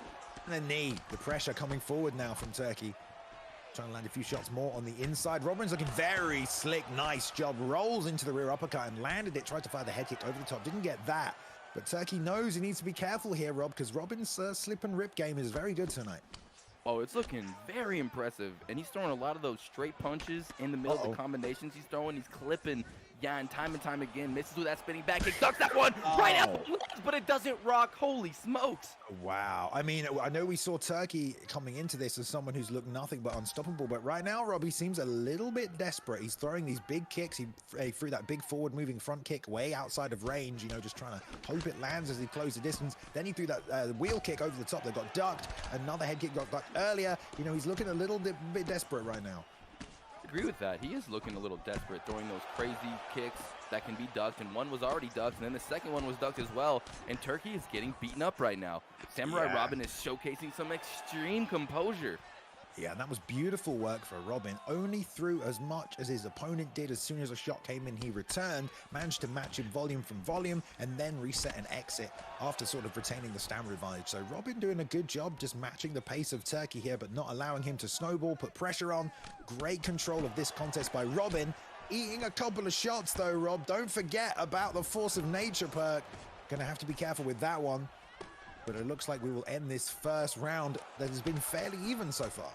And the knee. The pressure coming forward now from Turkey. Trying to land a few shots more on the inside. Robin's looking very slick. Nice job. Rolls into the rear uppercut and landed it. Tried to fire the head kick over the top. Didn't get that. But Turkey knows he needs to be careful here, Rob, because Robin's slip and rip game is very good tonight. Oh, it's looking very impressive. And he's throwing a lot of those straight punches in the middle of the combinations he's throwing. He's clipping Yan time and time again. Misses with that spinning back kick. Ducks that one right out, but it doesn't rock. Holy smokes. Wow. I mean, I know we saw Turkey coming into this as someone who's looked nothing but unstoppable. But right now, Robbie seems a little bit desperate. He's throwing these big kicks. He threw that big forward moving front kick way outside of range, just trying to hope it lands as he closed the distance. Then he threw that wheel kick over the top that got ducked. Another head kick got ducked earlier. He's looking a little bit desperate right now. Agree with that. He is looking a little desperate, throwing those crazy kicks that can be ducked, and one was already ducked, and then the second one was ducked as well, and Turkey is getting beaten up right now. SamuraiRobin is showcasing some extreme composure. Yeah, and that was beautiful work for Robin. Only threw as much as his opponent did. As soon as a shot came in, he returned, managed to match him volume from volume, and then reset and exit after sort of retaining the stamina advantage. So Robin doing a good job just matching the pace of Turkey here, but not allowing him to snowball, put pressure on. Great control of this contest by Robin. Eating a couple of shots though, Rob. Don't forget about the force of nature perk. Gonna have to be careful with that one. But it looks like we will end this first round that has been fairly even so far.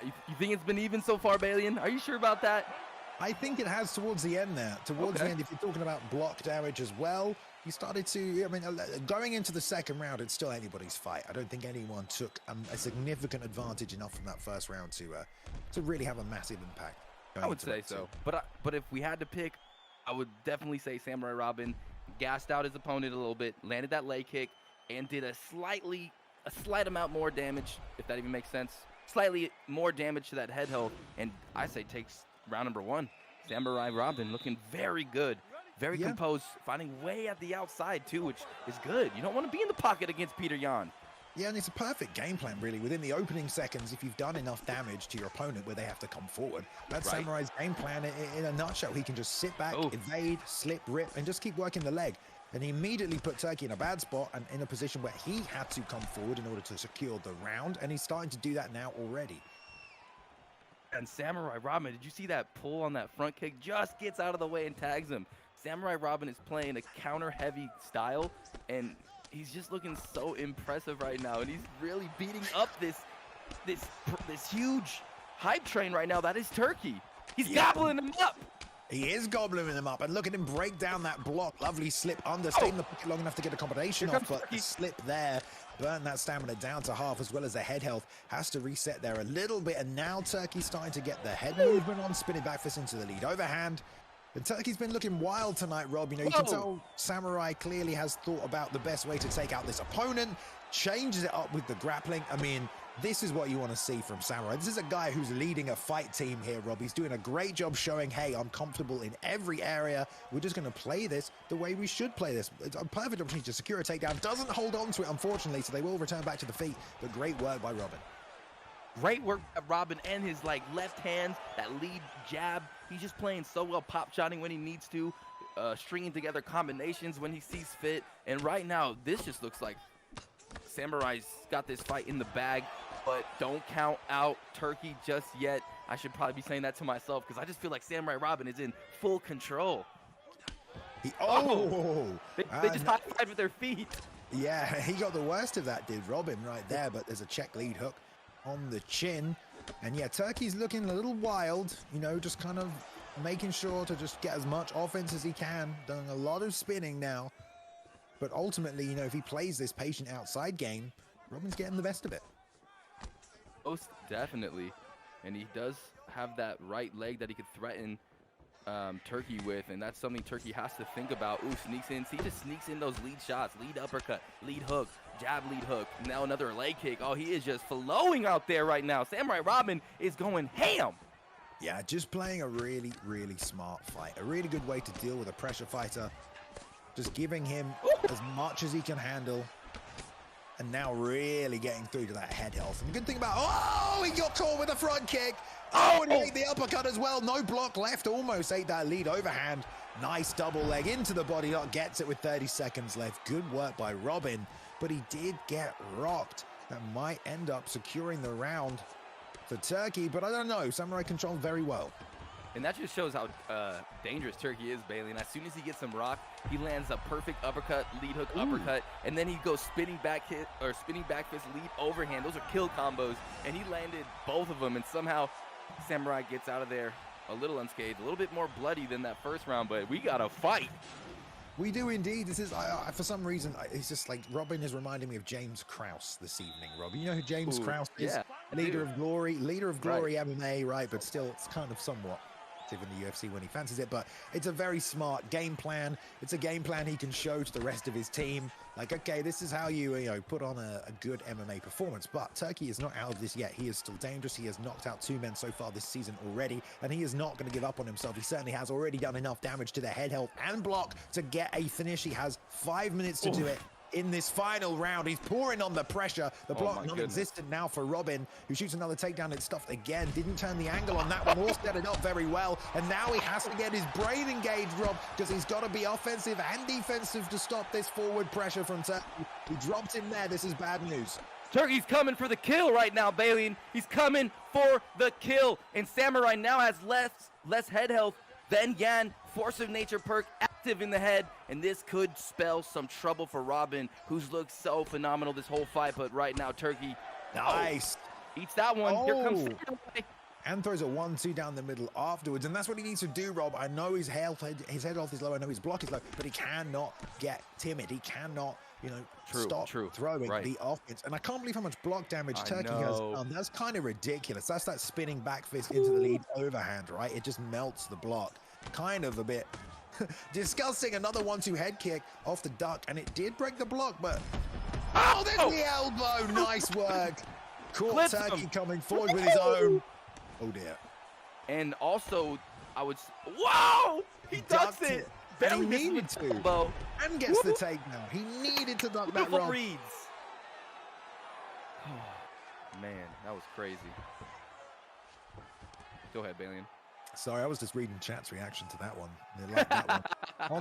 You think it's been even so far, Balian? Are you sure about that? I think it has towards the end there. Towards the end, if you're talking about block damage as well, you started to, I mean, going into the second round, it's still anybody's fight. I don't think anyone took a significant advantage enough from that first round to really have a massive impact. I would say so. But if we had to pick, I would definitely say SamuraiRobin gassed out his opponent a little bit, landed that leg kick, and did a slight amount more damage, if that even makes sense. Slightly more damage to that head health, and I say takes round number 1. SamuraiRobin looking very good, very composed, finding way at the outside too, which is good. You don't want to be in the pocket against Peter Yan. Yeah, and it's a perfect game plan, really. Within the opening seconds, if you've done enough damage to your opponent where they have to come forward, that's Samurai's game plan in a nutshell. He can just sit back, evade, slip, rip, and just keep working the leg. And he immediately put Turkey in a bad spot and in a position where he had to come forward in order to secure the round, and he's starting to do that now already. And SamuraiRobin, did you see that pull on that front kick? Just gets out of the way and tags him. SamuraiRobin is playing a counter-heavy style, and he's just looking so impressive right now, and he's really beating up this huge hype train right now that is Turkey. He's gobbling him up. He is gobbling him up, and look at him break down that block. Lovely slip under, stayed in the pocket long enough to get a combination off, but the slip there burn that stamina down to half, as well as the head health has to reset there a little bit, and now Turkey's starting to get the head movement on, spinning back fist into the lead overhand. And Turkey's been looking wild tonight, Rob. You know, you can tell Samurai clearly has thought about the best way to take out this opponent, changes it up with the grappling. I mean, this is what you want to see from Samurai. This is a guy who's leading a fight team here, Rob. He's doing a great job showing, hey, I'm comfortable in every area. We're just going to play this the way we should play this. It's a perfect opportunity to secure a takedown. Doesn't hold on to it, unfortunately, so they will return back to the feet. But great work by Robin. Great work by Robin and his left hands, that lead jab. He's just playing so well, pop shotting when he needs to, stringing together combinations when he sees fit. And right now, this just looks like Samurai's got this fight in the bag, but don't count out Turkey just yet. I should probably be saying that to myself because I just feel like SamuraiRobin is in full control. They just high-fived with their feet. Yeah, he got the worst of that, did Robin right there, but there's a check lead hook on the chin. And yeah, Turkey's looking a little wild, you know, just kind of making sure to just get as much offense as he can, doing a lot of spinning now. But ultimately, you know, if he plays this patient outside game, Robin's getting the best of it. Most definitely. And he does have that right leg that he could threaten Turkey with, and that's something Turkey has to think about. Ooh, sneaks in. He just sneaks in those lead shots, lead uppercut, lead hook, jab, lead hook. Now another leg kick. Oh, he is just flowing out there right now. SamuraiRobin is going ham. Yeah, just playing a really, really smart fight. A really good way to deal with a pressure fighter. Just giving him as much as he can handle. And now really getting through to that head health. And the good thing about, he got caught with a front kick. And he ate the uppercut as well. No block left, almost ate that lead overhand. Nice double leg into the body lock, gets it with 30 seconds left. Good work by Robin, but he did get rocked. That might end up securing the round for Turkey, but I don't know. Samurai controlled very well. And that just shows how dangerous Turkey is, Bailey. And as soon as he gets some rock, he lands a perfect uppercut, lead hook uppercut, and then he goes spinning back hit or spinning back fist lead overhand. Those are kill combos, and he landed both of them. And somehow Samurai gets out of there a little unscathed, a little bit more bloody than that first round. But we got to fight. We do indeed. This is, for some reason, it's just like Robin is reminding me of James Krause this evening, Robin. You know who James Krause is? Yeah, Leader of Glory MMA, right? But still, it's kind of somewhat in the UFC when he fancies it, but it's a very smart game plan. It's a game plan he can show to the rest of his team. Like, okay, this is how you put on a good MMA performance. But Turkey is not out of this yet. He is still dangerous. He has knocked out 2 men so far this season already, and he is not going to give up on himself. He certainly has already done enough damage to the head health and block to get a finish. He has 5 minutes to do it. in this final round. He's pouring on the pressure. The block my non-existent now for Robin, who shoots another takedown. It's stuffed again. Didn't turn the angle on that one, or set it up very well. And now he has to get his brain engaged, Rob, because he's got to be offensive and defensive to stop this forward pressure from Turkey. He dropped him there. This is bad news. Turkey's coming for the kill right now, Balian. He's coming for the kill. And Samurai now has less head health than Yan. Force of Nature perk active in the head. And this could spell some trouble for Robin, who's looked so phenomenal this whole fight. But right now, Turkey Nice. eats that one. Here comes Samurai. And throws a 1-2 down the middle afterwards. And that's what he needs to do, Rob. I know his head health is low. I know his block is low. But he cannot get timid. He cannot, stop throwing the offense. And I can't believe how much block damage Turkey has done. That's kind of ridiculous. That's that spinning back fist into the lead overhand, right? It just melts the block. Kind of a bit disgusting. Another 1-2 head kick off the duck. And it did break the block, but... Oh, there's the elbow. Nice work. Caught Turkey coming forward with his own... Oh dear. And also, whoa! He ducks it. And he needed to. Elbow. And gets the takedown. He needed to duck that Rob. reads. Man, that was crazy. Go ahead, Balian. Sorry, I was just reading chat's reaction to that one. They like that one.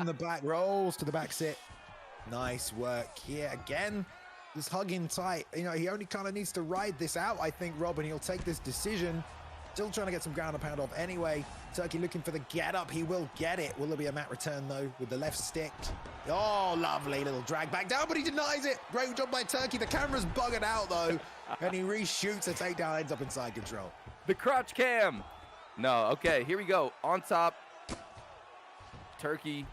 On the back, rolls to the back sit. Nice work here again. Just hugging tight. He only kind of needs to ride this out, I think, Rob, and he'll take this decision. Still trying to get some ground and pound off anyway. Turkey looking for the get up. He will get it. Will there be a mat return, though, with the left stick? Oh, lovely little drag back down, but he denies it. Great job by Turkey. The camera's buggered out, though, and he reshoots a takedown, ends up inside control. The crotch cam. No, okay, here we go. On top, Turkey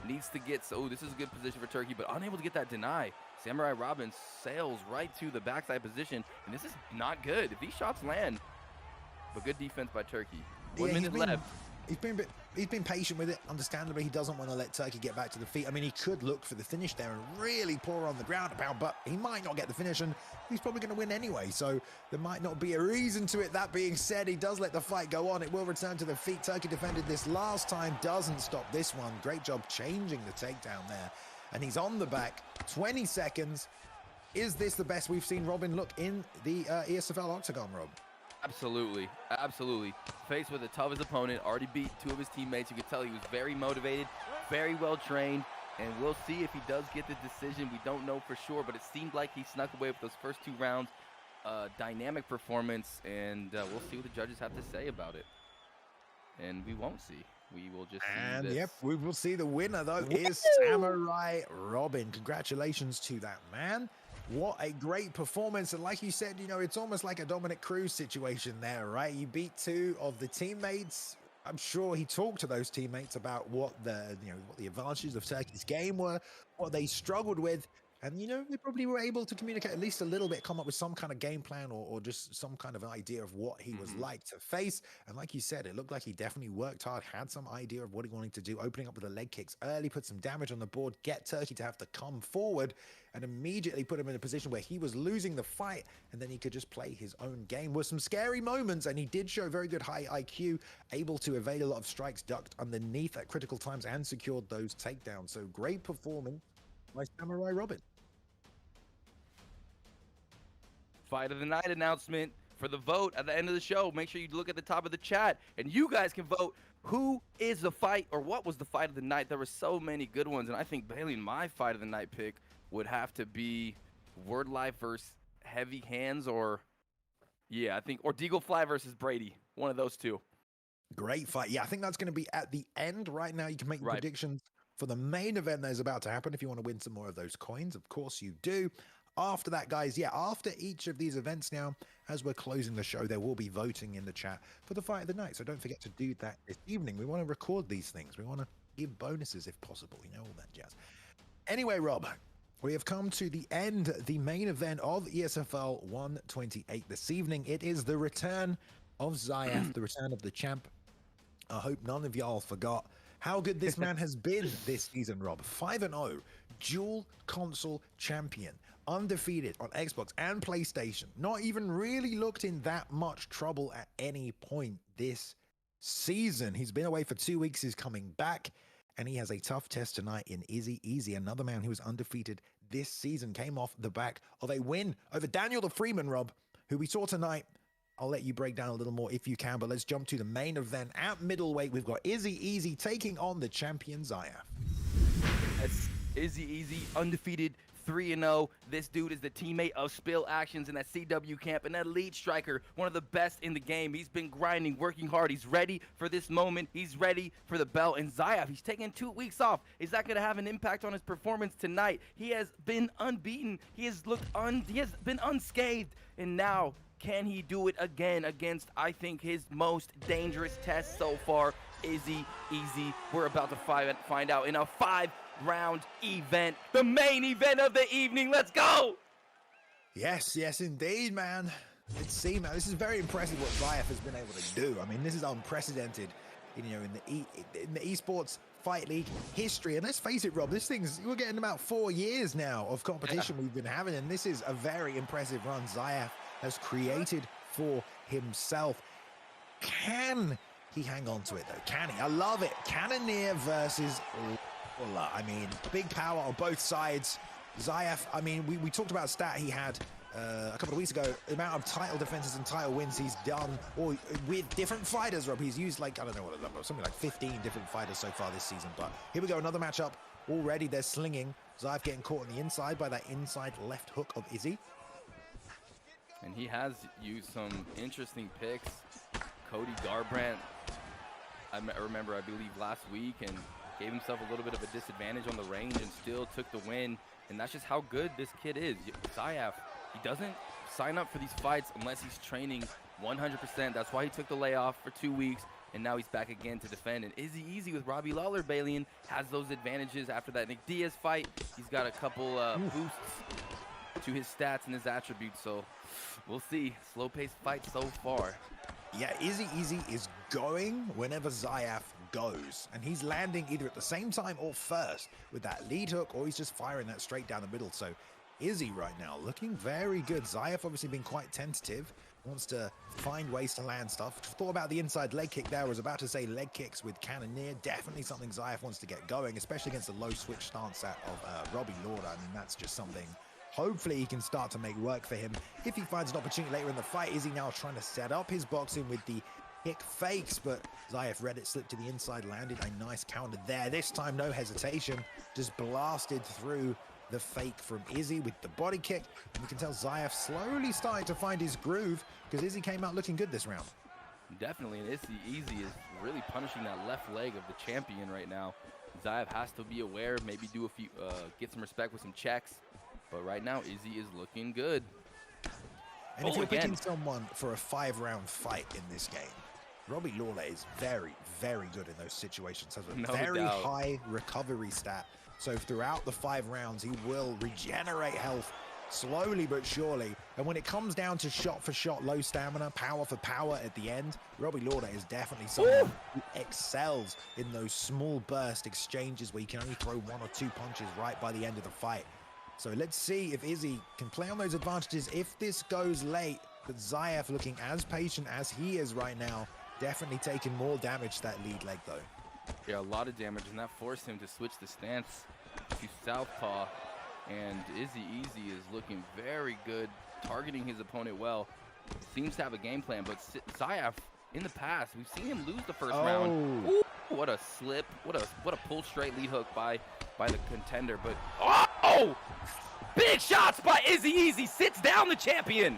needs to get, this is a good position for Turkey, but unable to get that deny. SamuraiRobin sails right to the backside position, and this is not good. If these shots land, but good defense by Turkey. 1 minute left. He's been patient with it. Understandably, he doesn't want to let Turkey get back to the feet. I mean, he could look for the finish there and really pour on the ground and pound, but he might not get the finish, and he's probably going to win anyway. So there might not be a reason to it. That being said, he does let the fight go on. It will return to the feet. Turkey defended this last time, doesn't stop this one. Great job changing the takedown there. And he's on the back. 20 seconds. Is this the best we've seen Robin look in the ESFL Octagon, Rob? Absolutely, absolutely. Faced with the toughest opponent, already beat 2 of his teammates. You could tell he was very motivated, very well trained, and we'll see if he does get the decision. We don't know for sure, but it seemed like he snuck away with those first 2 rounds. Dynamic performance, and we'll see what the judges have to say about it. And we won't see. We will just see this. Yep, we will see the winner, though, is SamuraiRobin. Congratulations to that man. What a great performance. And like you said, it's almost like a Dominic Cruz situation there, right? You beat 2 of the teammates. I'm sure he talked to those teammates about what the advantages of Turkey's game were, what they struggled with. And, they probably were able to communicate at least a little bit, come up with some kind of game plan or just some kind of idea of what he was like to face. And like you said, it looked like he definitely worked hard, had some idea of what he wanted to do, opening up with the leg kicks early, put some damage on the board, get Turkey to have to come forward, and immediately put him in a position where he was losing the fight, and then he could just play his own game. With some scary moments, and he did show very good high IQ, able to evade a lot of strikes, ducked underneath at critical times, and secured those takedowns. So great performance by SamuraiRobin. Fight of the night announcement for the vote at the end of the show. Make sure you look at the top of the chat, and you guys can vote who is the fight, or what was the fight of the night. There were so many good ones, and I think, Bailey, my fight of the night pick would have to be Wordlife versus Heavy Hands, or Deagle Fly versus Brady. One of those 2. Great fight. Yeah, I think that's going to be at the end. Right now, you can make predictions for the main event that is about to happen. If you want to win some more of those coins, of course you do. After that, guys, after each of these events now, as we're closing the show, there will be voting in the chat for the fight of the night. So don't forget to do that this evening. We want to record these things. We want to give bonuses if possible, all that jazz. Anyway, Rob, we have come to the end, the main event of ESFL 128 this evening. It is the return of Zyaf, the return of the champ. I hope none of y'all forgot how good this man has been this season, Rob. 5-0, dual console champion, undefeated on Xbox and PlayStation. Not even really looked in that much trouble at any point this season. He's been away for 2 weeks. He's coming back, and he has a tough test tonight in Izzy, another man who was undefeated this season came off the back of a win over DanielTheFreeman, Rob, who we saw tonight. I'll let you break down a little more if you can, but let's jump to the main event. At middleweight, we've got Izzy taking on the champion Zyaf. That's Izzy, undefeated, 3-0. This dude is the teammate of Spill Actions in that CW camp, an elite striker, one of the best in the game. He's been grinding, working hard. He's ready for this moment. He's ready for the belt. And Zyaf, he's taking 2 weeks off. Is that going to have an impact on his performance tonight? He has been unbeaten. He has been unscathed. And now, can he do it again against, I think, his most dangerous test so far, Izzy? We're about to find out in a 5-round event, the main event of the evening. Let's go! Yes, indeed, man. Let's see, man. This is very impressive what Zyaf has been able to do. I mean, this is unprecedented, in the Esports Fight League history. And let's face it, Rob, we're getting about 4 years now of competition we've been having, and this is a very impressive run Zyaf has created for himself. Can he hang on to it, though? Can he? I love it. Cannoneer versus Ola. I mean, big power on both sides. Zyaf, I mean, we talked about a stat he had a couple of weeks ago, the amount of title defenses and title wins he's done, or with different fighters, Rob. He's used, like, I don't know what the number, something like 15 different fighters so far this season. But here we go, another matchup. Already they're slinging. Zyaf getting caught on the inside by that inside left hook of Izzy. And he has used some interesting picks. Cody Garbrandt, I remember, I believe, last week, and gave himself a little bit of a disadvantage on the range and still took the win. And that's just how good this kid is. Zyaf, he doesn't sign up for these fights unless he's training 100%. That's why he took the layoff for 2 weeks, and now he's back again to defend. And Izzy with Robbie Lawler bailing has those advantages after that Nick Diaz fight. He's got a couple boosts to his stats and his attributes, so we'll see. Slow-paced fight so far. Yeah, Izzy is going whenever Zyaf goes, and he's landing either at the same time or first with that lead hook, or he's just firing that straight down the middle. So Izzy right now looking very good. Zyaf obviously been quite tentative, wants to find ways to land stuff. Thought about the inside leg kick there. I was about to say leg kicks with Cannoneer. Definitely something Zyaf wants to get going, especially against the low switch stance of Robbie Lawler. I mean, that's just something hopefully he can start to make work for him if he finds an opportunity later in the fight. Izzy now trying to set up his boxing with the kick fakes, but Zyaf read it, slipped to the inside, landed a nice counter there. This time, no hesitation, just blasted through the fake from Izzy with the body kick. And you can tell Zyaf slowly starting to find his groove, because Izzy came out looking good this round. Definitely, and Izzy is really punishing that left leg of the champion right now. Zyaf has to be aware, maybe do a few, get some respect with some checks. But right now, Izzy is looking good. And if you're picking someone for a 5-round fight in this game, Robbie Lawler is very, very good in those situations. Has a very high recovery stat. So throughout the 5 rounds, he will regenerate health slowly but surely. And when it comes down to shot for shot, low stamina, power for power at the end, Robbie Lawler is definitely someone who excels in those small burst exchanges where you can only throw 1 or 2 punches right by the end of the fight. So let's see if Izzy can play on those advantages if this goes late. But Zyaf looking as patient as he is right now, definitely taking more damage to that lead leg though. Yeah, a lot of damage, and that forced him to switch the stance to southpaw. And Izzy is looking very good, targeting his opponent well. Seems to have a game plan, but Zyaf, in the past, we've seen him lose the first round. Ooh, what a slip, what a pull straight lead hook by the contender. But big shots by Izzy, sits down the champion.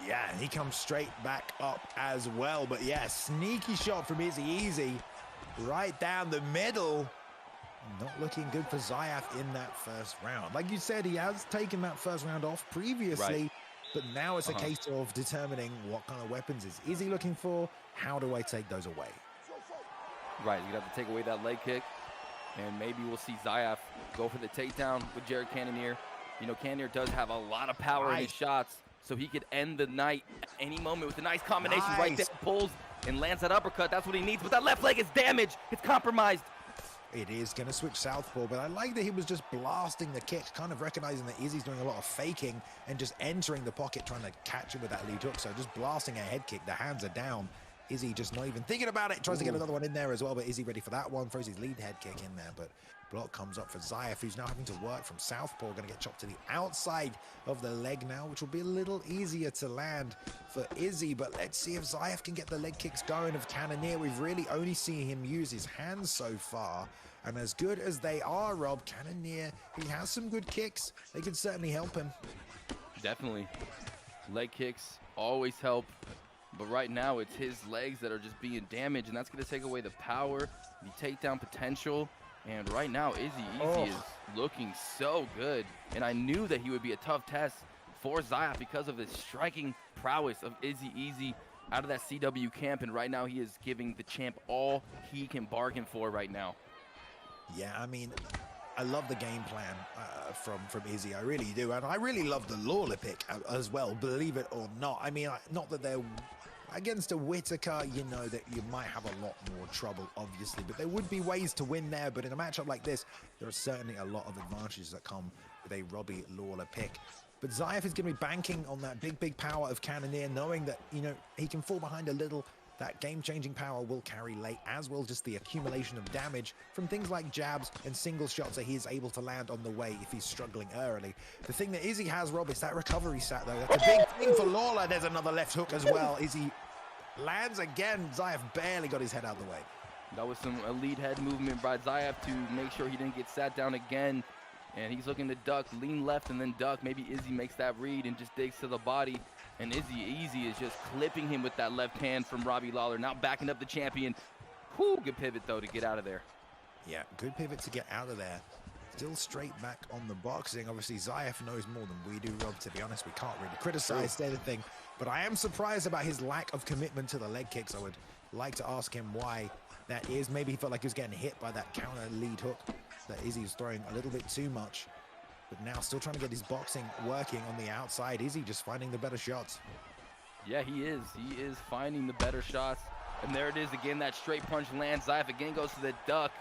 Yeah, and he comes straight back up as well. But yeah, sneaky shot from Izzy right down the middle. Not looking good for Zyaf in that first round. Like you said, he has taken that first round off previously, but now it's a case of determining what kind of weapons is Izzy looking for. How do I take those away? Right, you have to take away that leg kick, and maybe we'll see Zyaf go for the takedown with Jared Cannonier. You know, Cannonier does have a lot of power in his shots, so he could end the night at any moment with a nice combination right there. Pulls and lands that uppercut. That's what he needs, but that left leg is damaged. It's compromised. It is going to switch southpaw, but I like that he was just blasting the kick, kind of recognizing that Izzy's doing a lot of faking and just entering the pocket, trying to catch him with that lead hook. So just blasting a head kick. The hands are down. Izzy just not even thinking about it. Tries to get another one in there as well, but Izzy ready for that one. Throws his lead head kick in there, but Block comes up for Zyaf, who's now having to work from southpaw. Going to get chopped to the outside of the leg now, which will be a little easier to land for Izzy. But let's see if Zyaf can get the leg kicks going of Cannonier. We've really only seen him use his hands so far. And as good as they are, Rob, Cannonier, he has some good kicks. They could certainly help him. Definitely. Leg kicks always help. But right now, it's his legs that are just being damaged, and that's going to take away the power, the takedown potential. And right now, Izzy is looking so good. And I knew that he would be a tough test for Zyaf because of the striking prowess of Izzy out of that CW camp. And right now, he is giving the champ all he can bargain for right now. Yeah, I mean, I love the game plan from Izzy. I really do. And I really love the Lawler pick as well, believe it or not. I mean, not that they're against a Whitaker, you know that you might have a lot more trouble, obviously, but there would be ways to win there. But in a matchup like this, there are certainly a lot of advantages that come with a Robbie Lawler pick. But Zyaf is going to be banking on that big power of Cannonier, knowing that, you know, he can fall behind a little. That game-changing power will carry late, as will just the accumulation of damage from things like jabs and single shots that he is able to land on the way if he's struggling early. The thing that Izzy has, Rob, is that recovery stat, though. That's a big thing for Lawler. There's another left hook as well. Izzy lands again. Zyaf barely got his head out of the way. That was some elite head movement by Zyaf to make sure he didn't get sat down again. And he's looking to duck, lean left and then duck. Maybe Izzy makes that read and just digs to the body. And Izzy is just clipping him with that left hand from Robbie Lawler. Now backing up the champion. Whew, good pivot, though, to get out of there. Yeah, good pivot to get out of there. Still straight back on the boxing. Obviously, Zyaf knows more than we do, Rob. To be honest, we can't really criticize anything. But I am surprised about his lack of commitment to the leg kicks. I would like to ask him why that is. Maybe he felt like he was getting hit by that counter lead hook that Izzy was throwing a little bit too much. But now still trying to get his boxing working on the outside. Izzy just finding the better shots. Yeah, he is. He is finding the better shots. And there it is again. That straight punch lands. Zyaf again goes to the duck,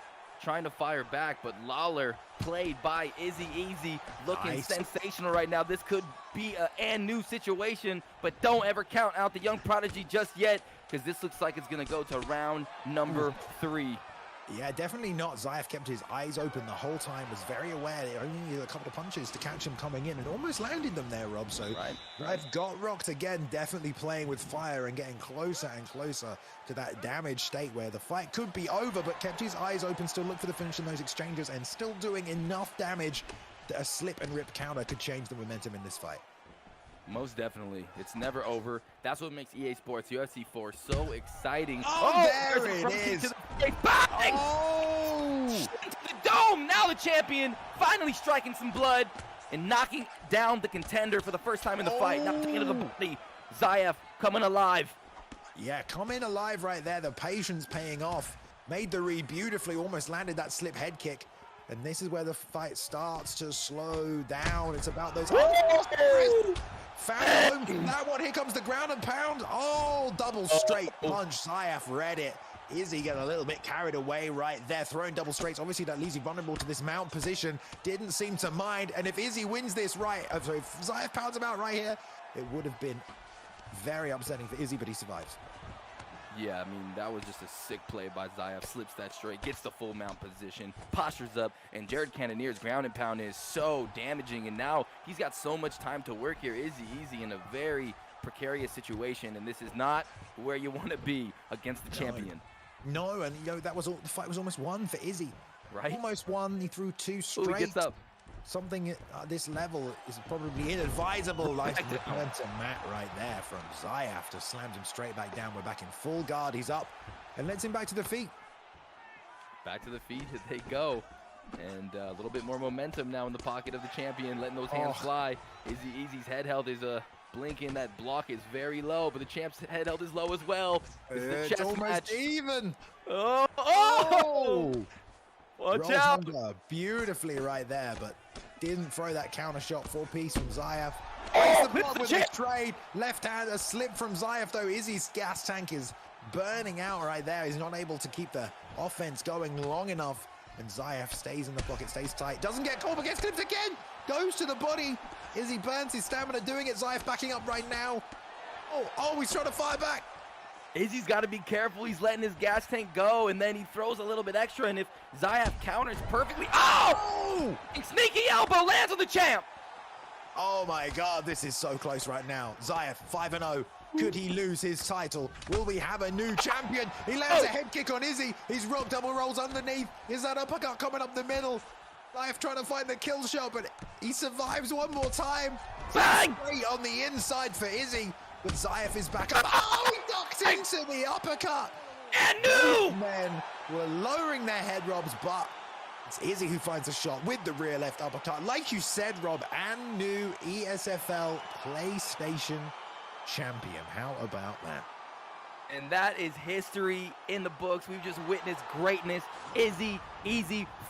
trying to fire back. But Lawler, played by Izzy, looking sensational right now. This could be a new situation. But don't ever count out the young prodigy just yet, because this looks like it's going to go to round number 3. Yeah, definitely not. Zyaf kept his eyes open the whole time, was very aware. They only needed a couple of punches to catch him coming in and almost landed them there, Rob. So Zyaf got rocked again, definitely playing with fire and getting closer and closer to that damage state where the fight could be over, but kept his eyes open, still looked for the finish in those exchanges and still doing enough damage that a slip and rip counter could change the momentum in this fight. Most definitely. It's never over. That's what makes EA Sports UFC 4 so exciting. Oh, there it is. Oh! Into the dome. Now the champion finally striking some blood and knocking down the contender for the first time in the fight. Now taking to the body. Zyaf coming alive. Yeah, coming alive right there. The patience paying off. Made the read beautifully. Almost landed that slip head kick. And this is where the fight starts to slow down. It's about those... Found home. That one. Here comes the ground and pound. Oh, double straight punch. Zyaf read it. Izzy getting a little bit carried away right there. Throwing double straights. Obviously, that leaves you vulnerable to this mount position. Didn't seem to mind. And if Izzy wins this right, if Zyaf pounds him out right here, it would have been very upsetting for Izzy, but he survives. Yeah, I mean, that was just a sick play by Zyaf. Slips that straight, gets the full mount position, postures up, and Jared Cannonier's ground and pound is so damaging, and now he's got so much time to work here. Izzy in a very precarious situation, and this is not where you want to be against the champion. No, and you know, that was the fight was almost won for Izzy. Right? Almost won. He threw 2 straight. Ooh, he gets up. Something at this level is probably inadvisable. Nice return to Matt right there from Zyaf to slams him straight back down. We're back in full guard. He's up and lets him back to the feet. Back to the feet they go. And a little bit more momentum now in the pocket of the champion, letting those hands fly. Izzy's head health is blinking. That block is very low, but the champ's head health is low as well. It's almost match. Even. Oh! Watch out! Beautifully right there, but didn't throw that counter shot. 4-piece from Zyaf. Oh, the block with the trade. Left hand, a slip from Zyaf though. Izzy's gas tank is burning out right there. He's not able to keep the offense going long enough. And Zyaf stays in the pocket, stays tight. Doesn't get caught, but gets clipped again. Goes to the body. Izzy burns his stamina doing it. Zyaf backing up right now. Oh, he's trying to fire back. Izzy's got to be careful. He's letting his gas tank go, and then he throws a little bit extra, and if Zyaf counters perfectly, oh! Sneaky elbow lands on the champ. Oh my God, this is so close right now. Zyaf 5-0. Could he lose his title? Will we have a new champion? He lands a head kick on Izzy. He's rock double rolls underneath. Is that uppercut coming up the middle? Zyaf trying to find the kill shot, but he survives one more time. Bang! Great on the inside for Izzy, but Zyaf is back up. Oh, he ducked into the uppercut. And new! Men were lowering their head robs, but it's Izzy who finds a shot with the rear left uppercut. Like you said, Rob, and new ESFL PlayStation champion. How about that? And that is history in the books. We've just witnessed greatness. Izzy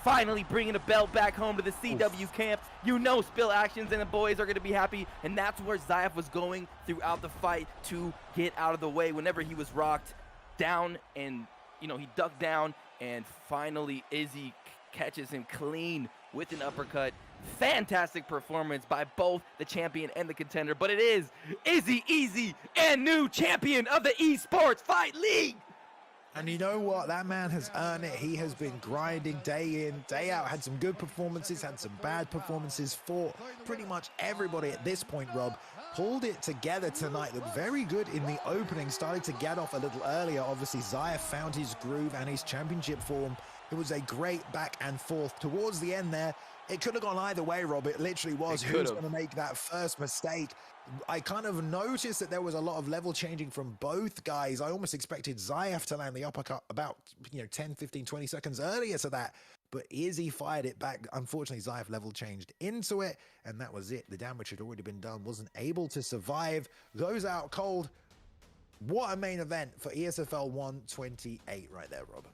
finally bringing the belt back home to the CW camp. You know Spill Actions and the boys are going to be happy. And that's where Zyaf was going throughout the fight to get out of the way whenever he was rocked down. And, you know, he ducked down. And finally, Izzy catches him clean with an uppercut. Fantastic performance by both the champion and the contender, but it is Izzy and new champion of the Esports Fight League. And you know what? That man has earned it. He has been grinding day in, day out. Had some good performances, had some bad performances. Fought pretty much everybody at this point, Rob. Pulled it together tonight. Looked very good in the opening. Started to get off a little earlier. Obviously, Zyaf found his groove and his championship form. It was a great back and forth. Towards the end there, it could have gone either way, Rob. It literally was. Who's going to make that first mistake? I kind of noticed that there was a lot of level changing from both guys. I almost expected Zyaf to land the uppercut about 10, 15, 20 seconds earlier to that. But Izzy fired it back. Unfortunately, Zyaf level changed into it, and that was it. The damage had already been done. Wasn't able to survive. Goes out cold. What a main event for ESFL 128 right there, Rob.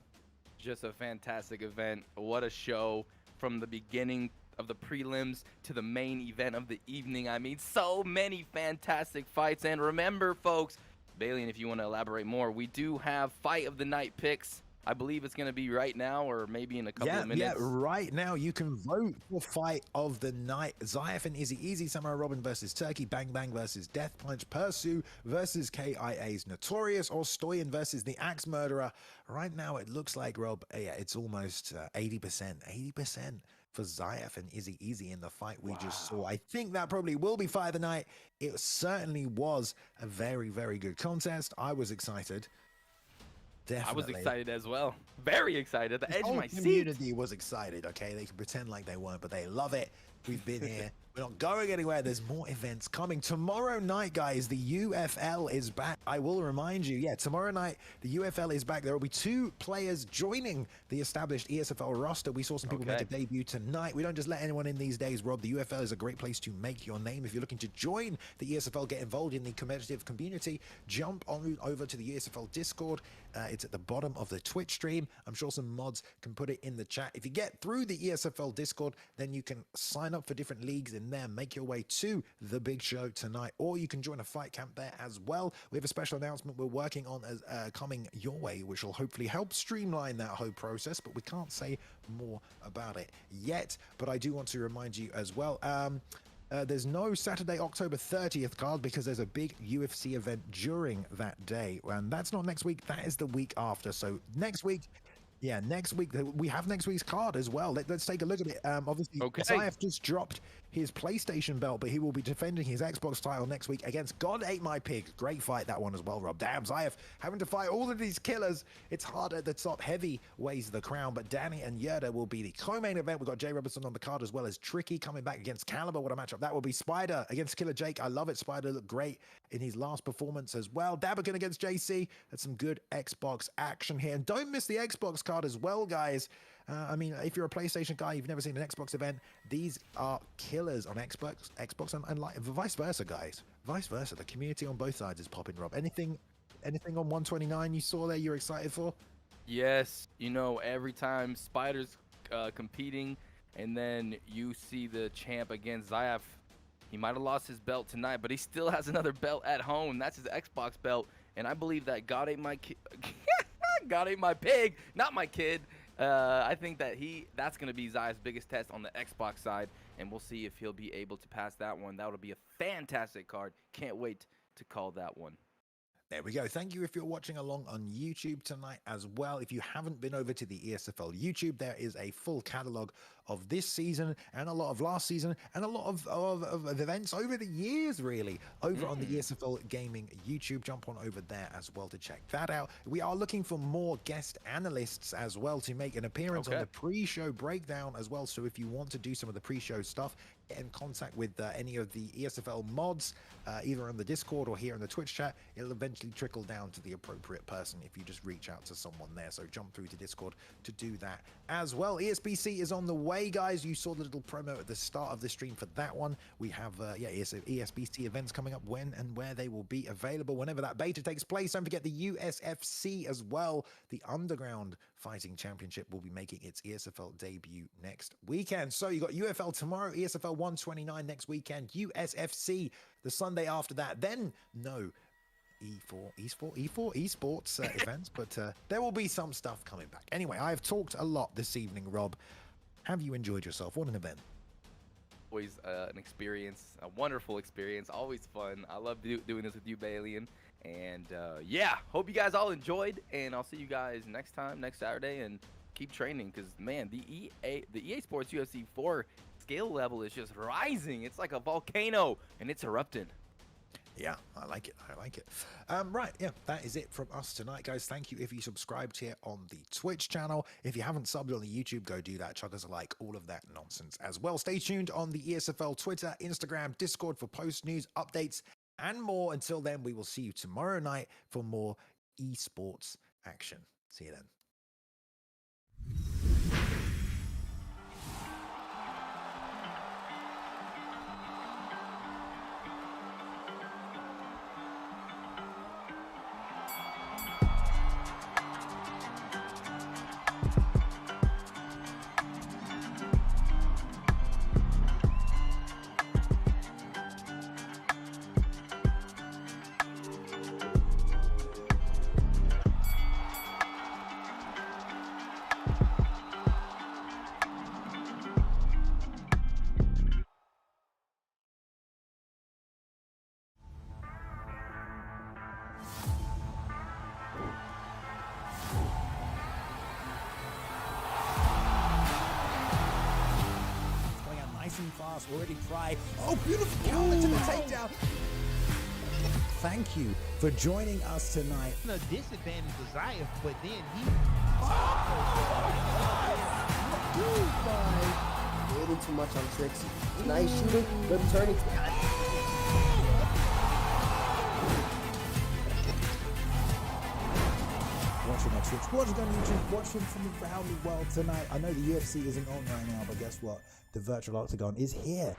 Just a fantastic event. What a show from the beginning of the prelims to the main event of the evening. I mean, so many fantastic fights. And remember, folks, Bailey, and if you want to elaborate more, we do have fight of the night picks. I believe it's going to be right now or maybe in a couple of minutes. Yeah, right now you can vote for fight of the night. Zyaf and Izzy, SamuraiRobin versus Turkey, Bang Bang versus Deathpunch, Perseu versus KIA's Notorious, or Stoyan versus the Axe Murderer. Right now it looks like, Rob, yeah, it's almost 80%. 80% for Zyaf and Izzy in the fight we just saw. I think that probably will be fight of the night. It certainly was a very, very good contest. I was excited. Definitely. I was excited as well. Very excited. At the edge of my seat. The community was excited, okay? They can pretend like they weren't, but they love it. We've been here. We're not going anywhere. There's more events coming. Tomorrow night, guys, the UFL is back. I will remind you, yeah, tomorrow night, the UFL is back. There will be 2 players joining the established ESFL roster. We saw some people make a debut tonight. We don't just let anyone in these days, Rob. The UFL is a great place to make your name. If you're looking to join the ESFL, get involved in the competitive community, jump on over to the ESFL Discord. It's at the bottom of the Twitch stream. I'm sure some mods can put it in the chat. If you get through the ESFL Discord, then you can sign up for different leagues in there, make your way to the big show tonight, or you can join a fight camp there as well. We have a special announcement we're working on as coming your way, which will hopefully help streamline that whole process, but we can't say more about it yet. But I do want to remind you as well, there's no Saturday, October 30th card because there's a big UFC event during that day. And that's not next week, that is the week after. So next week, yeah, next week, we have next week's card as well. Let's take a look at it. Obviously, Zyaf just dropped his PlayStation belt, but he will be defending his Xbox title next week against God Ate My Pig. Great fight, that one as well, Rob. Damn, Zyaf having to fight all of these killers. It's hard at the top. Heavy weighs the crown, but Danny and Yerda will be the co-main event. We've got Jay Robinson on the card as well as Tricky coming back against Caliber. What a matchup that will be. Spider against Killer Jake. I love it. Spider looked great in his last performance as well. Dabakin against JC. That's some good Xbox action here. And don't miss the Xbox card as well, guys. I mean, if you're a PlayStation guy, you've never seen an Xbox event, these are killers on Xbox and like vice versa, guys. Vice versa. The community on both sides is popping, Rob. Anything on 129 you saw there you're excited for? Yes. You know, every time Spider's competing and then you see the champ against Zyaf, he might have lost his belt tonight, but he still has another belt at home. That's his Xbox belt. And I believe that God Ate My God Ate My Pig, not my kid. I think that that's going to be Zyaf's biggest test on the Xbox side, and we'll see if he'll be able to pass that one. That would be a fantastic card. Can't wait to call that one. There we go. Thank you if you're watching along on YouTube tonight as well. If you haven't been over to the ESFL YouTube, there is a full catalog of this season and a lot of last season and a lot of events over the years, really, over on the ESFL Gaming YouTube. Jump on over there as well to check that out. We are looking for more guest analysts as well to make an appearance on the pre-show breakdown as well. So if you want to do some of the pre-show stuff, get in contact with any of the ESFL mods, either on the Discord or here in the Twitch chat. It'll eventually trickle down to the appropriate person if you just reach out to someone there. So jump through to Discord to do that as well. ESBC is on the way, guys. You saw the little promo at the start of the stream for that one. We have ESBC events coming up, when and where they will be available whenever that beta takes place. Don't forget the USFC as well. The Underground Fighting Championship will be making its ESFL debut next weekend. So you got UFL tomorrow, ESFL 129 next weekend, USFC the Sunday after that. Then no esports events, but there will be some stuff coming back. Anyway, I have talked a lot this evening, Rob. Have you enjoyed yourself? What an event. Always an experience, a wonderful experience, always fun. I love doing this with you, Balian. And yeah, hope you guys all enjoyed, and I'll see you guys next time, next Saturday, and keep training, because man, the EA Sports UFC 4 skill level is just rising. It's like a volcano, and it's erupting. Yeah, I like it. I like it. Right, yeah, that is it from us tonight, guys. Thank you if you subscribed here on the Twitch channel. If you haven't subbed on the YouTube, go do that. Chuck us a like, all of that nonsense as well. Stay tuned on the ESFL Twitter, Instagram, Discord for post news, updates, and more. Until then, we will see you tomorrow night for more esports action. See you then. Fast, already tried. Oh, beautiful counter to the takedown. Thank you for joining us tonight. A disadvantage to Zyaf, but then he. A little too much on Trixie. Nice shooting, good turning. Watching on Twitch, watching on YouTube, watching from around the world tonight. I know the UFC isn't on right now, but guess what? The virtual octagon is here.